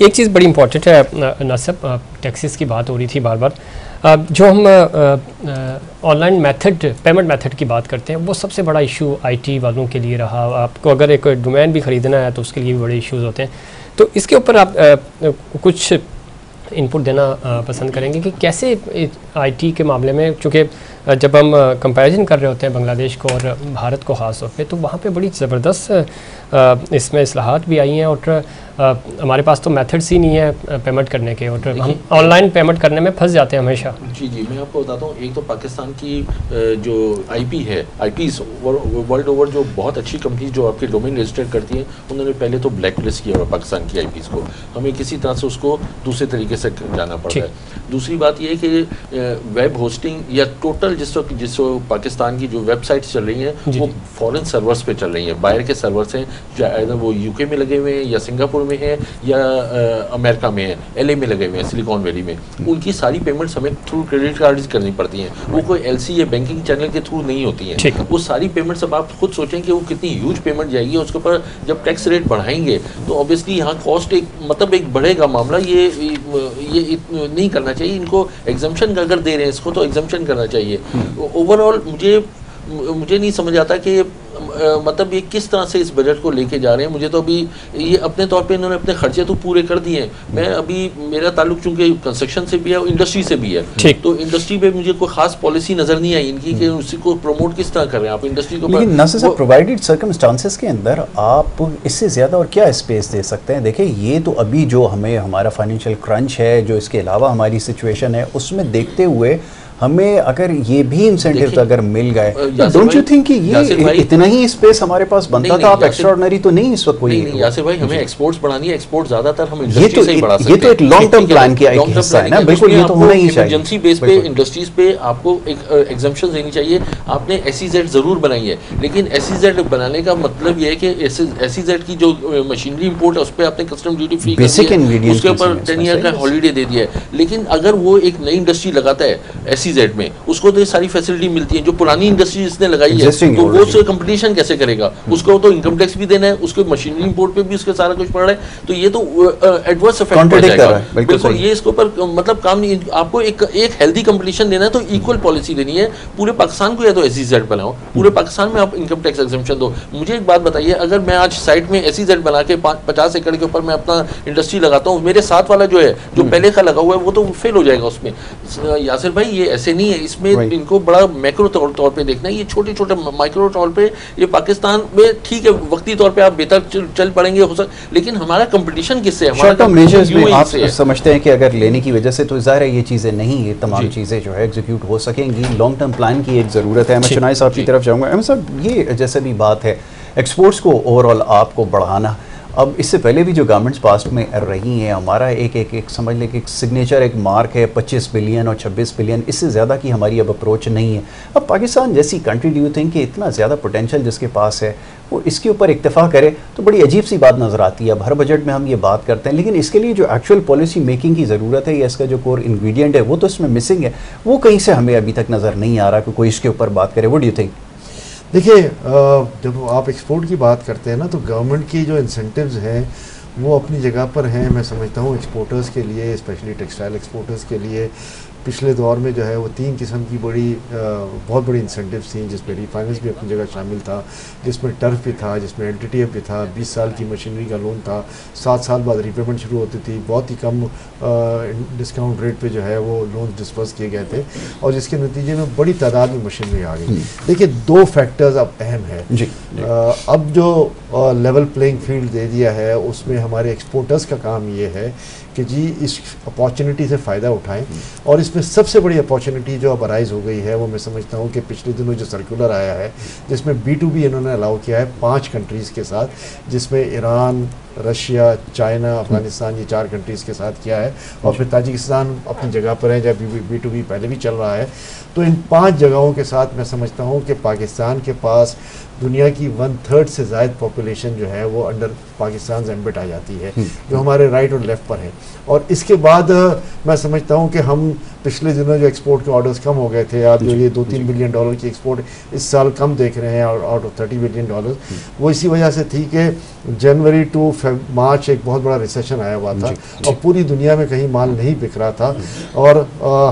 एक चीज़ बड़ी इंपॉर्टेंट है नासिब, टैक्सेस की बात हो रही थी बार बार, जो हम ऑनलाइन मेथड, पेमेंट मेथड की बात करते हैं, वो सबसे बड़ा इशू IT वालों के लिए रहा। आपको अगर एक डोमेन भी ख़रीदना है तो उसके लिए भी बड़े इश्यूज होते हैं। तो इसके ऊपर आप कुछ इनपुट देना पसंद करेंगे कि कैसे IT के मामले में, चूँकि जब हम कंपैरिजन कर रहे होते हैं बांग्लादेश को और भारत को ख़ास तौर पे, तो वहाँ पे बड़ी ज़बरदस्त इसमें इस्लाहात भी आई हैं और हमारे पास तो मेथड्स ही नहीं है पेमेंट करने के, और हम ऑनलाइन पेमेंट करने में फंस जाते हैं हमेशा। जी, मैं आपको बताता हूँ, एक तो पाकिस्तान की जो IP है, IPs वर्ल्ड ओवर जो बहुत अच्छी कंपनीज जो आपके डोमेन रजिस्टर करती हैं, उन्होंने पहले तो ब्लैक लिस्ट किया हुआ पाकिस्तान की IPs को, हमें किसी तरह से उसको दूसरे तरीके से जाना पड़ता है। दूसरी बात ये है कि वेब होस्टिंग या टोटल जिस पाकिस्तान की जो वेबसाइट्स चल रही हैं वो फॉरेन सर्वर्स पे चल रही हैं, बाहर के सर्वर्स हैं, चाहे वो UK में लगे हुए हैं या सिंगापुर में है या अमेरिका में है, LA में लगे हुए हैं, सिलिकॉन वैली में। उनकी सारी पेमेंट्स हमें थ्रू क्रेडिट कार्ड करनी पड़ती हैं, वो कोई LC या बैंकिंग चैनल के थ्रू नहीं होती हैं। वो सारी पेमेंट्स, अब आप खुद सोचें कि वो कितनी ह्यूज पेमेंट जाएगी, उसके ऊपर जब टैक्स रेट बढ़ाएंगे तो ऑब्वियसली यहाँ कॉस्ट एक बढ़ेगा मामला। ये नहीं करना चाहिए इनको। एग्जम्पशन अगर दे रहे हैं इसको तो एग्जम्पशन करना चाहिए। ओवरऑल मुझे नहीं समझ आता कि मतलब ये किस तरह से इस बजट को लेके जा रहे हैं। मुझे तो अभी ये अपने तौर पे इन्होंने अपने खर्चे तो पूरे कर दिए हैं। मैं अभी, मेरा ताल्लुक चूंकि कंस्ट्रक्शन से भी है और इंडस्ट्री से भी है, तो इंडस्ट्री पे मुझे कोई खास पॉलिसी नजर नहीं आई इनकी कि उसी को प्रमोट किस तरह कर रहे हैं आप इंडस्ट्री को। लेकिन नासिर साहब, प्रोवाइडेड सर्कमस्टांसेस के अंदर आप इससे ज़्यादा और क्या स्पेस दे सकते हैं? देखिए, ये तो अभी जो हमारा फाइनेंशियल क्रंच है, जो इसके अलावा हमारी सिचुएशन है, उसमें देखते हुए हमें अगर ये भी इंसेंटिव्स अगर मिल गए, डोंट यू थिंक कि ये इतना ही स्पेस हमारे पास बनता था? आप एक्स्ट्राऑर्डिनरी तो नहीं इस वक्त कोई नहीं। यासिर भाई, हमें एक्सपोर्ट्स बढ़ानी है, एक्सपोर्ट ज्यादातर हम इंडस्ट्री से ही बढ़ा सकते हैं। ये तो एक लॉन्ग टर्म प्लान की एक हिस्सा है ना, बिल्कुल, ये तो होना ही चाहिए। इमरजेंसी बेस पे इंडस्ट्रीज पे आपको एक एग्जम्पशन देनी चाहिए। आपने SEZ जरूर बनाई है, लेकिन SEZ बनाने का मतलब ये है कि SEZ की जो मशीनरी इंपोर्ट है उस पर आपने कस्टम ड्यूटी फ्री कर दी है, उसके ऊपर 10 ईयर का हॉलीडे दे दिया है। लेकिन अगर वो एक नई इंडस्ट्री लगाता है SEZ में, उसको तो ये सारी फैसिलिटी मिलती है। जो पुरानी इंडस्ट्री जिसने लगाई है तो वो उससे कंपटीशन कैसे करेगा? उसको तो इनकम टैक्स भी देना है, उसको मशीनरी इंपोर्ट पे भी उसके सारा कुछ पड़ रहा है, तो ये तो एडवर्स इफेक्ट पड़ जाएगा। बिल्कुल, ये इसके ऊपर मतलब काम नहीं। आपको एक हेल्दी कंपटीशन देना है तो इक्वल पॉलिसी देनी है पूरे पाकिस्तान को, या तो SEZ बनाओ, पूरे पाकिस्तान में आप इनकम टैक्स एग्जम्पशन दो। मुझे एक बात बताइए, अगर मैं आज साइट में SEZ बना के 50 एकड़ के ऊपर मैं अपना इंडस्ट्री लगाता हूँ, मेरे साथ वाला जो है, जो पहले का लगा हुआ है, वो तो फेल हो जाएगा उसमें। यासिर भाई, ये ऐसे नहीं है, इसमें इनको बड़ा मैक्रो तौर पे देखना है। ये छोटे छोटे माइक्रो तौर पे ये पाकिस्तान में ठीक है, वक्ती तौर पे आप बेहतर चल पड़ेंगे हो सकता, लेकिन हमारा कंपटीशन किससे है? शॉर्ट टर्म मेजर्स में आप समझते हैं कि अगर लेने की वजह से तो ज़ाहिर है ये चीज़ें नहीं, ये तमाम चीज़ें जो है एग्जीक्यूट हो सकेंगी। लॉन्ग टर्म प्लान की एक ज़रूरत है। मैं चुनाई साहब की तरफ जाऊँगा। अहमद साहब, ये जैसे भी बात है एक्सपोर्ट्स को ओवरऑल आपको बढ़ाना, अब इससे पहले भी जो गवर्नमेंट्स पास्ट में रही हैं, हमारा एक समझ लें कि एक सिग्नेचर एक मार्क है 25 बिलियन और 26 बिलियन, इससे ज़्यादा की हमारी अब अप्रोच नहीं है। अब पाकिस्तान जैसी कंट्री, डू यू थिंक कि इतना ज़्यादा पोटेंशियल जिसके पास है वो इसके ऊपर इक्तफा करे? तो बड़ी अजीब सी बात नज़र आती है। अब हर बजट में हम ये बात करते हैं, लेकिन इसके लिए जो एक्चुअल पॉलिसी मेकिंग की ज़रूरत है या इसका जो कोर इंग्रेडिएंट है वो तो इसमें मिसिंग है। वो कहीं से हमें अभी तक नज़र नहीं आ रहा कि कोई इसके ऊपर बात करे। What do you think? देखिए, जब आप एक्सपोर्ट की बात करते हैं ना, तो गवर्नमेंट की जो इंसेंटिव्स हैं वो अपनी जगह पर हैं। मैं समझता हूँ एक्सपोर्टर्स के लिए, स्पेशली टेक्सटाइल एक्सपोर्टर्स के लिए पिछले दौर में जो है वो 3 किस्म की बहुत बड़ी इंसेंटिव्स थी, जिसमें रिफाइनेंस भी अपनी जगह शामिल था, जिसमें टर्फ भी था, जिसमें एलटीटीएफ भी था, 20 साल की मशीनरी का लोन था, 7 साल बाद रीपेमेंट शुरू होती थी, बहुत ही कम डिस्काउंट रेट पे जो है वो लोन डिस्पर्स किए गए थे, और जिसके नतीजे में बड़ी तादाद में मशीनरी आ गई। देखिए, 2 फैक्टर्स अब अहम है। अब जो लेवल प्लेइंग फील्ड दे दिया है उसमें हमारे एक्सपोर्टर्स का काम ये है कि जी इस अपॉर्चुनिटी से फ़ायदा उठाएं, और इसमें सबसे बड़ी अपॉर्चुनिटी जो अब अराइज हो गई है वो मैं समझता हूँ कि पिछले दिनों जो सर्कुलर आया है जिसमें B2B इन्होंने अलाउ किया है 5 कंट्रीज़ के साथ, जिसमें ईरान, रशिया, चाइना, अफगानिस्तान, ये 4 कंट्रीज़ के साथ किया है, और फिर ताजिकिस्तान अपनी जगह पर है, जब B2B पहले भी चल रहा है। तो इन 5 जगहों के साथ मैं समझता हूँ कि पाकिस्तान के पास दुनिया की 1/3 से ज़ायद पॉपुलेशन जो है वो अंडर पाकिस्तान एम्बेट आ जाती है, जो हमारे राइट और लेफ़्ट पर है। और इसके बाद मैं समझता हूँ कि हम पिछले दिनों जो एक्सपोर्ट के ऑर्डर्स कम हो गए थे, आप जो ये $2-3 बिलियन की एक्सपोर्ट इस साल कम देख रहे हैं आउट ऑफ $30 बिलियन, वो इसी वजह से थी कि जनवरी टू मार्च एक बहुत बड़ा रिसेशन आया हुआ था और पूरी दुनिया में कहीं माल नहीं बिक रहा था, और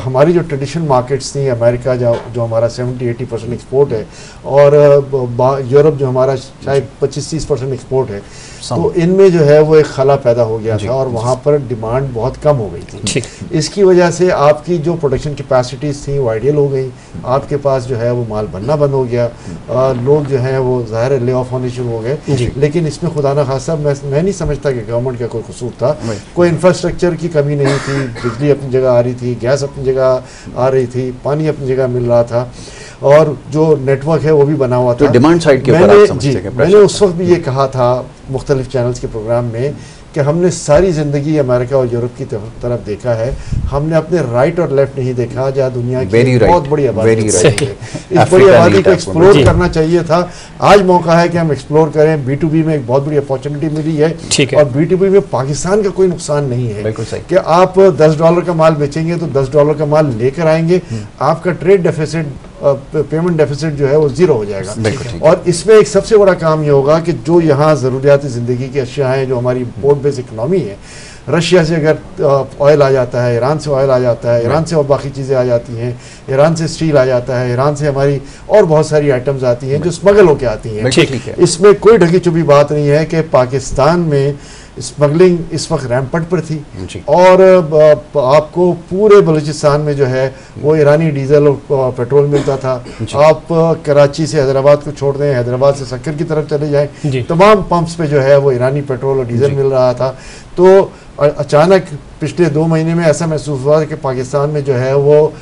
हमारी जो ट्रेडिशनल मार्केट्स थी, अमेरिका जो हमारा 70-80% एक्सपोर्ट है, और यूरोप जो हमारा शायद 25-30% एक्सपोर्ट है, तो इनमें जो है वो एक खला पैदा हो गया था और वहाँ पर डिमांड बहुत कम हो गई थी। इसकी वजह से आपकी जो प्रोडक्शन कैपेसिटीज़ थी वो आइडियल हो गई, आपके पास जो है वो माल बनना बंद हो गया, लोग जो हैं वो ज़ाहिर है ले ऑफ होने शुरू हो गए। लेकिन इसमें खुदा न खासा मैं नहीं समझता कि गवर्नमेंट का कोई कसूर था। कोई इंफ्रास्ट्रक्चर की कमी नहीं थी, बिजली अपनी जगह आ रही थी, गैस अपनी जगह आ रही थी, पानी अपनी जगह मिल रहा था, और जो नेटवर्क है वो भी बना हुआ था। तो डिमांड साइड के ऊपर आप समझते हैं? मैंने उस वक्त भी ये कहा था मुख्तलिफ चैनल्स के प्रोग्राम में कि हमने सारी ज़िंदगी अमेरिका और यूरोप की तरफ देखा है, हमने अपने राइट और लेफ्ट नहीं देखा, जहाँ दुनिया की बहुत बड़ी आबादी है। इस बड़ी आबादी को एक्सप्लोर करना चाहिए था। आज मौका है कि हम एक्सप्लोर करें। B2B में एक बहुत बड़ी अपॉर्चुनिटी मिली है, और B2B में पाकिस्तान का कोई नुकसान नहीं है कि आप $10 का माल बेचेंगे तो $10 का माल लेकर आएंगे, आपका ट्रेड डेफिसिट, पेमेंट डेफिसिट जो है वो 0 हो जाएगा। और इसमें एक सबसे बड़ा काम ये होगा कि जो यहाँ ज़रूरियाती ज़िंदगी की अशिया हैं, जो हमारी इम्पोर्ट बेस्ड इकनॉमी है, रशिया से अगर ऑयल आ जाता है, ईरान से ऑयल आ जाता है, ईरान से और बाकी चीज़ें आ जाती हैं, ईरान से स्टील आ जाता है, ईरान से हमारी और बहुत सारी आइटम्स आती हैं जो स्मगल होकर आती हैं। इसमें कोई ढकी चुपी बात नहीं है कि पाकिस्तान में स्मगलिंग इस वक्त रैंपट पर थी, और आपको पूरे बलूचिस्तान में जो है वो ईरानी डीजल और पेट्रोल मिलता था। आप कराची से हैदराबाद को छोड़ दें, हैदराबाद से सक्कर की तरफ चले जाएं, तमाम पंप्स पे जो है वो ईरानी पेट्रोल और डीजल मिल रहा था। तो अचानक पिछले 2 महीने में ऐसा महसूस हुआ कि पाकिस्तान में जो है वो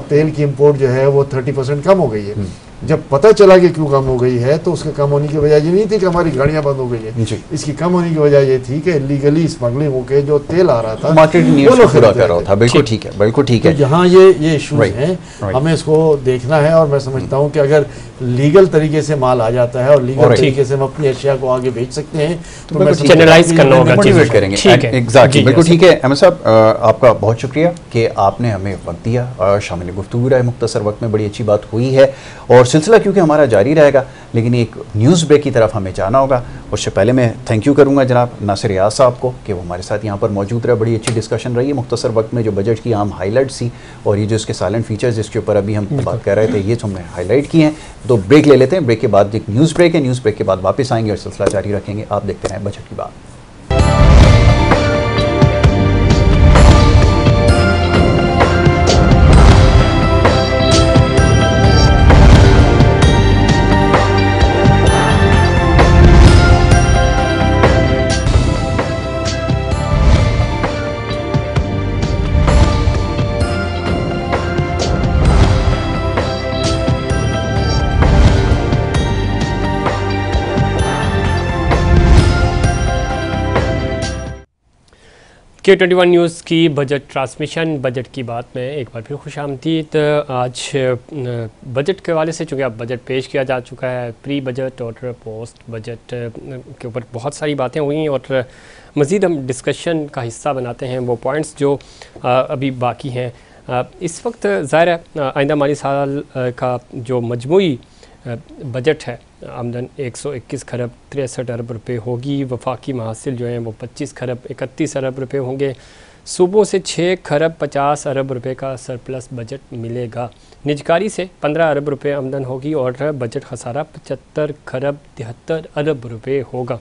तेल की इम्पोर्ट जो है वो 30% कम हो गई है। जब पता चला कि क्यों कम हो गई है, तो उसके कम होने की वजह ये नहीं थी कि हमारी गाड़ियां बंद हो गई है, इसकी कम होने की वजह ये थी कि इलीगली स्मगलिंग होकर जो तेल आ रहा था मार्केट पूरा कर रहा था। बिल्कुल ठीक है, बिल्कुल ठीक है। तो यहाँ ये इशूज हैं, हमें इसको देखना है, और मैं समझता हूँ कि अगर लीगल तरीके से माल आ जाता है और लीगल तरीके से हम अपनी अशिया को आगे बेच सकते हैं, तो मैं जनरलाइज करना होगा, मोटिवेट करेंगे। एग्जैक्टली, बिल्कुल ठीक है। अहमद साहब, आपका बहुत शुक्रिया कि आपने हमें वक्त दिया, शामिल गुफ्तगू रहे, मुख्तसर वक्त में बड़ी अच्छी बात हुई है, और सिलसिला क्योंकि हमारा जारी रहेगा, लेकिन एक न्यूज़ ब्रेक की तरफ हमें जाना होगा। उससे पहले मैं थैंक यू करूंगा जनाब नासिर रियाज साहब को कि वो हमारे साथ यहाँ पर मौजूद रहे। बड़ी अच्छी डिस्कशन रही है मुख्तसर वक्त में, जो बजट की आम हाईलाइट्स थी और ये जो इसके साइलेंट फीचर्स जिसके ऊपर अभी हम बात कर रहे थे, ये तो हमने हाईलाइट किए हैं। तो ब्रेक ले लेते हैं, ब्रेक के बाद एक न्यूज़ ब्रेक है, न्यूज़ ब्रेक के बाद वापस आएंगे और सिलसिला जारी रखेंगे। आप देखते रहें बजट की बात। K21 न्यूज़ की बजट ट्रांसमिशन, बजट की बात में एक बार फिर खुशामदीद। आज बजट के हवाले से चूँकि अब बजट पेश किया जा चुका है, प्री बजट और पोस्ट बजट के ऊपर बहुत सारी बातें हुई और मज़ीद हम डिस्कशन का हिस्सा बनाते हैं वो पॉइंट्स जो अभी बाकी हैं। इस वक्त ज़ाहिर है आइंदा माली साल का जो मजमूई बजट है, आमदन 121 खरब 63 अरब रुपए होगी। वफाकी महासिल जो हैं वो 25 खरब 31 अरब रुपए होंगे। सूबों से 6 खरब 50 अरब रुपए का सरप्लस बजट मिलेगा। निजकारी से 15 अरब रुपए आमदन होगी और बजट खसारा 75 खरब 73 अरब रुपए होगा।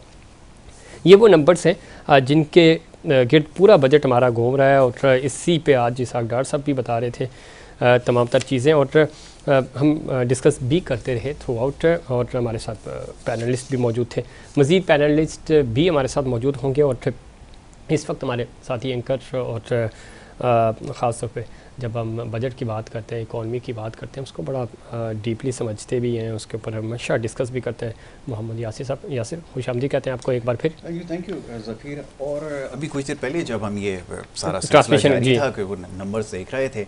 ये वो नंबर्स हैं जिनके गिर्द पूरा बजट हमारा घूम रहा है और इसी पे आज इसाक डार साहब भी बता रहे थे तमाम तर चीज़ें और हम डिस्कस भी करते रहे थ्रू आउट और हमारे साथ पैनलिस्ट भी मौजूद थे। मज़ीद पैनलिस्ट भी हमारे साथ मौजूद होंगे और इस वक्त हमारे साथी एंकर और ख़ास तौर पे जब हम बजट की बात करते हैं, इकॉनमी की बात करते हैं, उसको बड़ा डीपली समझते भी हैं, उसके ऊपर हमेशा डिस्कस भी करते हैं। मोहम्मद यासिर साहब, यासिर खुशामदी कहते हैं आपको एक बार फिर। Thank you Zafir. और अभी कुछ देर पहले जब हम ये सारा ट्रांसमिशन जी था कि वो नंबर्स देख रहे थे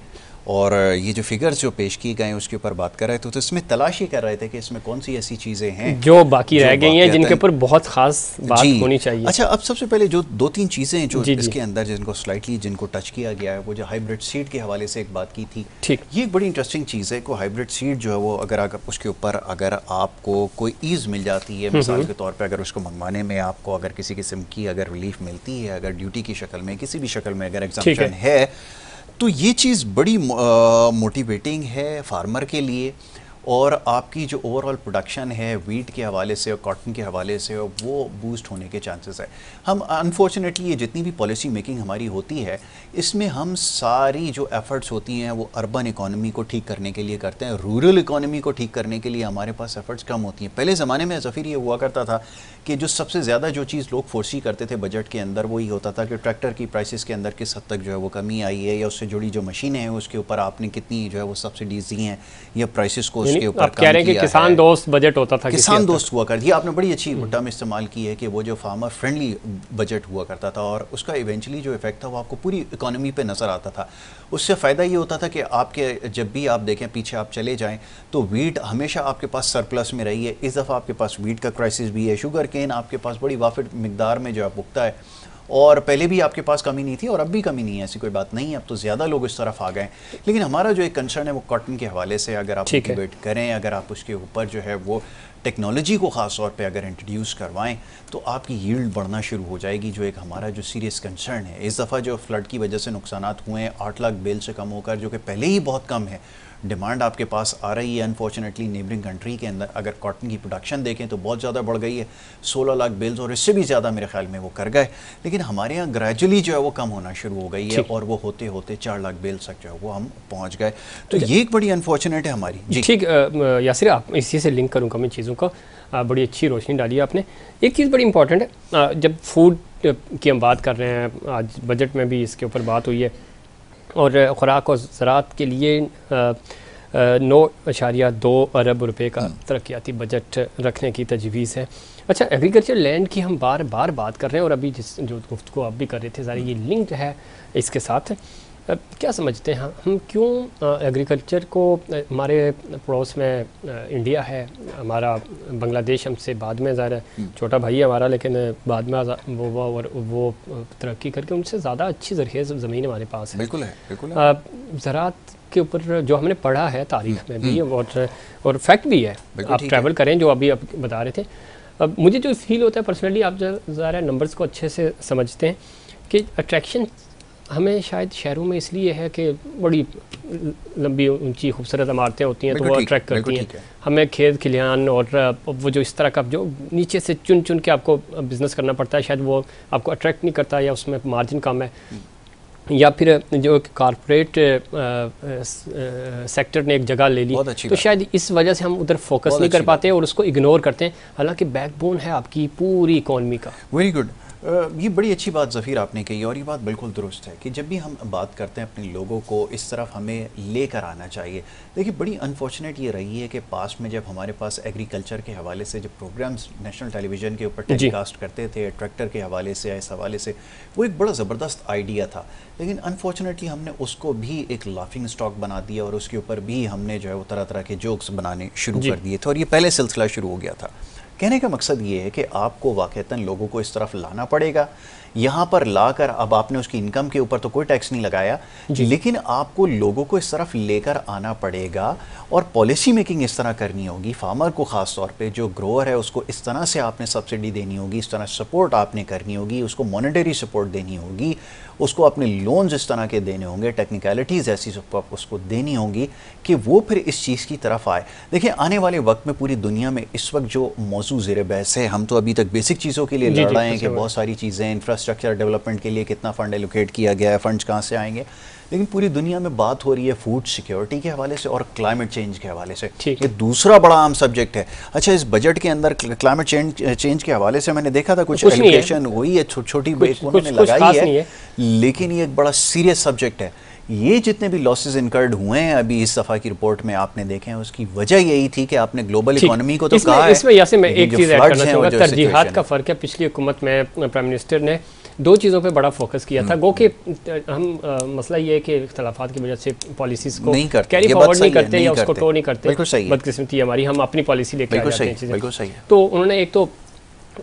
और ये जो फिगर्स जो पेश किए गए उसके ऊपर बात कर रहे थे, तो इसमें तलाशी कर रहे थे कि इसमें कौन सी ऐसी चीज़ें हैं जो बाकी रह गई हैं, जिनके ऊपर बहुत ख़ास बात होनी चाहिए। अच्छा, अब सबसे पहले जो 2-3 चीज़ें जो इसके अंदर जिनको स्लाइटली जिनको टच किया गया है, वो जो हाइब्रिड सीड के हवाले से एक बात की थी, ठीक, ये एक बड़ी इंटरेस्टिंग चीज़ है। को हाइब्रिड सीड जो है वो अगर उसके ऊपर अगर आपको कोई ईज़ मिल जाती है, मिसाल के तौर पर अगर उसको मंगवाने में आपको अगर किसी किस्म की अगर रिलीफ मिलती है, अगर ड्यूटी की शक्ल में किसी भी शक्ल में अगर एग्जाम्पशन है, तो ये चीज़ बड़ी मोटिवेटिंग है फार्मर के लिए और आपकी जो ओवरऑल प्रोडक्शन है वीट के हवाले से और कॉटन के हवाले से वो बूस्ट होने के चांसेस है। हम अनफॉर्चुनेटली ये जितनी भी पॉलिसी मेकिंग हमारी होती है, इसमें हम सारी जो एफ़र्ट्स होती हैं वो अर्बन इकॉनमी को ठीक करने के लिए करते हैं। रूरल इकॉनमी को ठीक करने के लिए हमारे पास एफ़र्ट्स कम होती हैं। पहले ज़माने में ज़फ़ीर ये हुआ करता था कि जो सबसे ज़्यादा जो चीज़ लोग फोर्सी करते थे बजट के अंदर वो ये होता था कि ट्रैक्टर की प्राइसेस के अंदर किस हद तक जो है वो कमी आई है, या उससे जुड़ी जो मशीनें हैं उसके ऊपर आपने कितनी जो है वो सब्सिडीज़ दी हैं या प्राइसेस को उसके ऊपर कह रहे हैं कि किसान दोस्त बजट होता था, किसान दोस्त हुआ कर दिया। आपने बड़ी अच्छी टर्म इस्तेमाल की है कि वो जो फार्मर फ्रेंडली बजट हुआ करता था और उसका इवेंचुअली जो इफेक्ट था वो आपको पूरी इकोनॉमी पे नज़र आता था। उससे फ़ायदा ये होता था कि आपके जब भी आप देखें पीछे आप चले जाएं तो वीट हमेशा आपके पास सरप्लस में रही है। इस दफ़ा आपके पास वीट का क्राइसिस भी है, शुगर केन आपके पास बड़ी वाफिर मिकदार में जो है उगता है और पहले भी आपके पास कमी नहीं थी और अब भी कमी नहीं है, ऐसी कोई बात नहीं है। अब तो ज़्यादा लोग इस तरफ आ गए, लेकिन हमारा जो एक कंसर्न है वो कॉटन के हवाले से अगर आप मोटिवेट करें, अगर आप उसके ऊपर जो है वो टेक्नोलॉजी को ख़ास तौर पे अगर इंट्रोड्यूस करवाएं तो आपकी यील्ड बढ़ना शुरू हो जाएगी, जो एक हमारा जो सीरियस कंसर्न है। इस दफ़ा जो फ्लड की वजह से नुकसानात हुए हैं 8 लाख बेल से कम होकर, जो कि पहले ही बहुत कम है। डिमांड आपके पास आ रही है अनफॉर्चुनेटली नेबरिंग कंट्री के अंदर अगर कॉटन की प्रोडक्शन देखें तो बहुत ज़्यादा बढ़ गई है, 16 लाख बेल्स और इससे भी ज़्यादा मेरे ख्याल में वो कर गए, लेकिन हमारे यहाँ ग्रेजुअली जो है वो कम होना शुरू हो गई है और वो होते होते 4 लाख बेल्स तक जो है वो हम पहुँच गए। तो ये एक बड़ी अनफॉर्चुनेट है हमारी। जी ठीक, यासिर आप इसी से लिंक करूँगा मैं चीज़ों को, बड़ी अच्छी रोशनी डाली आपने। एक चीज़ बड़ी इंपॉर्टेंट है, जब फूड की हम बात कर रहे हैं, आज बजट में भी इसके ऊपर बात हुई है और ख़ुराक और ज़राअत के लिए 9.2 अरब रुपए का तरक्याती बजट रखने की तजवीज़ है। अच्छा, एग्रीकल्चर लैंड की हम बार बार बात कर रहे हैं और अभी जिस जो गुफ्तगू आप भी कर रहे थे सारी ये लिंक्ड है इसके साथ। क्या समझते हैं हम क्यों एग्रीकल्चर को, हमारे पड़ोस में इंडिया है, हमारा बांग्लादेश हमसे बाद में ज़ाहिर छोटा भाई है हमारा, लेकिन बाद में वो तरक्की करके उनसे ज़्यादा अच्छी ज़रख़ीज़ ज़मीन हमारे पास है। बिल्कुल है, बिल्कुल है। ज़राअत के ऊपर जो हमने पढ़ा है तारीख़ में भी और फैक्ट भी है, आप ट्रैवल करें जो अभी आप बता रहे थे। अब मुझे जो फील होता है पर्सनली, आप ज़रा नंबर्स को अच्छे से समझते हैं कि अट्रैक्शन हमें शायद शहरों में इसलिए है कि बड़ी लंबी ऊंची खूबसूरत इमारतें होती हैं तो वो अट्रैक्ट करती हैं। हमें खेत खलिहान और वो जो इस तरह का जो नीचे से चुन चुन के आपको बिज़नेस करना पड़ता है, शायद वो आपको अट्रैक्ट नहीं करता या उसमें मार्जिन कम है, या फिर जो कॉर्पोरेट सेक्टर ने एक जगह ले ली तो शायद इस वजह से हम उधर फोकस नहीं कर पाते और उसको इग्नोर करते हैं, हालांकि बैकबोन है आपकी पूरी इकॉनमी का। Very good. ये बड़ी अच्छी बात ज़फ़ीर आपने कही और ये बात बिल्कुल दुरुस्त है कि जब भी हम बात करते हैं अपने लोगों को इस तरफ हमें लेकर आना चाहिए। देखिए बड़ी अनफॉर्चुनेट ये रही है कि पास में जब हमारे पास एग्रीकल्चर के हवाले से जब प्रोग्राम्स नेशनल टेलीविज़न के ऊपर टेलीकास्ट करते थे ट्रैक्टर के हवाले से, इस हवाले से, वो एक बड़ा ज़बरदस्त आइडिया था, लेकिन अनफॉर्चुनेटली हमने उसको भी एक लाफिंग स्टॉक बना दिया और उसके ऊपर भी हमने जो है वो तरह तरह के जोक्स बनाने शुरू कर दिए थे और ये पहले सिलसिला शुरू हो गया था। कहने का मकसद ये है कि आपको वाक़तन लोगों को इस तरफ लाना पड़ेगा। यहाँ पर लाकर अब आपने उसकी इनकम के ऊपर तो कोई टैक्स नहीं लगाया, लेकिन आपको लोगों को इस तरफ लेकर आना पड़ेगा और पॉलिसी मेकिंग इस तरह करनी होगी। फार्मर को ख़ास तौर पे जो ग्रोअर है उसको इस तरह से आपने सब्सिडी देनी होगी, इस तरह सपोर्ट आपने करनी होगी, उसको मॉनेटरी सपोर्ट देनी होगी, उसको अपने लोन्स इस तरह के देने होंगे, टेक्निकलिटीज़ ऐसी उसको देनी होंगी कि वो फिर इस चीज़ की तरफ आए। देखिए आने वाले वक्त में पूरी दुनिया में इस वक्त जो मौजूद ज़ेर बहस है, हम तो अभी तक बेसिक चीज़ों के लिए लड़ रहे हैं कि बहुत सारी चीज़ें इंफ्रास्ट्रक्चर डेवलपमेंट के लिए कितना फ़ंड एलोकेट किया गया है, फंड्स कहाँ से आएंगे, लेकिन पूरी दुनिया में बात हो रही है फूड सिक्योरिटी के हवाले से और क्लाइमेट चेंज के हवाले से। ये दूसरा बड़ा आम सब्जेक्ट है। अच्छा, इस बजट के अंदर क्लाइमेट चेंज के हवाले से मैंने देखा था कुछ एलोकेशन हुई है, छोटी उन्होंने लगाई है, लेकिन ये एक बड़ा सीरियस सब्जेक्ट है। ये जितने भी लॉसेस इनकर्ड हुए हैं अभी इस दफ़ा की रिपोर्ट में आपने देखे हैं, उसकी वजह यही थी कि आपने ग्लोबल इकोनॉमी को तो कहा है। इसमें यासिर मैं एक चीज़ ऐड करना चाहूँगा, तरजीहात का फ़र्क है। पिछली हुकूमत में प्राइम मिनिस्टर ने दो चीज़ों पे बड़ा फोकस किया था। गो कि हम मसला ये है कि इख्तलाफात की वजह से पॉलिसीज़ को कैरी फॉरवर्ड नहीं करते या उसको टो नहीं करते, बदकिस्मती हमारी, हम अपनी पॉलिसी लेकर आ जाते हैं चीज़ें। तो उन्होंने एक तो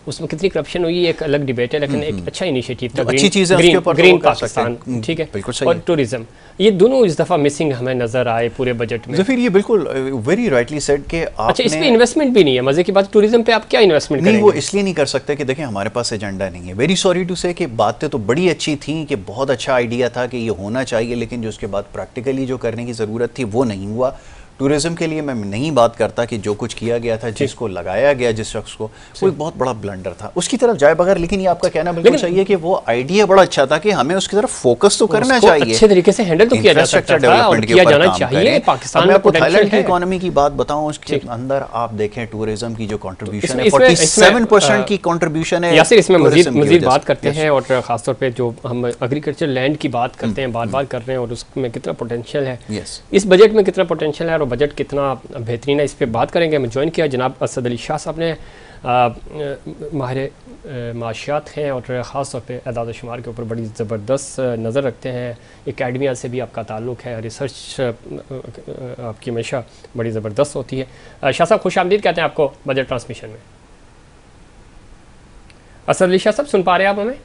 उसमें कितनी करप्शन हुई एक अलग डिबेट है, लेकिन एक अच्छा इनिशिएटिव था ग्रीन पाकिस्तान, ठीक है, और टूरिज्म, ये दोनों इस दफ़ा मिसिंग हमें नजर आए पूरे बजट में। फिर ये बिल्कुल वेरी राइटली सेड कि अच्छा इस पे इन्वेस्टमेंट भी नहीं है। मजे की बात, टूरिज्म पे आप क्या इन्वेस्टमेंट करेंगे? नहीं, वो इसलिए नहीं कर सकते कि देखिए हमारे पास एजेंडा नहीं है। वेरी सॉरी टू से कि बातें तो बड़ी अच्छी थी कि बहुत अच्छा आइडिया था कि ये होना चाहिए, लेकिन जो उसके बाद प्रैक्टिकली जो करने की ज़रूरत थी वो नहीं हुआ। टूरिज्म के लिए मैं नहीं बात करता कि जो कुछ किया गया था, जिसको लगाया गया जिस शख्स को, वो एक बहुत बड़ा ब्लंडर था, उसकी तरफ जाए बगैर। लेकिन ये आपका कहना बिल्कुल सही है कि वो आइडिया बड़ा अच्छा था कि हमें उसकी तरफ फोकस तो करना चाहिए, अच्छे तरीके से हैंडल तो किया जा सकता था और किया जाना चाहिए। पाकिस्तान में थाईलैंड की इकोनॉमी की बात बताऊं, उसके अंदर आप देखें टूरिज्म की जो कंट्रीब्यूशन है 47% की कंट्रीब्यूशन है। यासिर इसमें मजीद बात करते हैं और खासतौर पे जो हम एग्रीकल्चर लैंड की बात करते हैं, बार बार कर रहे हैं, और उसमें कितना पोटेंशियल है, इस बजट में कितना पोटेंशियल है और बजट कितना बेहतरीन है, इस पे बात करेंगे। हमें ज्वाइन किया जनाब असद अली शाह साहब ने, माहिर माशियात हैं और ख़ास तौर पे एदाद शुमार के ऊपर बड़ी ज़बरदस्त नज़र रखते हैं। एकेडमिया से भी आपका ताल्लुक़ है, रिसर्च आपकी हमेशा बड़ी ज़बरदस्त होती है। शाह साहब खुश आमदीद कहते हैं आपको बजट ट्रांसमिशन में। असद अली शाह साहब सुन पा रहे हैं आप हमें?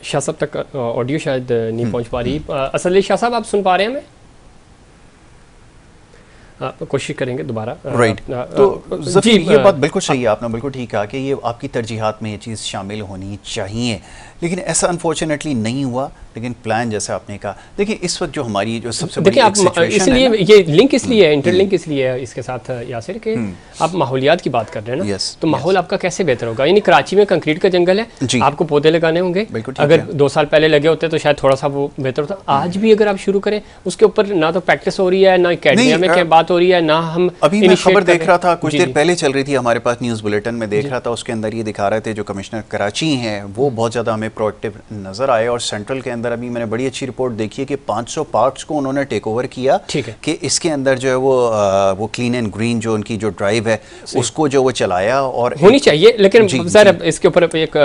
शाह साहब तक ऑडियो शायद नहीं पहुँच पा रही। असद अली शाह साहब आप सुन पा रहे हैं हमें? कोशिश करेंगे दोबारा। राइट तो ज़फ़ीर ये बात बिल्कुल सही है, आपने बिल्कुल ठीक कहा कि ये आपकी तरजीहात में ये चीज़ शामिल होनी चाहिए, लेकिन ऐसा अनफॉर्चुनेटली नहीं हुआ। लेकिन प्लान जैसा आपने कहा, देखिए इस वक्त जो हमारी जो सबसे बड़ी इसलिए ये लिंक इसलिए है, इंटरलिंक इसलिए है इसके साथ यासिर के आप माहौलियात की बात कर रहे हैं ना, तो माहौल आपका कैसे बेहतर होगा? यानी कराची में कंक्रीट का जंगल है, आपको पौधे लगाने होंगे, अगर 2 साल पहले लगे होते तो शायद थोड़ा सा वो बेहतर होता। आज भी अगर आप शुरू करें, उसके ऊपर ना तो प्रैक्टिस हो रही है, ना एकेडमिया में क्या बात हो रही है, ना हम अभी मैं खबर देख रहा था कुछ देर पहले चल रही थी हमारे पास न्यूज़ बुलेटिन में देख रहा था, उसके अंदर ये दिखा रहे थे जो कमिश्नर कराची हैं वो बहुत ज़्यादा हमें प्रोएक्टिव नज़र आए। और सेंट्रल के अंदर अभी मैंने बड़ी अच्छी रिपोर्ट देखी है कि 500 पार्क्स को उन्होंने टेक ओवर किया, कि इसके अंदर जो है वो क्लीन एंड ग्रीन जो उनकी जो ड्राइव है उसको जो वो चलाया और होनी चाहिए। लेकिन सर इसके ऊपर एक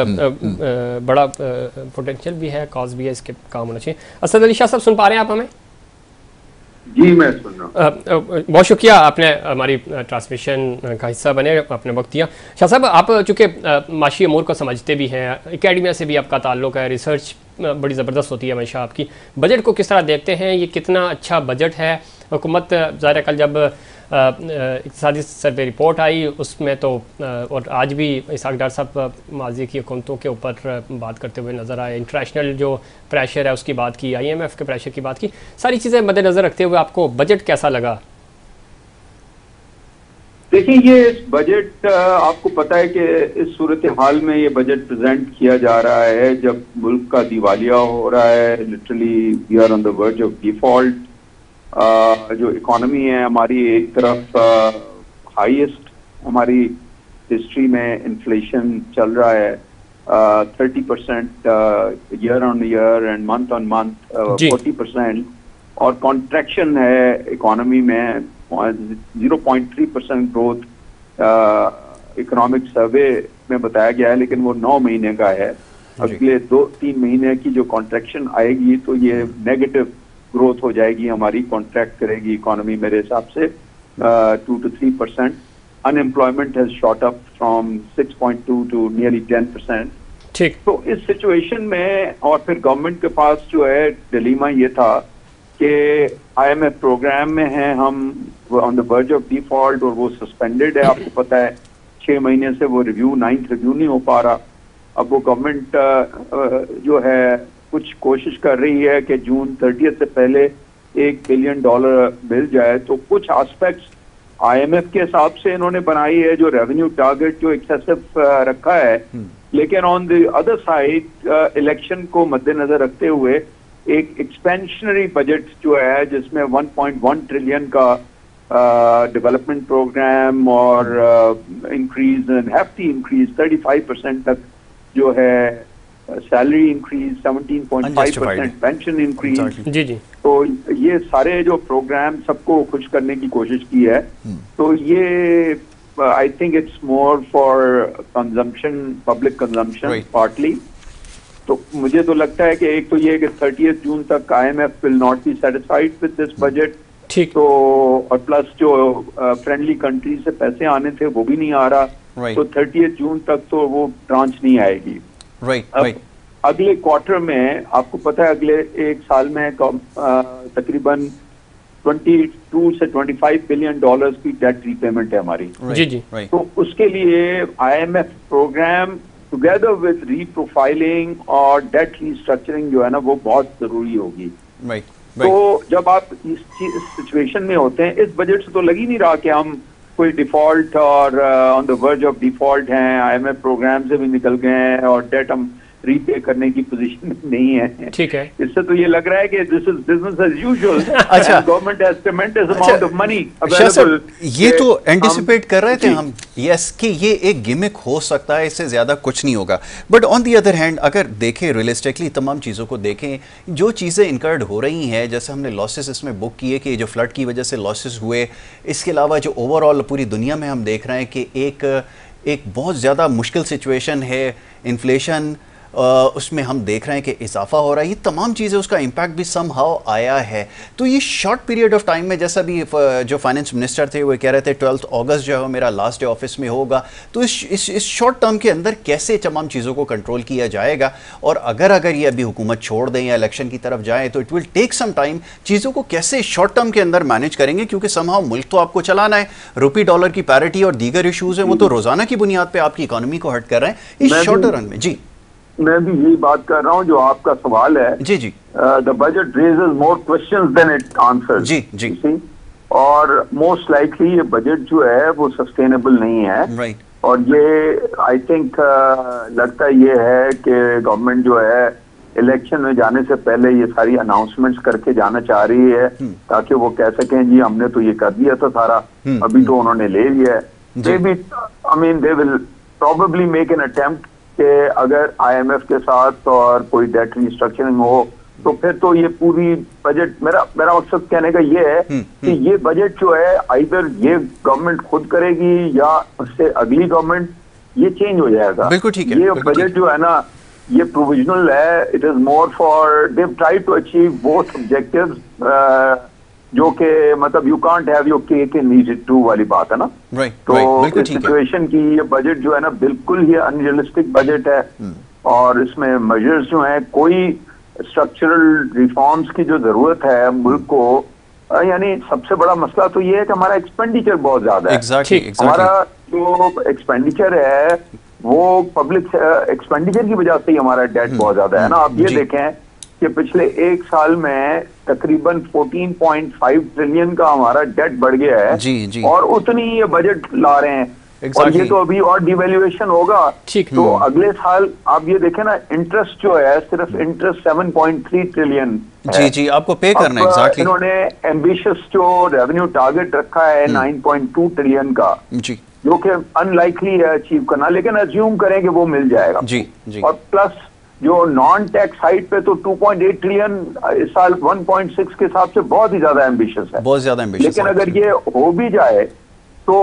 बड़ा पोटेंशियल भी है, कॉज भी है, इसके काम होना चाहिए। असद अली शाह साहब सुन पा रहे हैं आप हमें? जी मैं सुन रहा हूँ। बहुत शुक्रिया, आपने हमारी ट्रांसमिशन का हिस्सा बने, आपने वक्त दिया। शाह साहब आप चूँकि माशी अमूर को समझते भी हैं, एकेडमिया से भी आपका ताल्लुक़ है, रिसर्च बड़ी ज़बरदस्त होती है हमेशा आपकी, बजट को किस तरह देखते हैं? ये कितना अच्छा बजट है? हुकूमत ज़ाहिर कल जब इक़्तिसादी सर्वे रिपोर्ट आई उसमें तो और आज भी इसहाक डार साहब माजी की हुकूमतों के ऊपर बात करते हुए नज़र आए, इंटरनेशनल जो प्रेशर है उसकी बात की, IMF के प्रेशर की बात की, सारी चीज़ें मद्देनज़र रखते हुए आपको बजट कैसा लगा? देखिए ये बजट आपको पता है कि इस सूरत हाल में ये बजट प्रेजेंट किया जा रहा है जब मुल्क का दिवालिया हो रहा है, literally we are on the verge of default. जो इकोनॉमी है हमारी एक तरफ हाईएस्ट हमारी हिस्ट्री में इन्फ्लेशन चल रहा है 30% year on year and month on month 40%, और कॉन्ट्रैक्शन है इकोनॉमी में 0.3% ग्रोथ इकोनॉमिक सर्वे में बताया गया है, लेकिन वो 9 महीने का है। अगले 2-3 महीने की जो कॉन्ट्रैक्शन आएगी तो ये नेगेटिव ग्रोथ हो जाएगी हमारी, कॉन्ट्रैक्ट करेगी इकोनॉमी मेरे हिसाब से 2 to 3%। Unemployment has shot up from 6.2 to nearly 10%। ठीक, तो इस सिचुएशन में और फिर गवर्नमेंट के पास जो है डिलीमा ये था कि IMF प्रोग्राम में है हम, on the verge of default, और वो सस्पेंडेड है। आपको पता है 6 महीने से वो 9th रिव्यू नहीं हो पा रहा। अब वो गवर्नमेंट जो है कुछ कोशिश कर रही है कि जून 30 से पहले $1 बिलियन मिल जाए। तो कुछ एस्पेक्ट्स IMF के हिसाब से इन्होंने बनाई है, जो रेवेन्यू टारगेट जो एक्सेसिव रखा है, लेकिन on the other side election को मद्देनजर रखते हुए एक एक्सपेंशनरी बजट जो है जिसमें 1.1 ट्रिलियन का डेवलपमेंट प्रोग्राम और इंक्रीज एंड हैफ्टी इंक्रीज 35% तक जो है, सैलरी इंक्रीज 17.5%, पेंशन इंक्रीज। जी जी, तो ये सारे जो प्रोग्राम सबको खुश करने की कोशिश की है। तो ये I think it's more for consumption, public consumption partly. तो मुझे तो लगता है कि एक तो ये कि 30 जून तक IMF will not be satisfied with this budget. ठीक, तो और प्लस जो फ्रेंडली कंट्री से पैसे आने थे वो भी नहीं आ रहा। तो 30 जून तक तो वो ट्रांच नहीं आएगी। अगले क्वार्टर में आपको पता है अगले एक साल में तकरीबन 22 से 25 बिलियन डॉलर्स की डेट रीपेमेंट है हमारी। जी जी, तो उसके लिए IMF programme together with reprofiling और डेट रीस्ट्रक्चरिंग जो है ना वो बहुत जरूरी होगी। तो जब आप इस सिचुएशन में होते हैं, इस बजट से तो लग ही नहीं रहा कि हम कोई डिफॉल्ट और on the verge of default हैं, IMF प्रोग्राम से भी निकल गए हैं और डेट हम रीपे करने की पोजीशन में नहीं है। ठीक है, इससे तो ये लग रहा है कि this is business as usual. अच्छा, government has tremendous amount of money available. ये तो एंटिसिपेट कर रहे थे हम, यस, कि ये एक गिमिक हो सकता है, इससे ज्यादा कुछ नहीं होगा। But on the other hand अगर देखें रियलिस्टिकली, तमाम चीज़ों को देखें, जो चीज़ें इनकर्ड हो रही हैं, जैसे हमने लॉसेस इसमें बुक किए कि जो फ्लड की वजह से लॉसेस हुए, इसके अलावा जो ओवरऑल पूरी दुनिया में हम देख रहे हैं कि एक बहुत ज़्यादा मुश्किल सिचुएशन है, इन्फ्लेशन उसमें हम देख रहे हैं कि इजाफा हो रहा है, ये तमाम चीज़ें, उसका इम्पैक्ट भी समहाउ आया है। तो ये शॉर्ट पीरियड ऑफ टाइम में, जैसा भी जो फाइनेंस मिनिस्टर थे वो कह रहे थे 12 अगस्त जो है मेरा लास्ट डे ऑफिस में होगा, तो इस शॉर्ट टर्म के अंदर कैसे तमाम चीज़ों को कंट्रोल किया जाएगा, और अगर ये अभी हुकूमत छोड़ दें या इलेक्शन की तरफ जाएँ तो it will take some time, चीज़ों को कैसे शॉर्ट टर्म के अंदर मैनेज करेंगे, क्योंकि समहाउ मुल्क तो आपको चलाना है, रुपी डॉलर की पैरिटी और दीगर इशूज़ हैं वो तो रोज़ाना की बुनियाद पर आपकी इकॉनमी को हर्ट कर रहे हैं इस शॉर्ट रन में। जी, मैं भी यही बात कर रहा हूँ जो आपका सवाल है। जी जी, the budget raises more questions than it answers. जी जी, और मोस्ट लाइकली ये बजट जो है वो सस्टेनेबल नहीं है। राइट। और ये आई थिंक लगता ये है कि गवर्नमेंट जो है इलेक्शन में जाने से पहले ये सारी अनाउंसमेंट्स करके जाना चाह रही है ताकि वो कह सकें जी हमने तो ये कर दिया था सारा, अभी तो उन्होंने ले लिया है। दे भी I mean they will probably make an attempt कि अगर IMF के साथ और कोई डेट रिस्ट्रक्चरिंग हो तो फिर तो ये पूरी बजट, मेरा मकसद कहने का ये है कि ये बजट जो है आइदर ये गवर्नमेंट खुद करेगी या उससे अगली गवर्नमेंट, ये चेंज हो जाएगा। बिल्कुल ठीक है। ये बजट जो है ना ये प्रोविजनल है, it is more for they try to achieve both objectives, जो कि मतलब you can't have your cake and eat it too वाली बात है ना। तो इस सिचुएशन की ये बजट जो है ना बिल्कुल ही अनरियलिस्टिक बजट है, और इसमें मेजर्स जो हैं, कोई स्ट्रक्चरल रिफॉर्म्स की जो जरूरत है मुल्क को, यानी सबसे बड़ा मसला तो ये है कि हमारा एक्सपेंडिचर बहुत ज्यादा है। exactly. हमारा जो एक्सपेंडिचर है वो पब्लिक एक्सपेंडिचर की वजह से ही हमारा डेट बहुत ज्यादा है ना। आप ये देखें कि पिछले एक साल में तकरीबन 14.5 ट्रिलियन का हमारा डेट बढ़ गया है। जी। और उतनी ये बजट ला रहे हैं। और ये तो अभी और डिवेल्युएशन होगा। तो अगले साल आप ये देखें ना, इंटरेस्ट जो है सिर्फ इंटरेस्ट 7.3 ट्रिलियन जी आपको पे करना है। एग्जैक्टली। इन्होंने एम्बिशियस जो रेवेन्यू टारगेट रखा है 9.2 ट्रिलियन का, जी, जो कि अनलाइकली है अचीव करना, लेकिन अज्यूम करें कि वो मिल जाएगा। जी जी। और प्लस जो नॉन टैक्स साइड पे तो 2.8 ट्रिलियन इस साल 1.6 के हिसाब से बहुत ही ज्यादा एम्बिशियस है, बहुत ज्यादा एम्बिशियस। लेकिन अगर ये हो भी जाए तो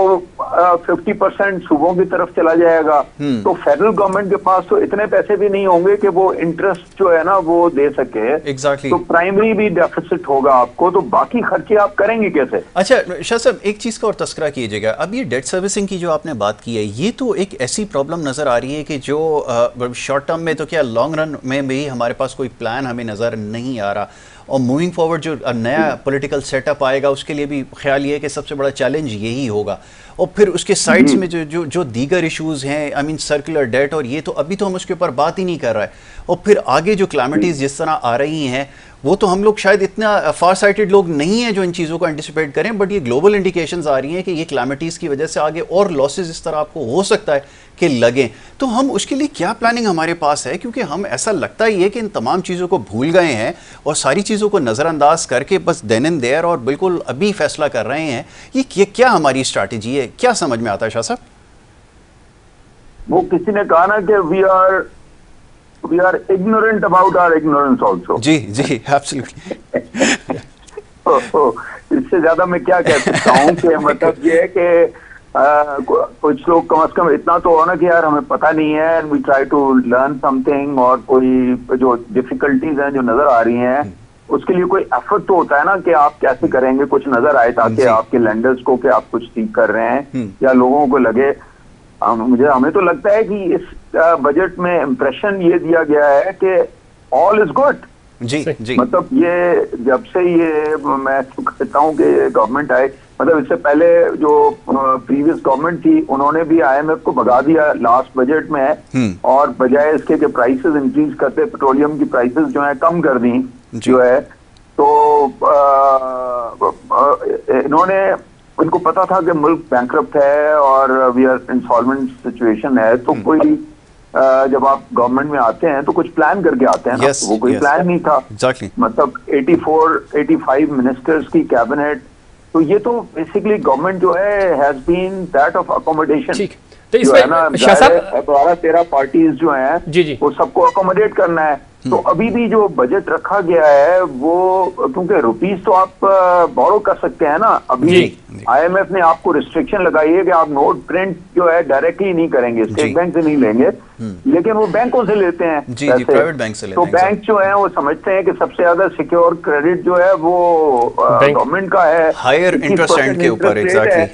50% सूबों की तरफ चला जाएगा, तो फेडरल गवर्नमेंट के पास तो इतने पैसे भी नहीं होंगे कि वो इंटरेस्ट जो है ना वो दे सके। एग्जैक्टली। तो प्राइमरी भी डेफिसिट होगा आपको, तो बाकी खर्चे आप करेंगे कैसे? अच्छा शाह साहब, एक चीज़ का और तस्करा कीजिएगा, अब ये डेट सर्विसिंग की जो आपने बात की है, ये तो एक ऐसी प्रॉब्लम नज़र आ रही है कि जो शॉर्ट टर्म में तो क्या लॉन्ग रन में भी हमारे पास कोई प्लान हमें नज़र नहीं आ रहा, और मूविंग फॉरवर्ड जो नया पॉलिटिकल सेटअप आएगा उसके लिए भी ख्याल ये है कि सबसे बड़ा चैलेंज यही होगा। और फिर उसके साइड्स में जो दीगर इश्यूज़ हैं, आई मीन सर्कुलर डेट, और ये तो अभी तो हम उसके ऊपर बात ही नहीं कर रहा है, और फिर आगे जो क्लैमिटीज़ जिस तरह आ रही हैं वो तो हम लोग शायद इतना फार साइटेड लोग नहीं हैं जो इन चीज़ों को एंटिसिपेट करें, बट ये ग्लोबल इंडिकेशंस आ रही हैं कि ये क्लैमिटीज़ की वजह से आगे और लॉसेज इस तरह आपको हो सकता है कि लगें। तो हम उसके लिए क्या प्लानिंग हमारे पास है, क्योंकि हम ऐसा लगता ही है कि इन तमाम चीज़ों को भूल गए हैं और सारी चीज़ों को नज़रअंदाज करके बस देन एंड देयर और बिल्कुल अभी फैसला कर रहे हैं। ये क्या हमारी स्ट्रैटेजी है, क्या समझ में आता है शाह साहब? वो किसी ने कहा ना कि we are ignorant about our ignorance also। जी जी, एब्सोल्युटली। इससे ज्यादा मैं क्या कह सकता हूँ कि मतलब ये है कि कुछ लोग कम से कम इतना तो हो ना कि यार हमें पता नहीं है, and we try to learn something, और कोई जो डिफिकल्टीज हैं जो नजर आ रही हैं उसके लिए कोई एफर्ट तो होता है ना कि आप कैसे करेंगे, कुछ नजर आए ताकि आपके लेंडर्स को कि आप कुछ ठीक कर रहे हैं या लोगों को लगे। हमें तो लगता है कि इस बजट में इंप्रेशन ये दिया गया है कि ऑल इज गुड। जी जी। मतलब ये जब से ये मैं तो कहता हूँ कि गवर्नमेंट आए, मतलब इससे पहले जो प्रीवियस गवर्नमेंट थी उन्होंने भी आईएमएफ को भगा दिया लास्ट बजट में, और बजाय इसके कि प्राइसेस इंक्रीज करते पेट्रोलियम की प्राइसेस जो है कम कर दी जो है। तो इन्होंने, उनको पता था कि मुल्क बैंकरप्ट है और वी आर इंसॉल्वेंट सिचुएशन है, तो कोई जब आप गवर्नमेंट में आते हैं तो कुछ प्लान करके आते हैं ना। वो कोई प्लान नहीं था। मतलब 84-85 मिनिस्टर्स की कैबिनेट, तो ये तो बेसिकली गवर्नमेंट जो है has been that of accommodation. तो इसमें 12-13 पार्टीज जो हैं वो सबको अकोमोडेट करना है। तो अभी भी जो बजट रखा गया है वो, क्योंकि रुपीस तो आप बोरो कर सकते हैं ना, अभी आईएमएफ ने आपको रिस्ट्रिक्शन लगाई है कि आप नोट प्रिंट जो है डायरेक्टली नहीं करेंगे, स्टेट बैंक से नहीं लेंगे, लेकिन वो बैंकों से लेते हैं, प्राइवेट बैंक से लेते हैं। तो बैंक जो है वो समझते हैं कि सबसे ज्यादा सिक्योर क्रेडिट जो है वो गवर्नमेंट का है, हायर इंटरेस्ट रेट के ऊपर, एग्जैक्टली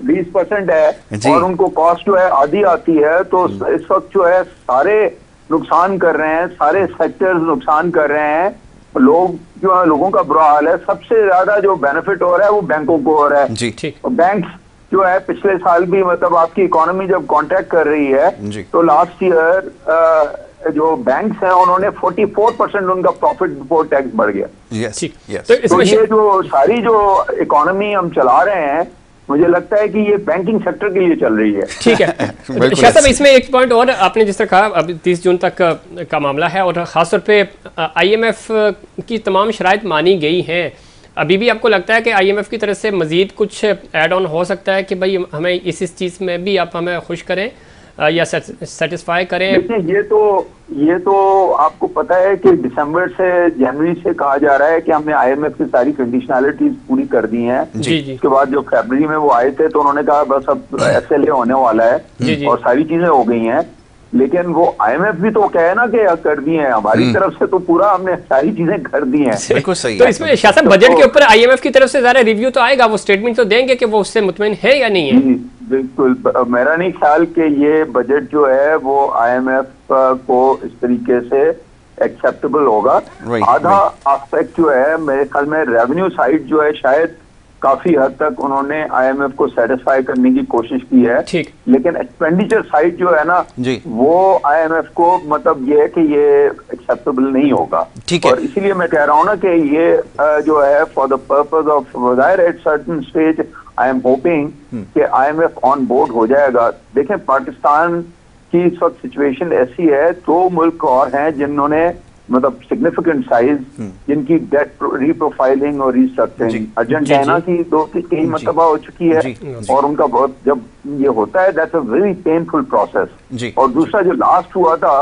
20% है, और उनको कॉस्ट जो है आधी आती है। तो इस वक्त जो है सारे नुकसान कर रहे हैं, सारे सेक्टर्स नुकसान कर रहे हैं, लोग जो है, लोगों का बुरा हाल है। सबसे ज्यादा जो बेनिफिट हो रहा है वो बैंकों को हो रहा है जी, ठीक। और बैंक जो है पिछले साल भी, मतलब आपकी इकोनॉमी जब कॉन्ट्रैक्ट कर रही है तो लास्ट ईयर जो बैंक्स हैं उन्होंने 44% उनका प्रॉफिट बिफोर टैक्स बढ़ गया। तो ये जो सारी जो इकोनॉमी हम चला रहे हैं, मुझे लगता है कि ये बैंकिंग सेक्टर के लिए चल रही है। ठीक है शाह साहब, इसमें एक पॉइंट और, आपने जिस तरह कहा अभी 30 जून तक का मामला है और खासतौर पे आईएमएफ की तमाम शराइत मानी गई हैं, अभी भी आपको लगता है कि आईएमएफ की तरफ से मजीद कुछ ऐड ऑन हो सकता है कि भाई हमें इस चीज़ में भी आप हमें खुश करें या सेटिस्फाई करें? देखिए ये तो आपको पता है कि दिसंबर से जनवरी से कहा जा रहा है कि हमने आईएमएफ की सारी कंडीशनैलिटीज पूरी कर दी हैं। उसके बाद जो फरवरी में वो आए थे तो उन्होंने कहा बस अब एसएलए होने वाला है और सारी चीजें हो गई हैं, लेकिन वो आईएमएफ भी तो कहे ना कि कर दी हैं, हमारी तरफ से तो पूरा हमने सारी चीजें कर दी हैं। बिल्कुल सही। तो इसमें शाह साहब बजट के ऊपर आईएमएफ की तरफ से ज़रा रिव्यू तो आएगा, वो स्टेटमेंट तो देंगे कि वो उससे मुतमईन है या नहीं है? बिल्कुल, मेरा नहीं ख्याल कि ये बजट जो है वो आईएमएफ को इस तरीके से एक्सेप्टेबल होगा। आधा एस्पेक्ट जो है मेरे ख्याल में रेवेन्यू साइड जो है शायद काफी हद तक उन्होंने आईएमएफ को सेटिस्फाई करने की कोशिश की है, लेकिन एक्सपेंडिचर साइड जो है ना वो आईएमएफ को मतलब ये है कि ये एक्सेप्टेबल नहीं होगा। और इसीलिए मैं कह रहा हूँ ना कि ये जो है for the purpose of at certain stage I am hoping कि आईएमएफ ऑन बोर्ड हो जाएगा। देखें पाकिस्तान की इस वक्त सिचुएशन ऐसी है, 2 मुल्क और हैं जिन्होंने मतलब सिग्निफिकेंट साइज, जिनकी डेट रिप्रोफाइलिंग और रीस्ट्रक्चरिंग अर्जेंटीना की 2-3 मरतबा हो चुकी है, और उनका बहुत, जब ये होता है that's a very painful process. और दूसरा जो लास्ट हुआ था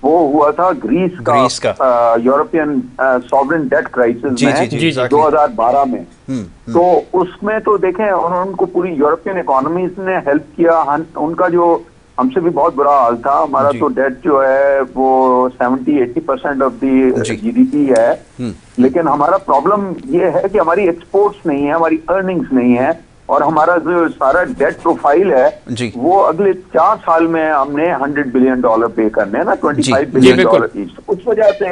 वो हुआ था ग्रीस का यूरोपियन सॉवरेन डेट क्राइसिस में 2012 में। तो उसमें तो देखें, और उनको पूरी यूरोपियन इकोनॉमीज ने हेल्प किया। उनका जो हमसे भी बहुत बुरा हाल था, हमारा तो डेट जो है वो 70-80% ऑफ दी जीडीपी है, लेकिन हमारा प्रॉब्लम ये है कि हमारी एक्सपोर्ट्स नहीं है, हमारी अर्निंग्स नहीं है, और हमारा जो सारा डेट प्रोफाइल है वो अगले 4 साल में हमने $100 बिलियन पे करने हैं ना, $25 बिलियन ईच। उस वजह से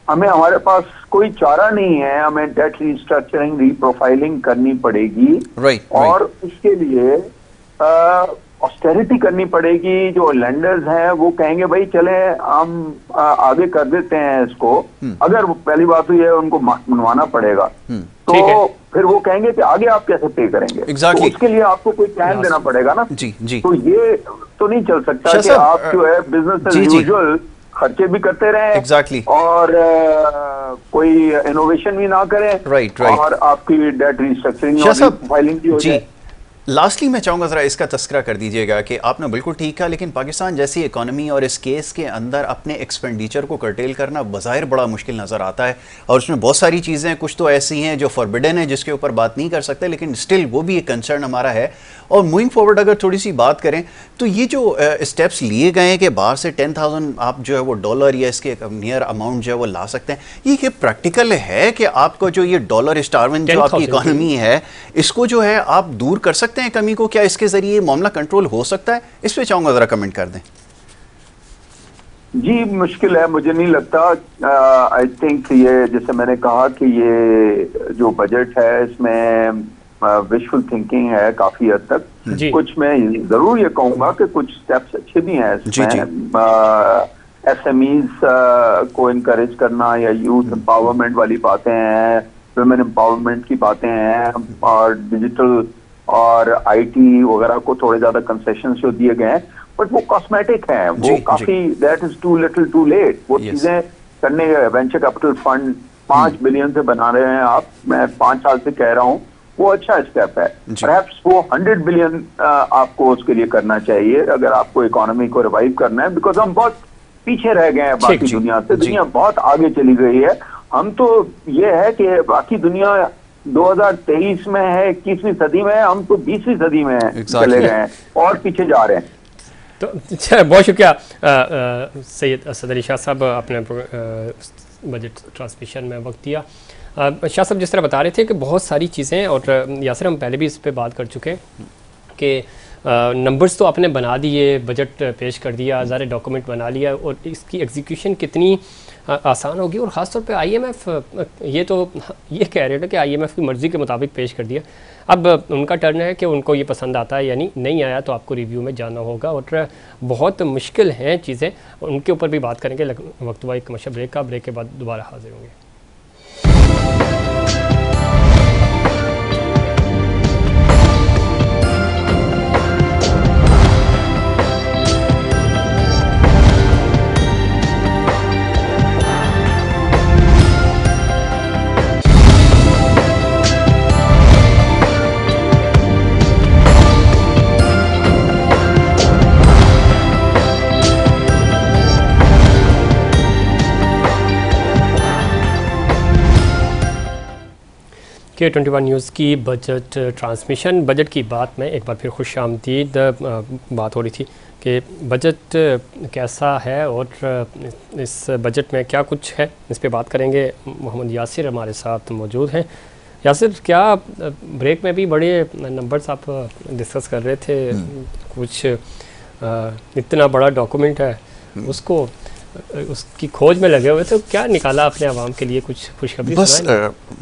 हमें, हमारे पास कोई चारा नहीं है, हमें डेट रिस्ट्रक्चरिंग रिप्रोफाइलिंग करनी पड़ेगी, और उसके लिए ऑस्टेरिटी करनी पड़ेगी। जो लेंडर्स हैं वो कहेंगे भाई चले हम आगे कर देते हैं इसको, अगर पहली बात तो ये उनको मनवाना पड़ेगा, तो फिर वो कहेंगे कि आगे आप कैसे पे करेंगे। तो उसके लिए आपको कोई प्लान देना पड़ेगा ना। तो ये तो नहीं चल सकता कि आप जो है बिजनेस एज यूजुअल खर्चे भी करते रहें और कोई इनोवेशन भी ना करें, और आपकी डेट रिस्ट्रक्चरिंग और फाइलिंग भी हो जाए। लास्टली मैं चाहूँगा ज़रा इसका तस्करा कर दीजिएगा कि आपने बिल्कुल ठीक कहा, लेकिन पाकिस्तान जैसी इकोनॉमी और इस केस के अंदर अपने एक्सपेंडिचर को कर्टेल करना बज़ाहिर बड़ा मुश्किल नज़र आता है, और उसमें बहुत सारी चीज़ें कुछ तो ऐसी हैं जो फॉरबिडन है, जिसके ऊपर बात नहीं कर सकते, लेकिन स्टिल वो भी एक कंसर्न हमारा है। और मूविंग फॉरवर्ड अगर थोड़ी सी बात करें तो ये जो स्टेप्स लिए गए हैं कि बाहर से 10,000 आप जो है वो डॉलर या इसके नियर अमाउंट जो है वो ला सकते हैं, ये प्रैक्टिकल है कि आपको जो ये डॉलर स्टारविंग जो आपकी इकोनॉमी है इसको जो है आप दूर कर सकते हैं कमी को? क्या इसके जरिए मामला कंट्रोल हो सकता है? इस पे चाहूंगा जरा कमेंट कर दें। जी मुश्किल है, मुझे नहीं लगता। आई थिंक ये जैसे मैंने कहा कि ये जो बजट है इसमें विशफुल थिंकिंग है काफी हद तक। कुछ मैं जरूर ये कहूंगा कि कुछ स्टेप्स अच्छे भी हैं इसमें। एसएमईज को इनकरेज करना या यूथ एम्पावरमेंट वाली बातें हैं, वुमेन एम्पावरमेंट की बातें हैं, और डिजिटल और आईटी वगैरह को थोड़े ज्यादा कंसेशन जो दिए गए हैं, बट वो कॉस्मेटिक हैं, वो काफी, that is too little too late. वो चीजें करने, वेंचर कैपिटल फंड 5 बिलियन से बना रहे हैं आप, मैं 5 साल से कह रहा हूँ, वो अच्छा स्टेप है। परहैप्स वो 100 बिलियन आपको उसके लिए करना चाहिए अगर आपको इकोनॉमी को रिवाइव करना है, बिकॉज हम बहुत पीछे रह गए हैं बाकी दुनिया से। दुनिया बहुत आगे चली गई है, हम तो ये है कि बाकी दुनिया 2023 में है, 21वीं सदी में है, हम तो 20वीं सदी में चले गए हैं और पीछे जा रहे हैं। तो बहुत शुक्रिया सैयद असद अली शाह साहब, आपने बजट ट्रांसमिशन में वक्त दिया। शाह साहब जिस तरह बता रहे थे कि बहुत सारी चीज़ें, और यासिर हम पहले भी इस पर बात कर चुके हैं कि नंबर्स तो आपने बना दिए, बजट पेश कर दिया, सारे डॉक्यूमेंट बना लिया, और इसकी एग्जीक्यूशन कितनी आसान होगी। और ख़ास तौर पे आईएमएफ ये तो ये कह रहे थे कि आईएमएफ की मर्ज़ी के मुताबिक पेश कर दिया। अब उनका टर्न है कि उनको ये पसंद आता है, यानी नहीं आया तो आपको रिव्यू में जाना होगा, और बहुत मुश्किल हैं चीज़ें, उनके ऊपर भी बात करेंगे। वक्त हुआ एक कमर्शियल ब्रेक का, ब्रेक के बाद दोबारा हाजिर होंगे। K21 न्यूज़ की बजट ट्रांसमिशन, बजट की बात में एक बार फिर खुश आमदीद। बात हो रही थी कि बजट कैसा है और इस बजट में क्या कुछ है, इस पे बात करेंगे। मोहम्मद यासिर हमारे साथ मौजूद हैं। यासिर, क्या ब्रेक में भी बड़े नंबर्स आप डिस्कस कर रहे थे, कुछ इतना बड़ा डॉक्यूमेंट है उसकी खोज में लगे हुए थे, क्या निकाला आपने आवाम के लिए? कुछ खुशखबरी बस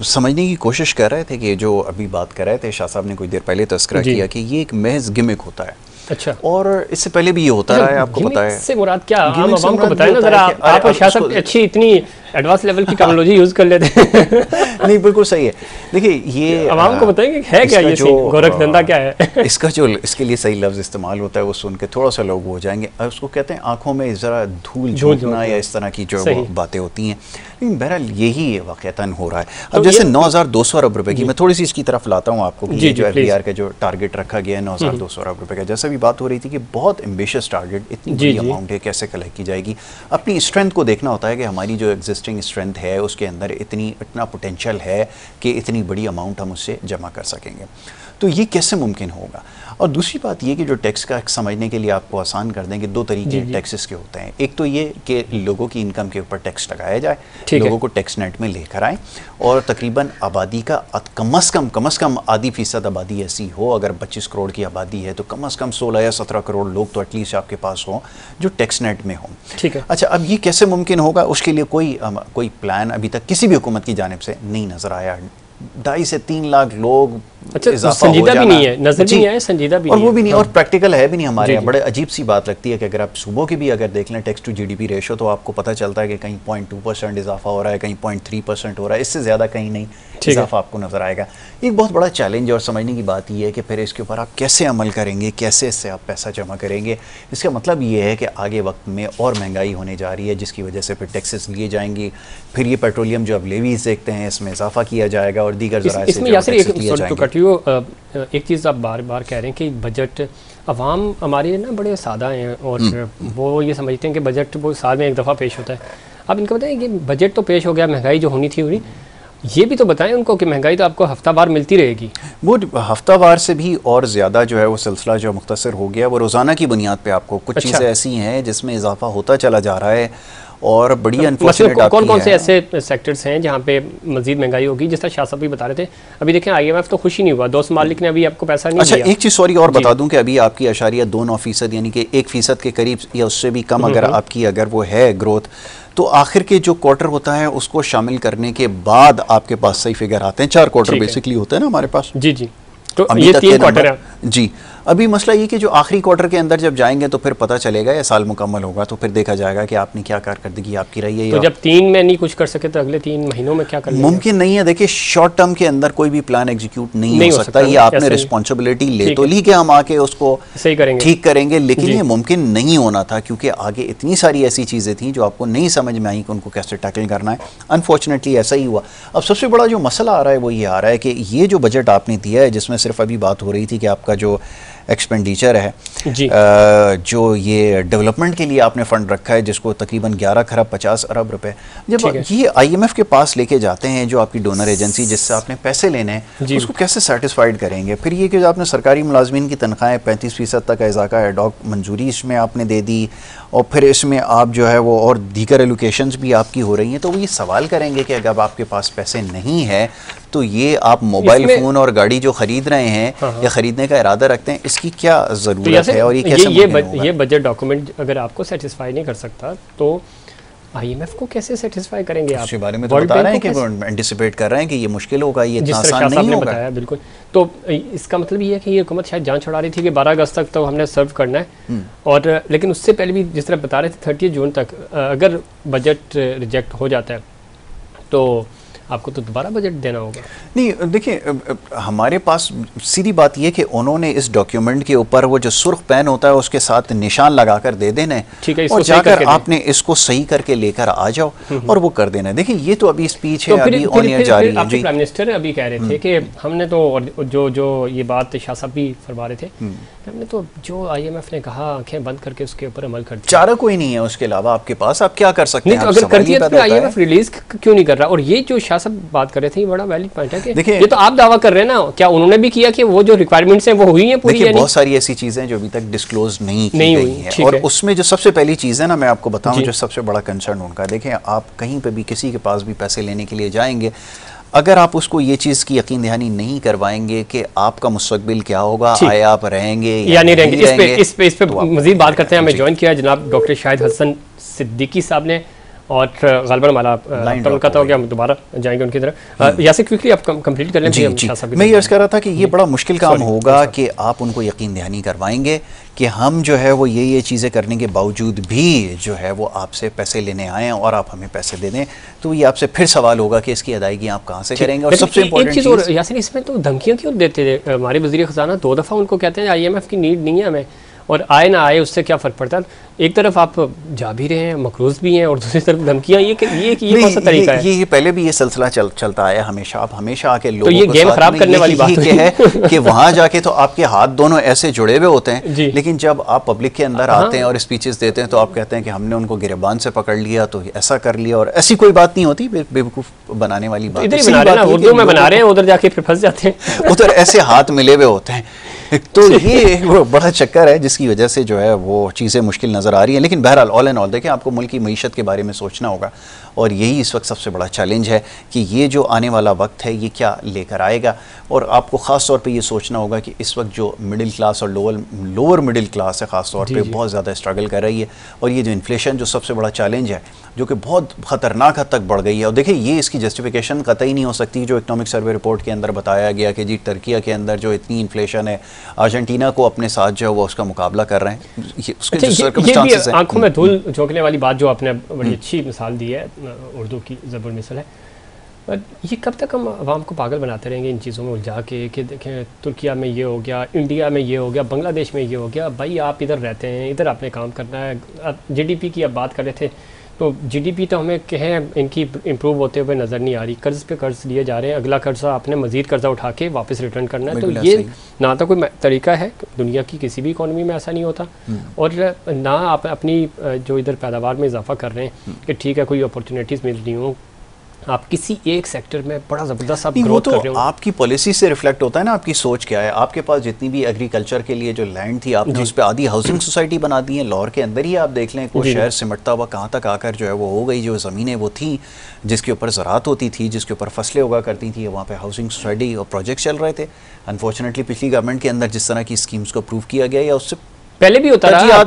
समझने की कोशिश कर रहे थे कि जो अभी बात कर रहे थे शाह साहब ने कुछ देर पहले तस्करा किया कि ये एक महज गिमिक होता है। अच्छा, और इससे पहले भी ये होता रहा है, आपको पता है। इससे मुराद क्या, आम आवाम को बताएं ना जरा। आप शाह साहब अच्छी इतनी एडवांस लेवल की टेक्नोलॉजी यूज कर लेते हैं। नहीं बिल्कुल सही है। देखिए ये आवाम को बताएंगे है क्या ये गोरखधंधा क्या है इसका जो इसके लिए सही लफ्ज़ इस्तेमाल होता है वो सुन के थोड़ा सा लोग हो जाएंगे, उसको कहते हैं आंखों में ज़रा धूल झोंकना या इस तरह की जो बातें होती हैं। लेकिन बहरहाल यही वाक़तन हो रहा है। अब जैसे 9,200 अरब रुपए की, मैं थोड़ी सी इसकी तरफ लाता हूँ आपको कि जो FDR का जो टारगेट रखा गया है 9,200 अरब रुपए का, जैसा भी बात हो रही थी कि बहुत एम्बिशियस टारगेट, इतनी बड़ी अमाउंट है, कैसे कलेक्ट की जाएगी। अपनी स्ट्रेंथ को देखना होता है कि हमारी जो एग्जिस्टिंग स्ट्रेंथ है उसके अंदर इतना पोटेंशियल है कि इतनी बड़ी अमाउंट हम उससे जमा कर सकेंगे। तो ये कैसे मुमकिन होगा? और दूसरी बात ये कि जो टैक्स का समझने के लिए आपको आसान कर दें कि दो तरीके टैक्सेस के होते हैं। एक तो ये कि लोगों की इनकम के ऊपर टैक्स लगाया जाए, लोगों को टैक्स नेट में लेकर आएँ, और तकरीबन आबादी का कम अज़ कम आधी फीसद आबादी ऐसी हो, अगर 25 करोड़ की आबादी है तो कम अज़ कम 16 या 17 करोड़ लोग तो एटलीस्ट आपके पास हों जो टैक्स नेट में हों। ठीक है। अच्छा, अब ये कैसे मुमकिन होगा? उसके लिए कोई प्लान अभी तक किसी भी हुकूमत की जानिब से नहीं नज़र आया। 2.5 से 3 लाख लोग, अच्छा, संजीदा भी नहीं है, नजर नहीं आया, संजीदा भी और नहीं वो भी नहीं, और प्रैक्टिकल है भी नहीं हमारे यहाँ। जी। बड़े अजीब सी बात लगती है कि अगर आप सूबों की भी अगर देख लें टैक्स टू GDP रेशो, तो आपको पता चलता है कि कहीं 0.2% इजाफा हो रहा है, कहीं 0.3% हो रहा है, इससे ज़्यादा कहीं नहीं इजाफा आपको नज़र आएगा। एक बहुत बड़ा चैलेंज और समझने की बात यह है कि फिर इसके ऊपर आप कैसे अमल करेंगे, कैसे इससे आप पैसा जमा करेंगे। इसका मतलब ये है कि आगे वक्त में और महंगाई होने जा रही है, जिसकी वजह से फिर टैक्सेस लिए जाएंगी, फिर ये पेट्रोलियम जो अब लेवीज देखते हैं इसमें इजाफा किया जाएगा, और दीगर ज़राए से एक चीज़ आप बार बार कह रहे हैं कि बजट, अवाम हमारे ना बड़े सादा हैं और वो ये समझते हैं कि बजट वो साल में एक दफ़ा पेश होता है। आप इनको बताएं कि बजट तो पेश हो गया, महंगाई जो होनी थी हुई, ये भी तो बताएं उनको कि महंगाई तो आपको हफ्तावार मिलती रहेगी। वो हफ्तावार से भी और ज़्यादा जो है वो सिलसिला जो मुख्तसर हो गया, वो रोज़ाना की बुनियाद पे आपको कुछ चीज़ें ऐसी हैं जिसमें इजाफा होता चला जा रहा है, और बड़ी अनफॉर्चुनेट कौन कौन से ऐसे सेक्टर्स हैं जहाँ पे मजीद महंगाई होगी? जिस तरह शाह साहब भी बता रहे थे, अभी देखें IMF तो खुश ही नहीं हुआ, दोस्त मालिक ने अभी आपको पैसा नहीं दिया। एक चीज़ सॉरी और बता दूं कि अभी आपकी अशारिया 2.9% यानी कि 1% के करीब या उससे भी कम अगर आपकी अगर वो है ग्रोथ, तो आखिर के जो क्वार्टर होता है उसको शामिल करने के बाद आपके पास सही फिगर आते हैं। 4 क्वार्टर बेसिकली होते हैं ना हमारे पास। जी जी, तो ये 3 क्वार्टर है जी। अभी मसला ये कि जो आखिरी क्वार्टर के अंदर जब जाएंगे तो फिर पता चलेगा, या साल मुकम्मल होगा तो फिर देखा जाएगा कि आपने क्या कारकर्दगी आपकी रही है। तो जब 3 में नहीं कुछ कर सके तो अगले 3 महीनों में क्या कर लेंगे? मुमकिन नहीं है। देखिए, शॉर्ट टर्म के अंदर कोई भी प्लान एग्जीक्यूट नहीं हो सकता। ये आपने रिस्पॉन्सिबिलिटी ले तो ली कि हम आके उसको सही करेंगे, ठीक करेंगे, लेकिन ये मुमकिन नहीं होना था क्योंकि आगे इतनी सारी ऐसी चीज़ें थी जो आपको नहीं समझ में आई कि उनको कैसे टैकल करना है। अनफॉर्चुनेटली ऐसा ही हुआ। अब सबसे बड़ा जो मसला आ रहा है वो ये आ रहा है कि ये जो बजट आपने दिया है, जिसमें सिर्फ अभी बात हो रही थी कि आपका जो एक्सपेंडिचर है जो ये डेवलपमेंट के लिए आपने फ़ंड रखा है, जिसको तकरीबन 11 खरब 50 अरब रुपए, जब ये IMF के पास लेके जाते हैं जो आपकी डोनर एजेंसी जिससे आपने पैसे लेने हैं, उसको कैसे सेटिस्फाइड करेंगे? फिर ये कि जो आपने सरकारी मुलाजमीन की तनख्वाहें 35% तक इजाका एडॉक मंजूरी इसमें आपने दे दी, और फिर इसमें आप जो है वो और दीगर एलोकेशंस भी आपकी हो रही हैं, तो वो ये सवाल करेंगे कि अगर आपके पास पैसे नहीं है तो ये आप मोबाइल फ़ोन और गाड़ी जो ख़रीद रहे हैं या ख़रीदने का इरादा रखते हैं, इसकी क्या ज़रूरत है? और ये कैसे ये बजट डॉक्यूमेंट अगर आपको सेटिस्फाई नहीं कर सकता तो IMF को कैसे सेटिस्फाई करेंगे आप? उसके बारे में तो बता रहे हैं कि वो एंटिसिपेट कर रहे हैं कि ये मुश्किल होगा, ये इतना आसान नहीं होगा। बताया बिल्कुल। तो इसका मतलब ये है कि ये हुकूमत शायद जान छुड़ा रही थी कि 12 अगस्त तक तो हमने सर्व करना है, और लेकिन उससे पहले भी जिस तरह बता रहे थे 30 जून तक अगर बजट रिजेक्ट हो जाता है तो आपको तो दोबारा बजट देना होगा। नहीं, देखिए, हमारे पास सीधी बात यह कि उन्होंने इस डॉक्यूमेंट के ऊपर वो जो सुर्ख पेन होता है उसके साथ निशान लगाकर दे देना है, ठीक है, और जाकर आपने इसको सही करके लेकर आ जाओ और वो कर देना है। देखिए, ये तो अभी स्पीच है, अभी ऑन एयर जारी है। प्राइम मिनिस्टर अभी कह रहे थे कि हमने तो जो ये बात शाह साहब भी फरमा रहे थे, हमने तो जो IMF ने कहा आंखें बंद करके उसके ऊपर अमल कर दिया। चारा कोई नहीं है उसके अलावा आपके पास, आप क्या कर सकते हैं? तो अगर करती है तो IMF रिलीज क्यों नहीं कर रहा? और ये जो शाह साहब बात कर रहे थे, ये बड़ा वैलिड पॉइंट है कि देखिए, ये तो आप दावा कर रहे हैं ना, क्या उन्होंने भी किया कि वो जो रिक्वायरमेंट्स हैं वो हुई हैं पूरी? देखिए, बहुत सारी ऐसी चीजें जो अभी तक डिस्क्लोज नहीं की गई हैं, और उसमें जो सबसे पहली चीज़ है ना, मैं आपको बताऊं जो सबसे बड़ा कंसर्न उनका, देखें, आप कहीं पे भी किसी के पास भी पैसे लेने के लिए जाएंगे, अगर आप उसको ये चीज़ की यकीन दहानी नहीं करवाएंगे कि आपका मुस्तकबिल क्या होगा, आए आप रहेंगे या नहीं रहेंगे, इस पे मजीद बात करते हैं। हमें ज्वाइन किया जनाब डॉक्टर शाहिद हसन सिद्दीकी साहब ने, और ग़ालिबन हमारा तल्लुक़ात हो गया, हम दोबारा जाएंगे उनकी तरफ। यासिर क्विकली आप कंप्लीट कर लें। जी जी, मैं ये अर्ज़ कर रहा था कि ये बड़ा मुश्किल काम होगा कि आप उनको यकीन दहानी करवाएंगे कि हम जो है वो ये चीज़ें करने के बावजूद भी जो है वो आपसे पैसे लेने आए हैं और आप हमें पैसे दे दें, तो ये आपसे फिर सवाल होगा कि इसकी अदायगी आप कहाँ से करेंगे। और सबसे इम्पोर्टेंट चीज़ और यासिर, इसमें तो धमकियाँ क्यों देते थे हमारे वज़ीर ख़ज़ाना? 2 दफ़ा उनको कहते हैं IMF की नीड नहीं है हमें, और आए ना आए उससे क्या फ़र्क पड़ता है। एक तरफ आप जा भी रहे हैं, मकरूज भी हैं, और दूसरी तरफ धमकियाँ। ये कौन सा तरीका है? ये पहले भी ये सिलसिला चलता आया हमेशा। आप हमेशा आके लोगों तो ये गेम खराब करने वाली बात है कि वहाँ जाके तो आपके हाथ दोनों ऐसे जुड़े हुए होते हैं, लेकिन जब आप पब्लिक के अंदर आते हैं और स्पीचेस देते हैं तो आप कहते हैं कि हमने उनको गिरबान से पकड़ लिया, तो ऐसा कर लिया, और ऐसी कोई बात नहीं होती। बेवकूफ़ बनाने वाली बात इधर ही बना रहे हैं, उर्दू में बना रहे हैं, उधर जाके फिर फंस जाते हैं। उधर ऐसे हाथ मिले हुए होते हैं। तो ये वो बड़ा चक्कर है जिसकी वजह से जो है वो चीज़ें मुश्किल नज़र आ रही हैं। लेकिन बहरहाल ऑल एंड ऑल देखें, आपको मुल्क की मईशत के बारे में सोचना होगा, और यही इस वक्त सबसे बड़ा चैलेंज है कि ये जो आने वाला वक्त है ये क्या लेकर आएगा। और आपको ख़ास तौर पे ये सोचना होगा कि इस वक्त जो मिडिल क्लास और लोअर मिडिल क्लास है ख़ास तौर पे बहुत ज़्यादा स्ट्रगल कर रही है। और ये जो इन्फ्लेशन जो सबसे बड़ा चैलेंज है, जो कि बहुत ख़तरनाक हद तक बढ़ गई है। और देखिए, ये इसकी जस्टिफिकेशन कतई नहीं हो सकती जो इकनॉमिक सर्वे रिपोर्ट के अंदर बताया गया कि जी टर्किया के अंदर जो इतनी इन्फ्लेशन है, अर्जेंटीना को अपने साथ जो है वो उसका मुकाबला कर रहे हैं। ये भी आंखों में धूल झोंकने वाली बात जो आपने बड़ी अच्छी मिसाल दी है, उर्दू की ज़बर मिसल है। पर ये कब तक हम आवाम को पागल बनाते रहेंगे इन चीज़ों में उलझा के कि देखें तुर्किया में ये हो गया, इंडिया में ये हो गया, बांग्लादेश में ये हो गया। भाई आप इधर रहते हैं, इधर आपने काम करना है। अब GDP की अब बात कर रहे थे, तो GDP तो हमें कहें इनकी इम्प्रूव होते हुए नज़र नहीं आ रही। कर्ज़ पे कर्ज़ लिए जा रहे हैं, अगला कर्जा आपने मज़ीद कर्जा उठा के वापस रिटर्न करना है। तो ये ना तो कोई तरीका है, दुनिया की किसी भी इकॉनमी में ऐसा नहीं होता। और ना आप अपनी जो इधर पैदावार में इजाफा कर रहे हैं कि ठीक है कोई अपॉर्चुनिटीज़ मिल रही हों, आप किसी एक सेक्टर में बड़ा ज़बरदस्त आप ग्रोथ कर रहे हो। आपकी पॉलिसी से रिफ्लेक्ट होता है ना, आपकी सोच क्या है। आपके पास जितनी भी एग्रीकल्चर के लिए जो लैंड थी, आपने उस पर आधी हाउसिंग सोसाइटी बना दी है। लाहौर के अंदर ही आप देख लें, कोई शहर सिमटता हुआ कहाँ तक आकर जो है वो हो गई। जो ज़मीनें वो थी जिसके ऊपर ज़राअत होती थी, जिसके ऊपर फसलें उगा करती थी, वहाँ पर हाउसिंग सोसाइटी और प्रोजेक्ट चल रहे थे। अनफॉर्चुनेटली पिछली गवर्नमेंट के अंदर जिस तरह की स्कीम्स को अप्रूव किया गया या उससे पहले भी होता रहा,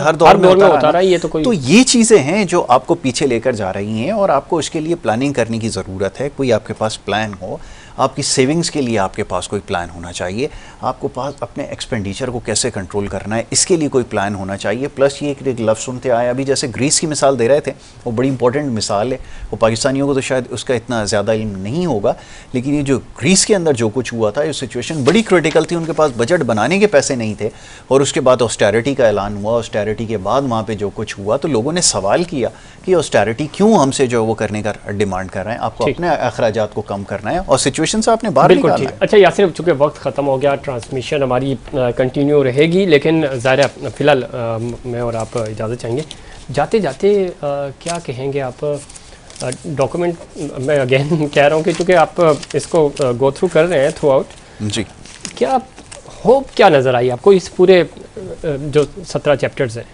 हर दौर में होता रहा। ये तो ये चीज़ें हैं जो आपको पीछे लेकर जा रही हैं, और आपको इसके लिए प्लानिंग करने की ज़रूरत है। कोई आपके पास प्लान हो, आपकी सेविंग्स के लिए आपके पास कोई प्लान होना चाहिए। आपको पास अपने एक्सपेंडिचर को कैसे कंट्रोल करना है, इसके लिए कोई प्लान होना चाहिए। प्लस ये एक लफ्ज़ सुनते आए अभी, जैसे ग्रीस की मिसाल दे रहे थे, वो बड़ी इंपॉर्टेंट मिसाल है। वो पाकिस्तानियों को तो शायद उसका इतना ज़्यादा इल्म नहीं होगा, लेकिन ये जो ग्रीस के अंदर जो कुछ हुआ था, ये सिचुएशन बड़ी क्रिटिकल थी। उनके पास बजट बनाने के पैसे नहीं थे, और उसके बाद ऑस्टेरिटी का ऐलान हुआ। ऑस्टेरिटी के बाद वहाँ पर जो कुछ हुआ, तो लोगों ने सवाल किया कि ऑस्टेरिटी क्यों हमसे जो वो करने का डिमांड कर रहे हैं। आपको अपने अखराजात को कम करना है, और सिचुएशन से आपने बाहर निकालना है। अच्छा यासिर, चूँकि वक्त ख़त्म हो गया, ट्रांसमिशन हमारी कंटिन्यू रहेगी, लेकिन ज़ाहिर फ़िलहाल मैं और आप इजाज़त चाहेंगे। जाते जाते क्या कहेंगे आप? डॉक्यूमेंट मैं अगेन कह रहा हूँ कि चूँकि आप इसको गो थ्रू कर रहे हैं थ्रू आउट जी, क्या होप क्या नज़र आई आपको इस पूरे जो 17 चैप्टर्स हैं?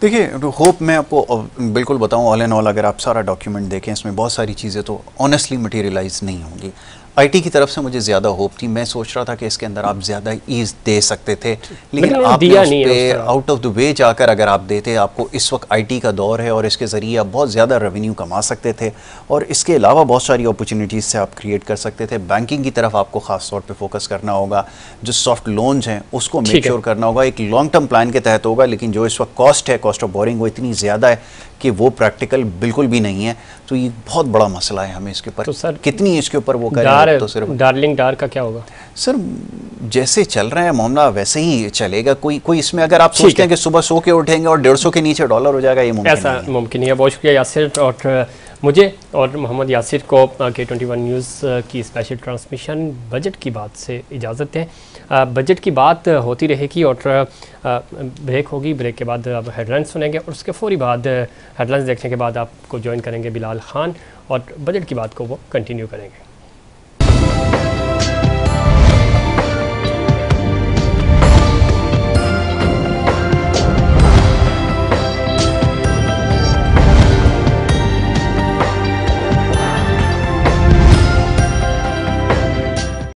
देखिए, होप मैं आपको बिल्कुल बताऊं, ऑल एंड ऑल अगर आप सारा डॉक्यूमेंट देखें, इसमें बहुत सारी चीज़ें तो ऑनेस्टली मटेरियलाइज नहीं होंगी। आईटी की तरफ से मुझे ज़्यादा होप थी। मैं सोच रहा था कि इसके अंदर आप ज़्यादा ईज दे सकते थे, लेकिन आपने उस पे आउट ऑफ द वे जाकर अगर आप देते, आपको इस वक्त आईटी का दौर है और इसके ज़रिए आप बहुत ज़्यादा रेवेन्यू कमा सकते थे, और इसके अलावा बहुत सारी अपॉर्चुनिटीज़ से आप क्रिएट कर सकते थे। बैंकिंग की तरफ आपको ख़ास तौर पर फोकस करना होगा, जो सॉफ्ट लोन्स हैं उसको मेक श्योर करना होगा, एक लॉन्ग टर्म प्लान के तहत होगा। लेकिन जो इस वक्त कॉस्ट है, कॉस्ट ऑफ बोरिंग, वो इतनी ज़्यादा है कि वो प्रैक्टिकल बिल्कुल भी नहीं है। तो ये बहुत बड़ा मसला है हमें इसके ऊपर। तो सर कितनी इसके ऊपर वो करें, तो सिर्फ डार्लिंग डार का क्या होगा? सर जैसे चल रहा है मामला वैसे ही चलेगा। कोई इसमें अगर आप सोचते हैं कि सुबह 100 के उठेंगे और 150 के नीचे डॉलर हो जाएगा, ये मुमकिन नहीं है। ऐसा मुमकिन नहीं है। बहुत शुक्रिया यासिर, और मुझे और मोहम्मद यासिर को K21 न्यूज़ की स्पेशल ट्रांसमिशन बजट की बात से इजाज़त दें। बजट की बात होती रहेगी और ब्रेक होगी। ब्रेक के बाद आप हेडलाइंस सुनेंगे, और उसके फौरी बाद हेडलाइंस देखने के बाद आपको ज्वाइन करेंगे बिलाल खान, और बजट की बात को वो कंटिन्यू करेंगे।